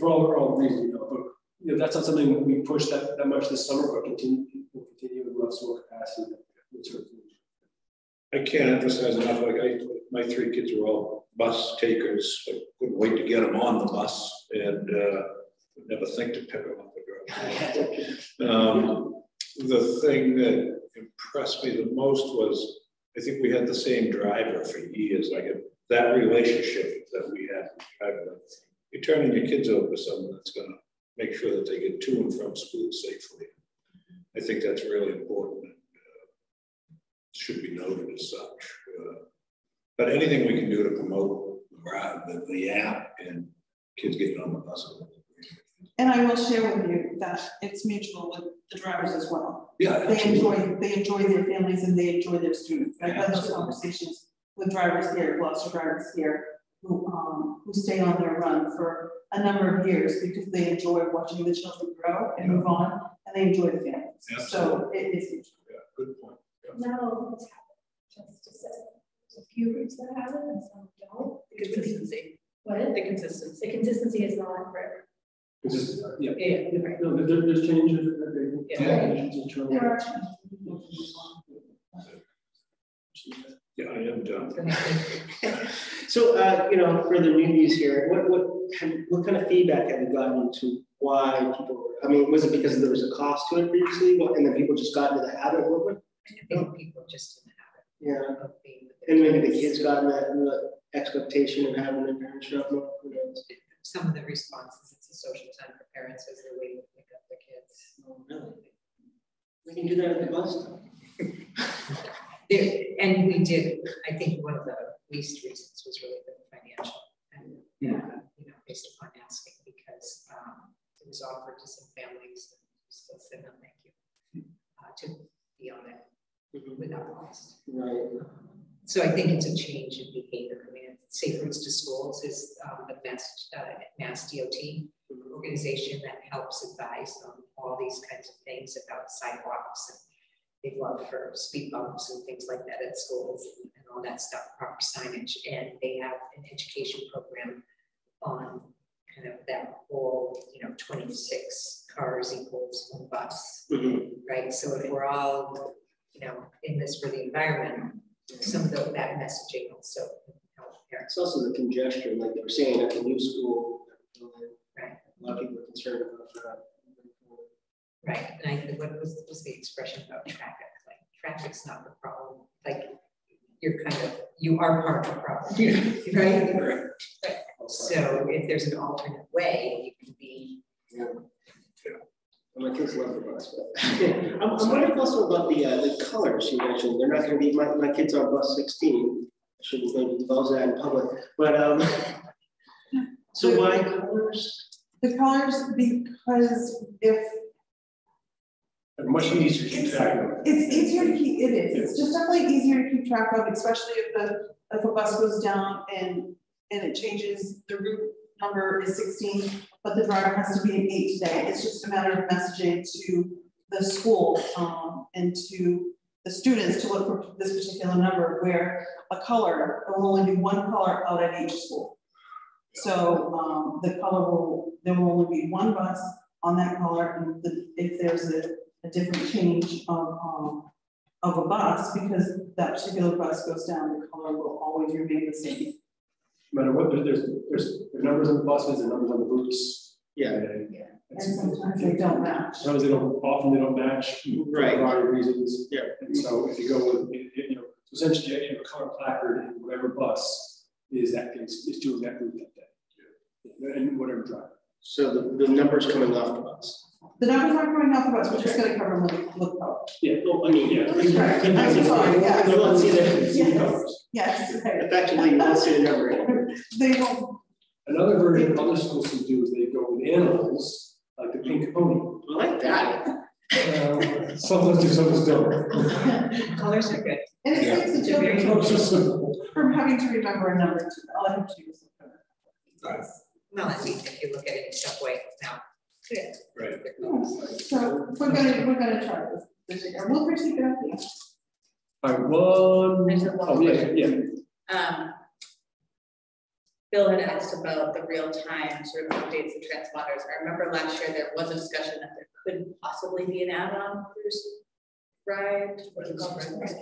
for all the reasons, but that's not something we push that much this summer, but we'll continue to have some more capacity. I can't emphasize enough, my 3 kids were all bus takers. I couldn't wait to get them on the bus and would never think to pick them up and drive. The thing that impressed me the most was, I think we had the same driver for years. That relationship that we had, you're turning your kids over to someone that's going to make sure that they get to and from school safely. I think that's really important and should be noted as such. But anything we can do to promote the app and kids getting on the bus. And I will share with you that it's mutual with the drivers as well. Yeah, they enjoy their families and they enjoy their students. I've had those conversations with drivers here, Gloucester drivers here, who stay on their run for a number of years because they enjoy watching the children grow and move on, and they enjoy the families. Absolutely. So it is mutual. Yeah, good point. No, it's happened. Just to say, there's a few groups that have it and some don't. The consistency. What is the consistency? The consistency is not forever. Yeah. No, there's changes. There are changes. Yeah, I am done. So, you know, for the newbies here, what kind of feedback have you gotten to why people? I mean, was it because there was a cost to it previously, and then people just got into the habit of working? I think people just in the habit. Yeah. Of being with and maybe the kids got that expectation of having their parents drop them off. Some of the responses, it's a social time for parents as they're waiting to pick up their kids. Oh, really? We can do that at the bus stop. And we did, I think one of the least reasons was really the financial, and you know, based upon asking, because it was offered to some families and we still said no thank you to be on it without cost. Right. So I think it's a change in behavior. I mean, Safe Routes to Schools is the Mass DOT organization that helps advise on all these kinds of things about sidewalks, and they love for speed bumps and things like that at schools and all that stuff, proper signage. And they have an education program on kind of that whole, you know, 26 cars equals one bus, right? So if we're all, you know, in this for the environment, some of that messaging also help parents. It's also the congestion, like they were saying at the new school. Right. A lot of people are concerned about that. Right. And what was the expression about traffic? Like traffic's not the problem. Like you are part of the problem. Right? Right. So if there's an alternate way, you can be. Yeah. My kids love the bus, but I'm wondering also about the colors you mentioned. They're not going to be my kids are bus 16. I shouldn't maybe divulge that in public, but so why colors? The colors, because if much easier to keep track of. It's easier to keep. It is. It's just definitely easier to keep track of, especially if a bus goes down and it changes. The route number is 16, but the driver has to be an 8 today. It's just a matter of messaging to the school and to the students to look for this particular number, where a color, there will only be one color out at each school. So the color there will only be one bus on that color, and if there's a different change of a bus, because that particular bus goes down, the color will always remain the same. No matter what, there's numbers on the buses and numbers on the boots. Yeah. And sometimes they don't match. Sometimes often they don't match for a variety of reasons. Yeah. And so if you go with, you know, essentially a color placard in whatever bus is doing that route that day. And whatever driver. So the numbers coming off the bus. The numbers aren't coming off the bus, we're just going to cover them with color. Yeah, I mean, yeah. I'm sorry, yes. You won't see the Yes. Effectively, you won't see the number. They won't. Another version other schools can do is they go with animals, like the pink pony. I like that. Some of us do, some of us don't. Colors are good. And it saves the children from having to remember a number too. I'll have to use it. Well, I mean, if you look at it in subway now. Yeah. Right. So we're gonna try this year. We'll critique it up here. All right, yeah. Bill had asked about the real-time sort of updates and transponders. I remember last year there was a discussion that there could possibly be an add-on ride.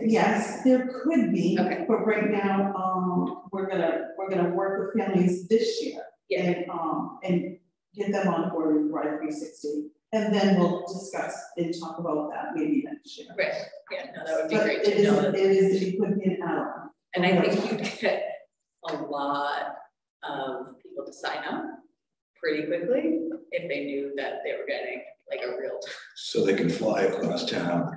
Yes, there could be, but right now we're gonna work with families this year and get them on board with Ride 360, and then we'll discuss and talk about that maybe next year. Right. Yeah, no, that would be great to know. It could be an add-on. And I think you'd get a lot of people to sign up pretty quickly if they knew that they were getting like a real time. So they can fly across town.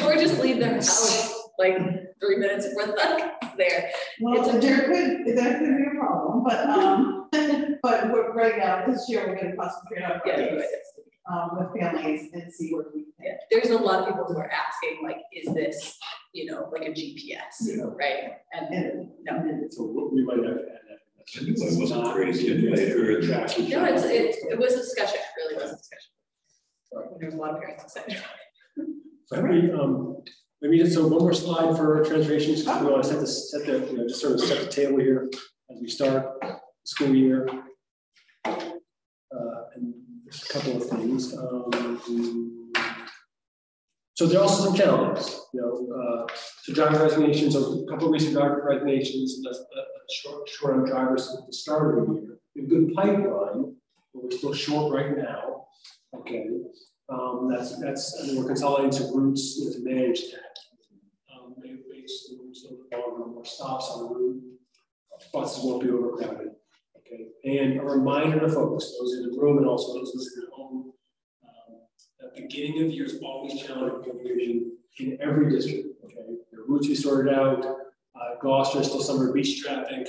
Or just leave their house like 3 minutes before the there. Well, there could be a problem, but but right now, this year, we're gonna concentrate on kids, with families and see what we can. There's a lot of people who are asking, like, is this, you know, like a GPS, right? And no. So we might have to add that. It wasn't crazy. I heard that. No, it was a discussion. It really was a discussion. There's a lot of parents excited. Maybe just so one more slide for translations. We want to set the you know, just sort of set the table here as we start the school year. And there's a couple of things. So there are also some challenges, you know, so driver resignations, a couple of recent driver resignations, short on drivers at the start of the year. We have a good pipeline, but we're still short right now. Okay, that's I mean, we're consolidating some routes, you know, to manage that. Maybe routes a little longer, more stops on the route. Buses won't be overcrowded. Okay, and a reminder to folks, those in the room and also those listening at home. At the beginning of the year is always challenging for division in every district. Okay, the routes we sorted out. Gloucester still summer beach traffic.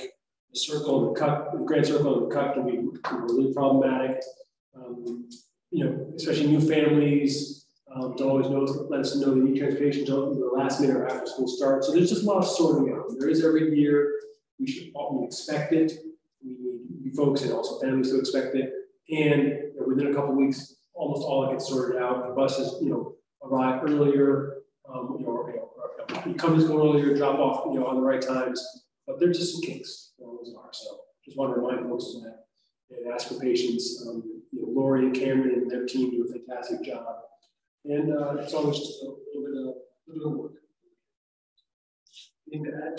The circle, the cut, the Grand Circle, and the cut can be really problematic. You know, especially new families don't always know. Let us know they need transportation until the last minute or after school starts. So there's just a lot of sorting out. There is every year. We expect it. We folks and also families to expect it. And you know, within a couple of weeks, almost all it gets sorted out. The buses, you know, arrive earlier. Companies go earlier, drop off, you know, on the right times. But they're just some kinks. Those are. So just want to remind folks of that and ask for patience. You know, Lori and Cameron and their team do a fantastic job. And it's always just a little bit of work. Anything to add?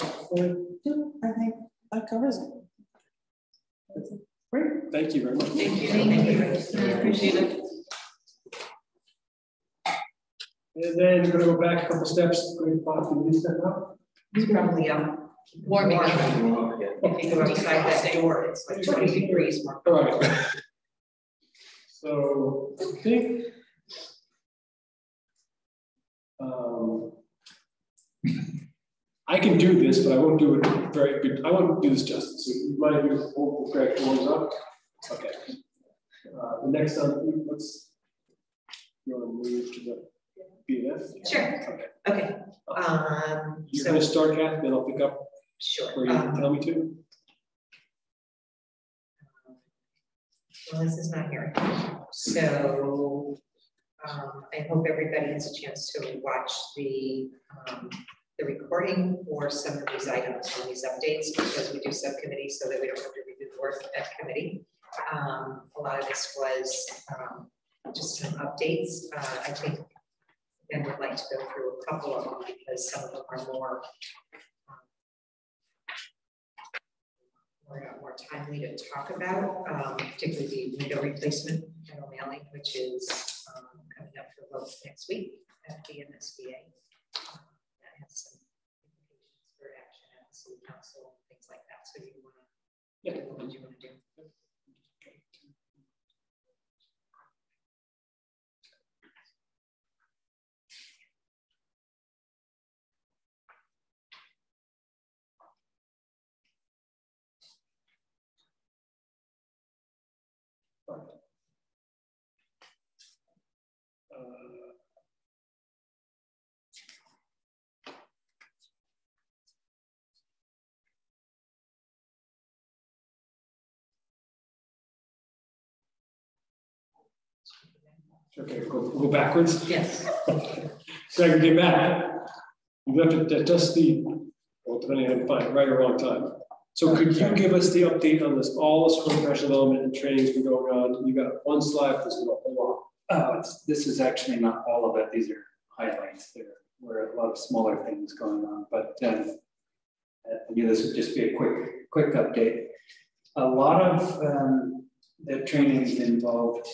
I think that covers it. Great. Thank you very much. Thank you. Thank you. I appreciate it. And then we're going to go back a couple steps. Can you step up? He's probably warming up. If you go outside that door, it's like 20 degrees more. All right. So I think I can do this, but I won't do it very good. I won't do this justice. So you might do the correct forms up. Okay. The next one, let's you want to move to the BNF? Sure. Okay. You're going to start, Kath, then I'll pick up where you tell me to. Melissa is not here. So I hope everybody has a chance to watch the recording for some of these items on these updates, because we do subcommittees so that we don't have to redo the work at committee. A lot of this was just some updates. I think and would like to go through a couple of them because some of them are more timely to talk about, particularly the window replacement at O'Malley, which is coming up for vote next week at the MSBA. That has some implications for action at the city council, things like that. So you want to, what do you want to do? Okay, go backwards. Yes. So I can get back. You have to adjust the, well, depending on how you find it, right or wrong time. So could you give us the update on this, all the school professional development and trainings been going on? You got one slide, there's a whole lot. This is actually not all of it. These are highlights. There were a lot of smaller things going on, but this would just be a quick update. A lot of the trainings involved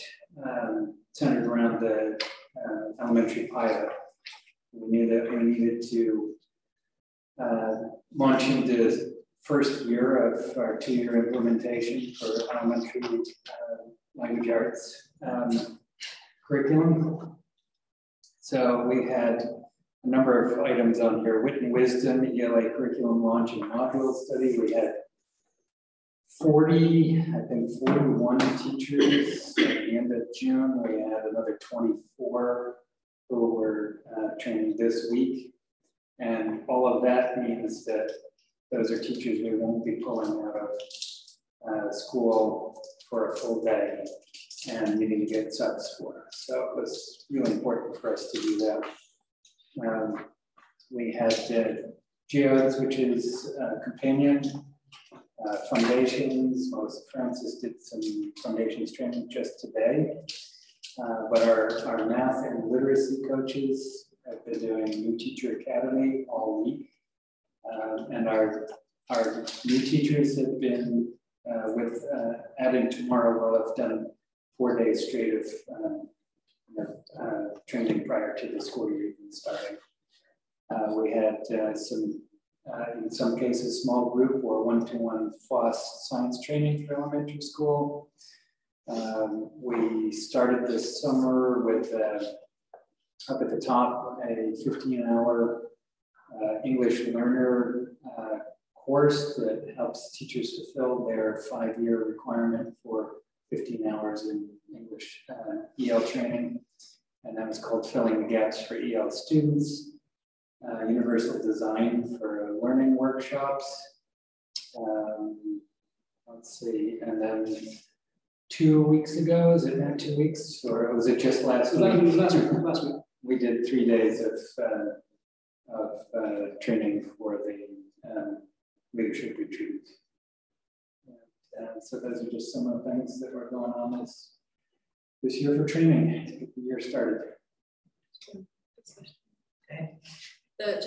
centered around the elementary pilot. We knew that we needed to launch into the first year of our 2-year implementation for elementary language arts curriculum. So we had a number of items on here: Wit and Wisdom, ELA curriculum launch and module study. We had 41 teachers. At the end of June, we had another 24 who were trained this week. And all of that means that those are teachers we won't be pulling out of school for a full day and needing to get subs for. So it was really important for us to do that. We had GEOs, which is companion foundations. Melissa Francis did some foundations training just today. But our math and literacy coaches have been doing New Teacher Academy all week. And our new teachers have been adding tomorrow, we'll have done 4 days straight of training prior to the school year even starting. We had in some cases, small group or one-to-one FOSS science training for elementary school. We started this summer with, up at the top, a 15-hour English learner course that helps teachers fulfill their 5-year requirement for 15 hours in English EL training. And that was called Filling the Gaps for EL Students. Universal Design for Learning Workshops. Let's see, and then 2 weeks ago, is it not 2 weeks? Or was it just last week? Last week. We did 3 days of training for the leadership retreat. So those are just some of the things that were going on this year for training to get the year started. Okay. I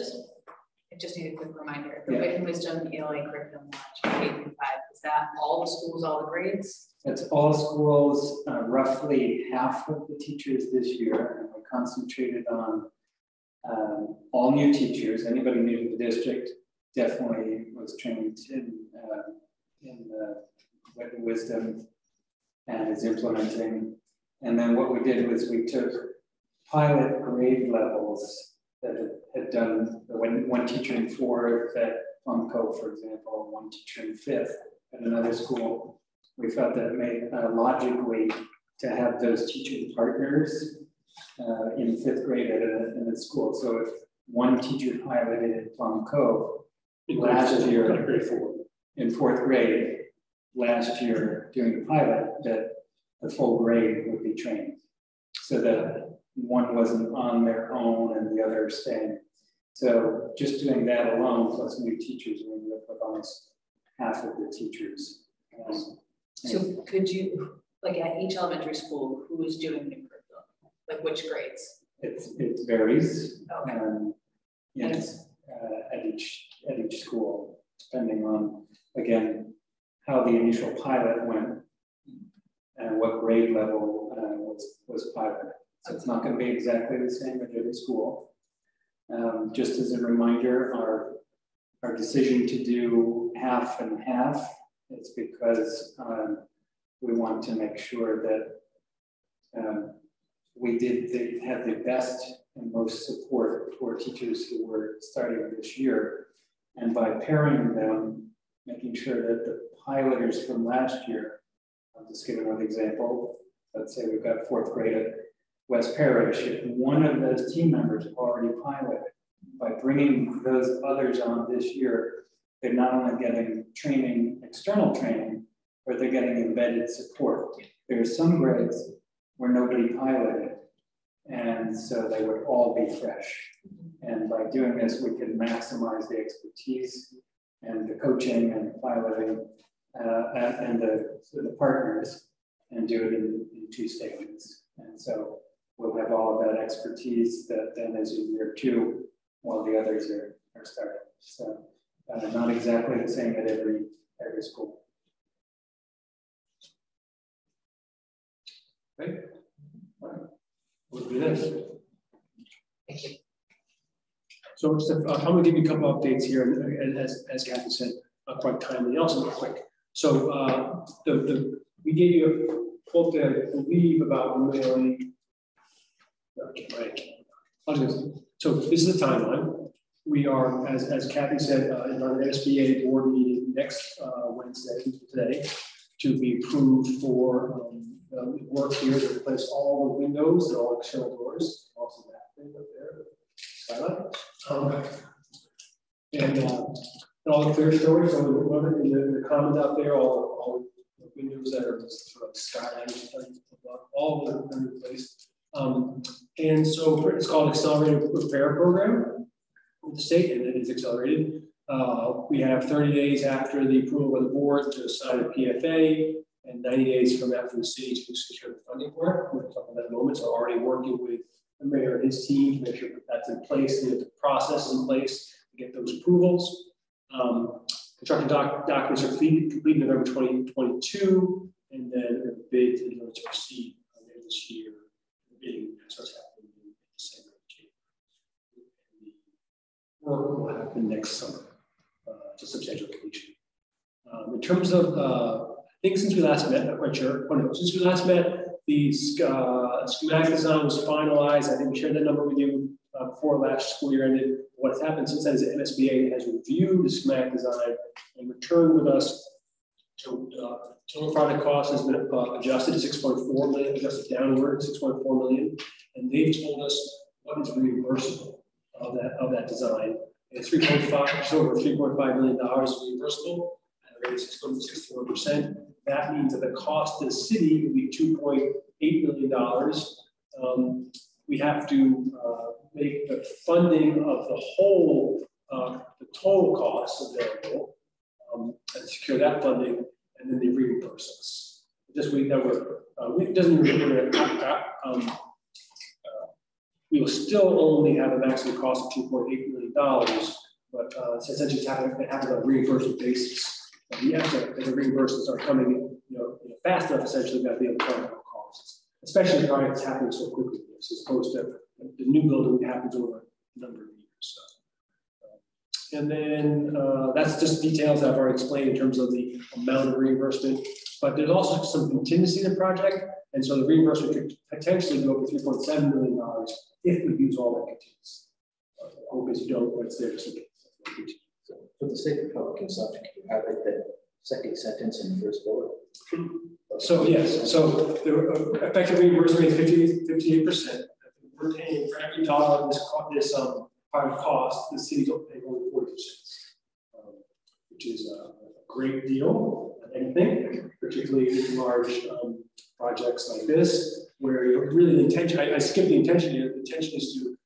just need a quick reminder. The Wit and Wisdom ELA curriculum launch K through 5. Is that all the schools, all the grades? It's all schools, roughly half of the teachers this year, and we concentrated on all new teachers. Anybody new to the district definitely was trained in Wit and Wisdom and is implementing. And then what we did was we took pilot grade levels that had done one teacher in 4th at Plum Cove, for example, one teacher in 5th at another school. We felt that it made logically to have those teaching partners in 5th grade in a school. So if one teacher piloted at Plum Cove last year in 4th grade, last year during the pilot, that the full grade would be trained. So that one wasn't on their own and the other staying. So just doing that alone, plus new teachers, we ended up with almost half of the teachers. So could you, like at each elementary school, who is doing the curriculum? Like which grades? It varies. Okay. Yes, at each school, depending on, again, how the initial pilot went and what grade level was piloted. So it's not going to be exactly the same at every school. Just as a reminder, our decision to do half and half is because we want to make sure that we have the best and most support for teachers who were starting this year. And by pairing them, making sure that the piloters from last year, I'll just give another example. Let's say we've got 4th grade at West Parish. If one of those team members already piloted, by bringing those others on this year, they're not only getting training, external training, but they're getting embedded support. There are some grades where nobody piloted, and so they would all be fresh. And by doing this, we can maximize the expertise and the coaching and the piloting and the partners, and do it in 2 stages. And so we'll have all of that expertise that then is in year 2 while the others are starting. So not exactly the same at every school. Okay. All right. We'll do this. Thank you. So just I'm going to give you a couple updates here, and as Kathy said, quite timely, also quick. So we gave you a quote that I believe about mailing. Okay, right. So this is the timeline. We are, as Kathy said, in our SBA board meeting next Wednesday, today to be approved for work here to replace all the windows and all external doors. Also that thing up there, skylight. And all the clear storage, so in the comments out there, all the windows that are sort of skylight, all of them are replaced. And so it's called Accelerated Repair Program with the state, and it is accelerated. We have 30 days after the approval of the board to sign a PFA, and 90 days from that for the city to secure the funding for it. We're talking about that moment, so already working with the mayor and his team to make sure that that's in place, the process in place to get those approvals. Construction documents are completed November 2022, and then bids are going to proceed later this year. Bidding starts happening in December. The work will happen next summer to substantial completion. In terms of, I think since we last met, not quite sure. Oh no, since we last met, the schematic design was finalized. I think we shared that number with you before last school year ended. What has happened since then is the MSBA has reviewed the schematic design and returned with us to total project cost has been adjusted to 6.4 million, adjusted downward 6.4 million, and they've told us what is reimbursable of that design. And 3.5, just over $3.5 million reimbursable at a rate of 6.64%. That means that the cost to the city will be $2.8 million. We have to make the funding of the whole, the total costs available, and secure that funding, and then they reimburse us. This week that it doesn't really we will still only have a maximum cost of $2.8 million, but essentially it happens on a reimbursement basis. The reimbursements are coming, fast enough essentially that they have costs, especially the project is happening so quickly, as opposed to the new building that happens over a number of years. So. And then that's just details I've already explained in terms of the amount of reimbursement, but there's also some contingency in the project, and so the reimbursement could potentially go up to $3.7 million if we use all that contingency. The hope is you don't, but it's there just in case. So for the sake of public consumption, can you highlight that second sentence in the first bullet? So yes, so the effective reimbursement is 58%. We're paying for every dollar of this private cost, the city's paying only 40%, which is a great deal. Anything, particularly in large projects like this, where really the intention, I skipped the intention here. The intention is to,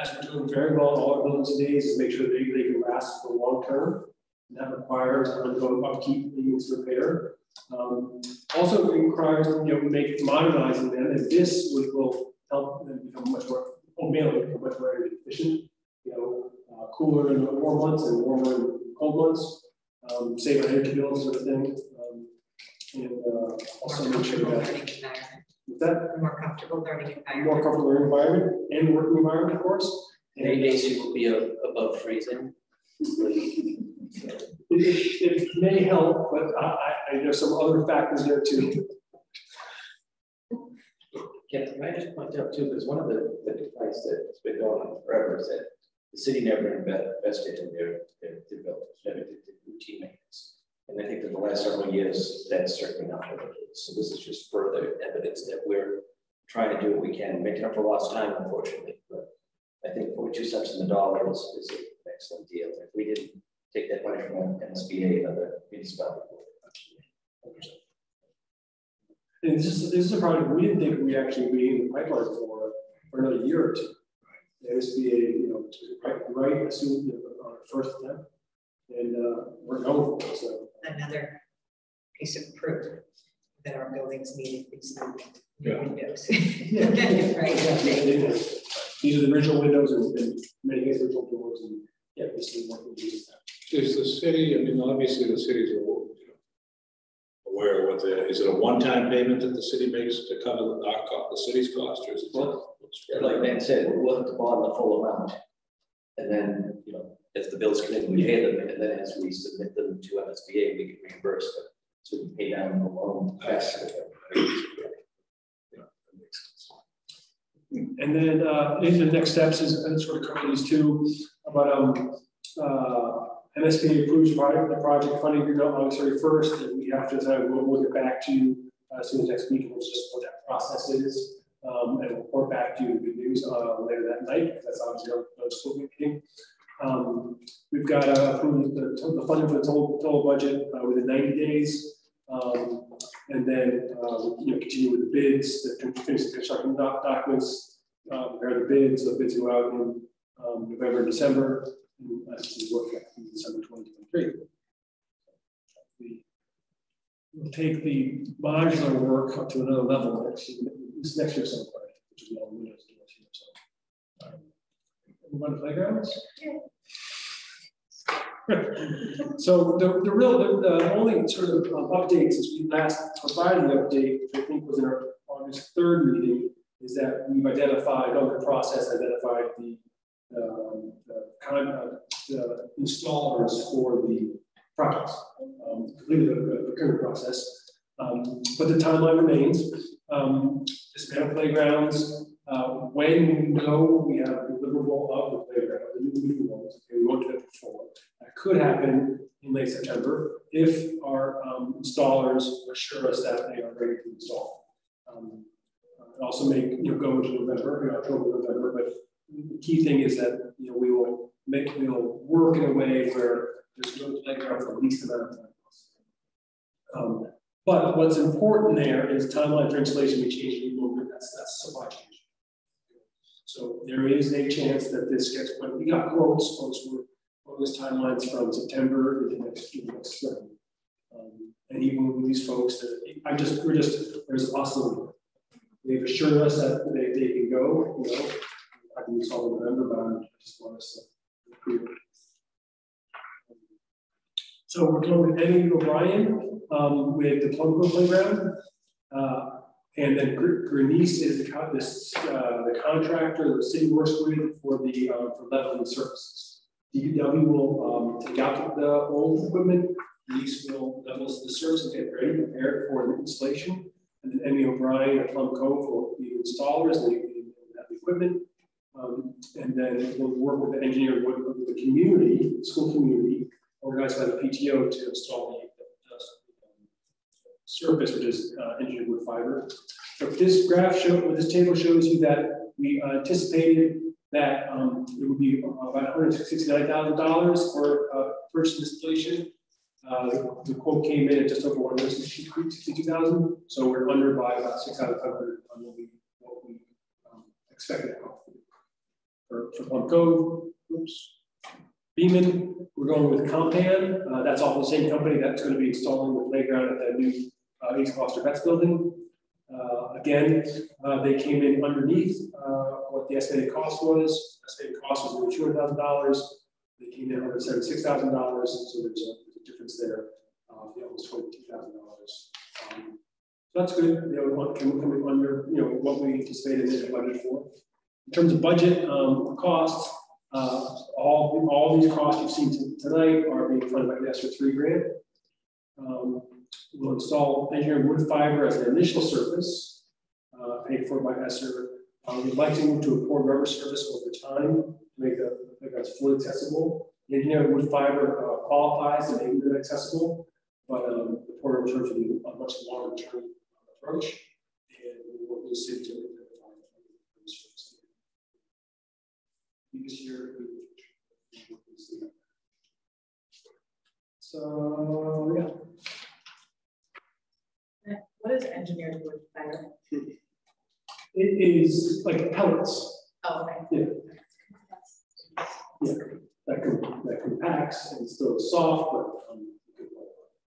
as we're doing very well in all our buildings today, is to make sure they can last for long term. And that requires ongoing upkeep, maintenance, repair. Also requires, modernizing them, and this will help them become much more, become much more energy efficient. Cooler in the warm months and warmer in cold months. Save on energy bills, sort of thing. And also make sure that more comfortable learning environment. More comfortable learning environment and working environment, of course. And 8 days you will be above freezing. It may help, but there's some other factors there too. Can I just point out too, because one of the complaints that's been going on forever is that the city never invested in their buildings, never did routine maintenance. And I think that the last several years, that's certainly not what it is. So this is just further evidence that we're trying to do what we can, making up for lost time, unfortunately. But I think 42 cents on the dollar is an excellent deal. If we didn't take that money from MSBA and other municipalities, and this is a project we didn't think we actually be in the pipeline for another year or two. The MSBA, right as soon on our first attempt, and we're going for it. So another piece of proof that our buildings needed these windows. Right. These are the original windows and many cases original doors, and this is what we do. Is the city? I mean, obviously the city's aware of what is it a one-time payment that the city makes to cover the city's cost, or is it? Like Dan said, we'll have to bond the full amount, and then as the bills come in, we pay them, and then as we submit them to MSBA, we get reimbursed them, so we pay down the loan faster. And then these are the next steps, and sort of cover these two. But MSBA approves the project funding agreement on August 31st, and we have to decide, we'll get back to you as soon as next week, we'll just what that process is, and we'll report back to you the good news later that night, because that's obviously our school meeting. We've got to approve the funding for the total budget within 90 days. And then continue with the bids, finish the construction documents, prepare the bids. So the bids go out in November, December, and work in December 2023. We'll take the modular work up to another level next year some part, which will be all windows doors here. So move on to playgrounds. So the only sort of updates as we last provided the update, which I think was in our August 3rd meeting, is that we've identified, on the process, identified the installers for the projects, completed the procurement process. But the timeline remains. Dismantle playgrounds. When we know we have a deliverable of the playground, the new ones, okay, we won't do that before. That could happen in late September if our installers assure us that they are ready to install. It also may go into November, October, November, but the key thing is that we'll work in a way where there's no playground for the least amount of time. But what's important there is timeline for installation may change a little bit. That's supply chain. So there is a chance that this gets, when we got quotes were those timelines from September into next spring. And even with these folks, there's a possibility. They've assured us that they can go, I can install in November, but I just want us to approve it. So we're going with Eddie O'Brien with the Plumco Playground. And then Grenice is the contractor the city works with for the for leveling surfaces. DPW will take out the old equipment. Grenice will level the surface and get ready, prepared for the installation. And then Emmy O'Brien at Plum Cove will be installers. They have the equipment. And then we'll work with the engineer with the community, school community, organized by the PTO to install the surface, which is engineered wood fiber. So this this table shows you that we anticipated that it would be about $169,000 for purchase installation. The quote came in at just over $162,000, so we're under by about $6,500 on what we expected for Plum Cove. Oops. Beeman, we're going with Compan. That's also the same company that's going to be installing the playground at that new East Gloucester Vets building. Again, they came in underneath what the estimated cost was. Estimated cost was over $200,000. They came in $176,000, so there's a difference there, almost $22,000. So that's good. Coming under what we anticipated in the budget for. In terms of budget costs, all these costs you've seen tonight are being funded by the ESSER 3 grant. We'll install engineered wood fiber as an initial surface, paid for by ESSER. We'd like to move to a poured rubber surface over time to make the playgrounds fully accessible. The engineered wood fiber qualifies to make it accessible, but the poured rubber surface will be a much longer term approach, and we'll work with the city to make that surface. This year, so yeah. What is engineered wood fiber? It is like pellets. Oh, okay. Yeah. That compacts and still soft, but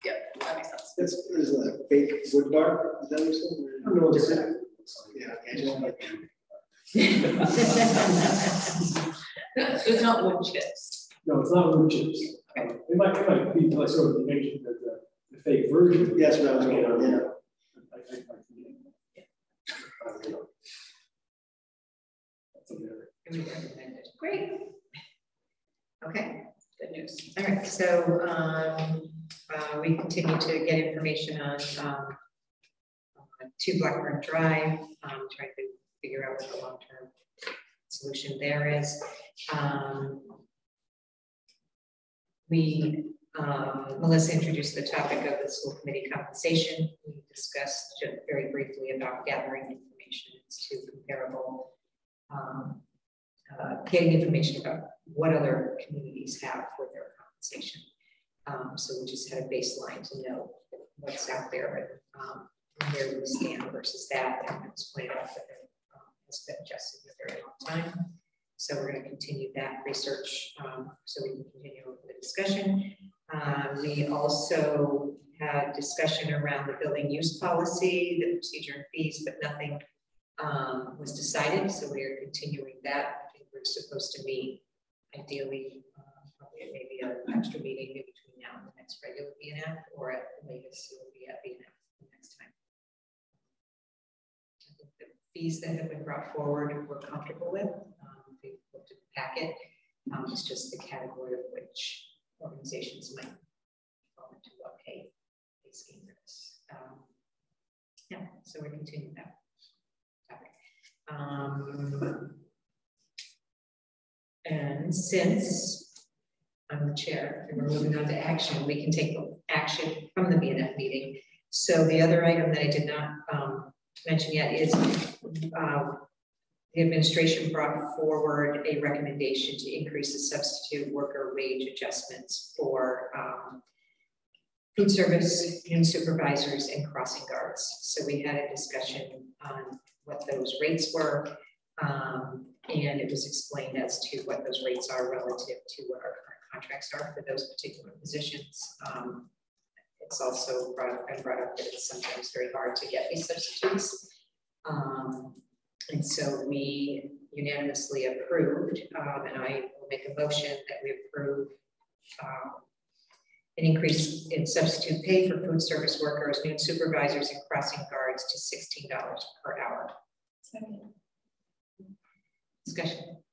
yeah, that makes sense. It's a fake wood bar. Is that what you're saying? I don't know what it's like. Yeah, I just like It's not wood chips. No, it's not wood chips. It might be like sort of the fake version. Yes, what I was going on. Yeah. Great. Okay, good news. All right, so we continue to get information on 2 Blackburn Drive, trying to figure out what the long-term solution there is. Melissa introduced the topic of the school committee compensation. We discussed just very briefly about gathering information to comparable, getting information about what other communities have for their compensation. So we just had a baseline to know what's out there and where we stand versus that. And it was pointed out that it has been adjusted in a very long time. So we're going to continue that research so we can continue with the discussion. We also had discussion around the building use policy, the procedure and fees, but nothing was decided. So we are continuing that. I think we're supposed to meet ideally probably maybe an extra meeting in between now and the next regular BNF, or at the latest it will be at BNF the next time. I think the fees that have been brought forward we're comfortable with. We've looked at the packet. It's just the category of which organizations might fall into what pay scheme there is. Yeah, so we continue that topic. And since I'm the chair and we're moving on to action, we can take action from the BNF meeting. So the other item that I did not mention yet is the administration brought forward a recommendation to increase the substitute worker wage adjustments for food service and supervisors and crossing guards. So we had a discussion on what those rates were, and it was explained as to what those rates are relative to what our current contracts are for those particular positions. It's also brought up that it's sometimes very hard to get these substitutes. And so we unanimously approved, and I will make a motion that we approve an increase in substitute pay for food service workers, noon supervisors, and crossing guards to $16 per hour. Second. Discussion.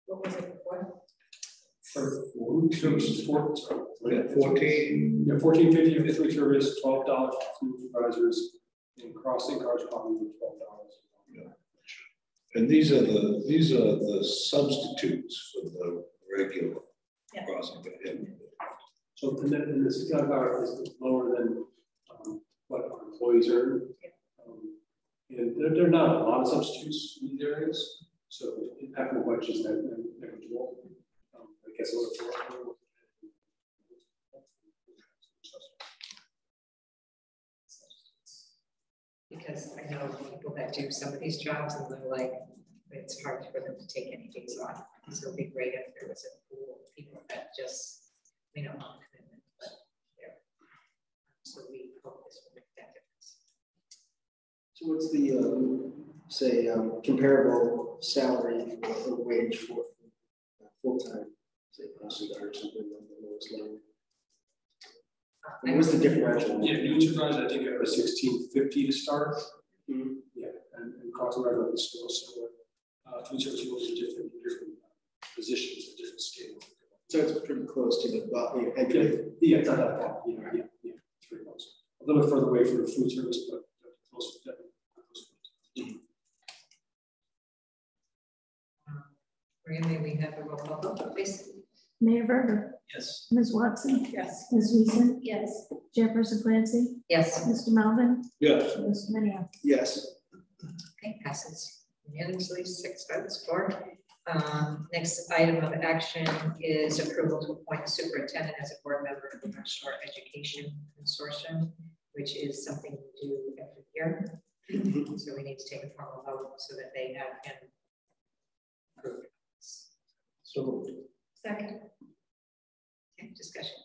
What was it before? For food services, 14. Yeah, 14. Yeah, $14.50 for food service, $12 for food supervisors, and crossing guards probably $12. Yeah. And these are the substitutes for the regular crossing guard. So the $16 hour is lower than what our employees earn. And there are not a lot of substitutes in these areas, so the impact on budget is negligible. I guess a little. Because I know people that do some of these jobs and they're like, it's hard for them to take any days off. So it'd be great if there was a pool of people that just, on commitment, but there. So we hope this will make that difference. So what's the, say, comparable salary or wage for full-time, say, crossing guard or something like the lowest level? What's the differential? Yeah, noon supervisor, I think it was $16.50 to start. Mm-hmm. Yeah, and crossing guard is still similar. Food service rules are different positions at different scale. So it's pretty close to the entry. Yeah, it's not that far. Yeah, it's pretty close. A little bit further away from the food service, but close to that. Maria, may we have a roll call vote, please? Mayor Verger. Yes. Ms. Watson. Yes. Ms. Wiesen. Yes. Chairperson Clancy. Yes. Mr. Melvin. Yes. Mr. Minio. Yes. Okay, passes unanimously, 6 votes for. Next item of action is approval to appoint the superintendent as a board member of the North Shore Education Consortium, which is something we do every year. So we need to take a formal vote so that they have him approved. So moved. Second. Okay, discussion.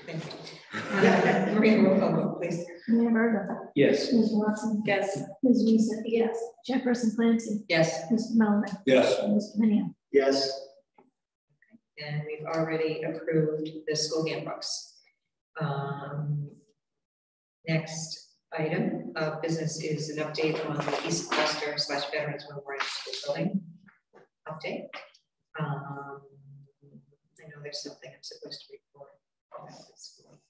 Thank you. Maria, roll call vote, please. Mayor Verger. Yes. Ms. Watson. Yes. Ms. Wiesen. Yes. Chairperson Clancy. Yes. Mr. Melvin. Yes. And Mr. Minio. Yes. And we've already approved the school handbooks. Next item of business is an update on the East Gloucester / Veterans Memorial School building update. I know there's something I'm supposed to report about the school.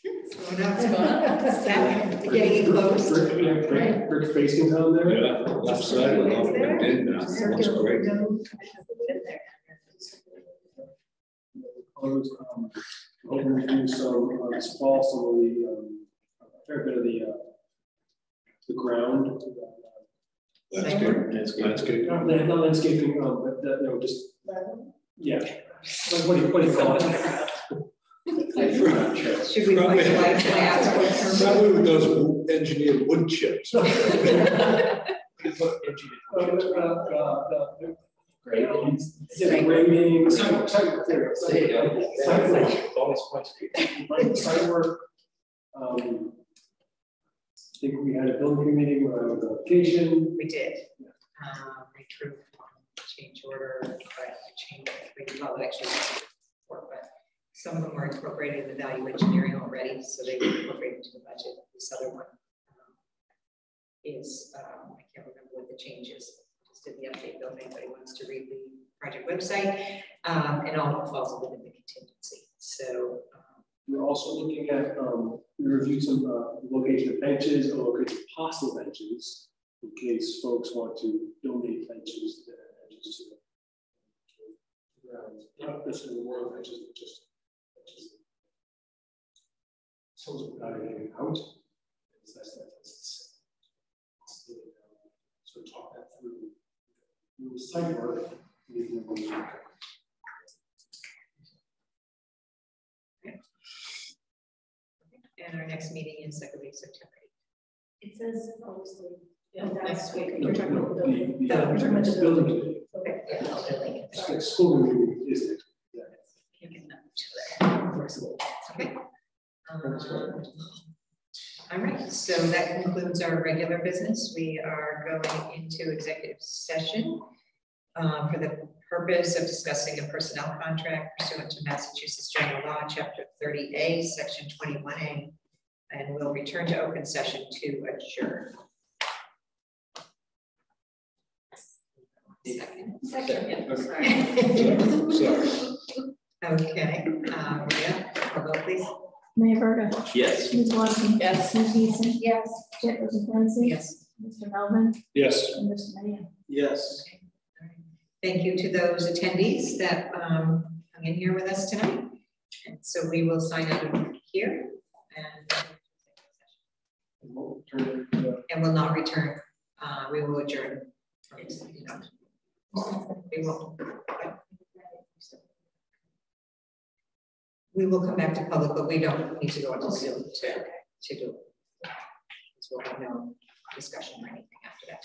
What's going on? What's going on? Second, getting close. Brick facing down there. Yeah, left side of it, did now, looks great. Hoping to do some this fall, some of the a fair bit of the ground. Landscape. Not landscaping, but no, just yeah. What do you call it? Should we probably with those engineered wood chips. Grading, site work. I think we had a building meeting around the location. We did. We approved change order, but change well, actually work, but some of them were incorporated in the value engineering already, so they were incorporated into the budget. This other one is I can't remember what the change is. Just did the update building, but he wants to read the project website, and all falls within the contingency. So we're also looking at we reviewed some location of benches and location of possible benches in case folks want to donate benches to the grounds. Not necessarily more benches, but just benches. So without anything out. So talk that through site work. And our next meeting is second week of September. It says obviously. Yeah, next week. You're talking about the building. The building. Okay. Yeah, building. The school meeting is next week. Can't get enough for school. Okay. All right, so that concludes our regular business. We are going into executive session for the purpose of discussing a personnel contract pursuant to Massachusetts General Law, Chapter 30A, Section 21A, and we'll return to open session to adjourn. Second. Sorry. Okay, Maria, call vote, please. Mayor Verga. Yes. Ms. Watson. Yes. Ms. Eason. Yes. Chairperson Clancy. Yes. Mr. Melvin. Yes. And Mr. Mayor. Yes. Thank you to those attendees that hung in here with us tonight. And so we will sign out of here and will not return. We will adjourn. We will. We will come back to public, but we don't need to go into Zoom to do it. So we'll have no discussion or anything after that.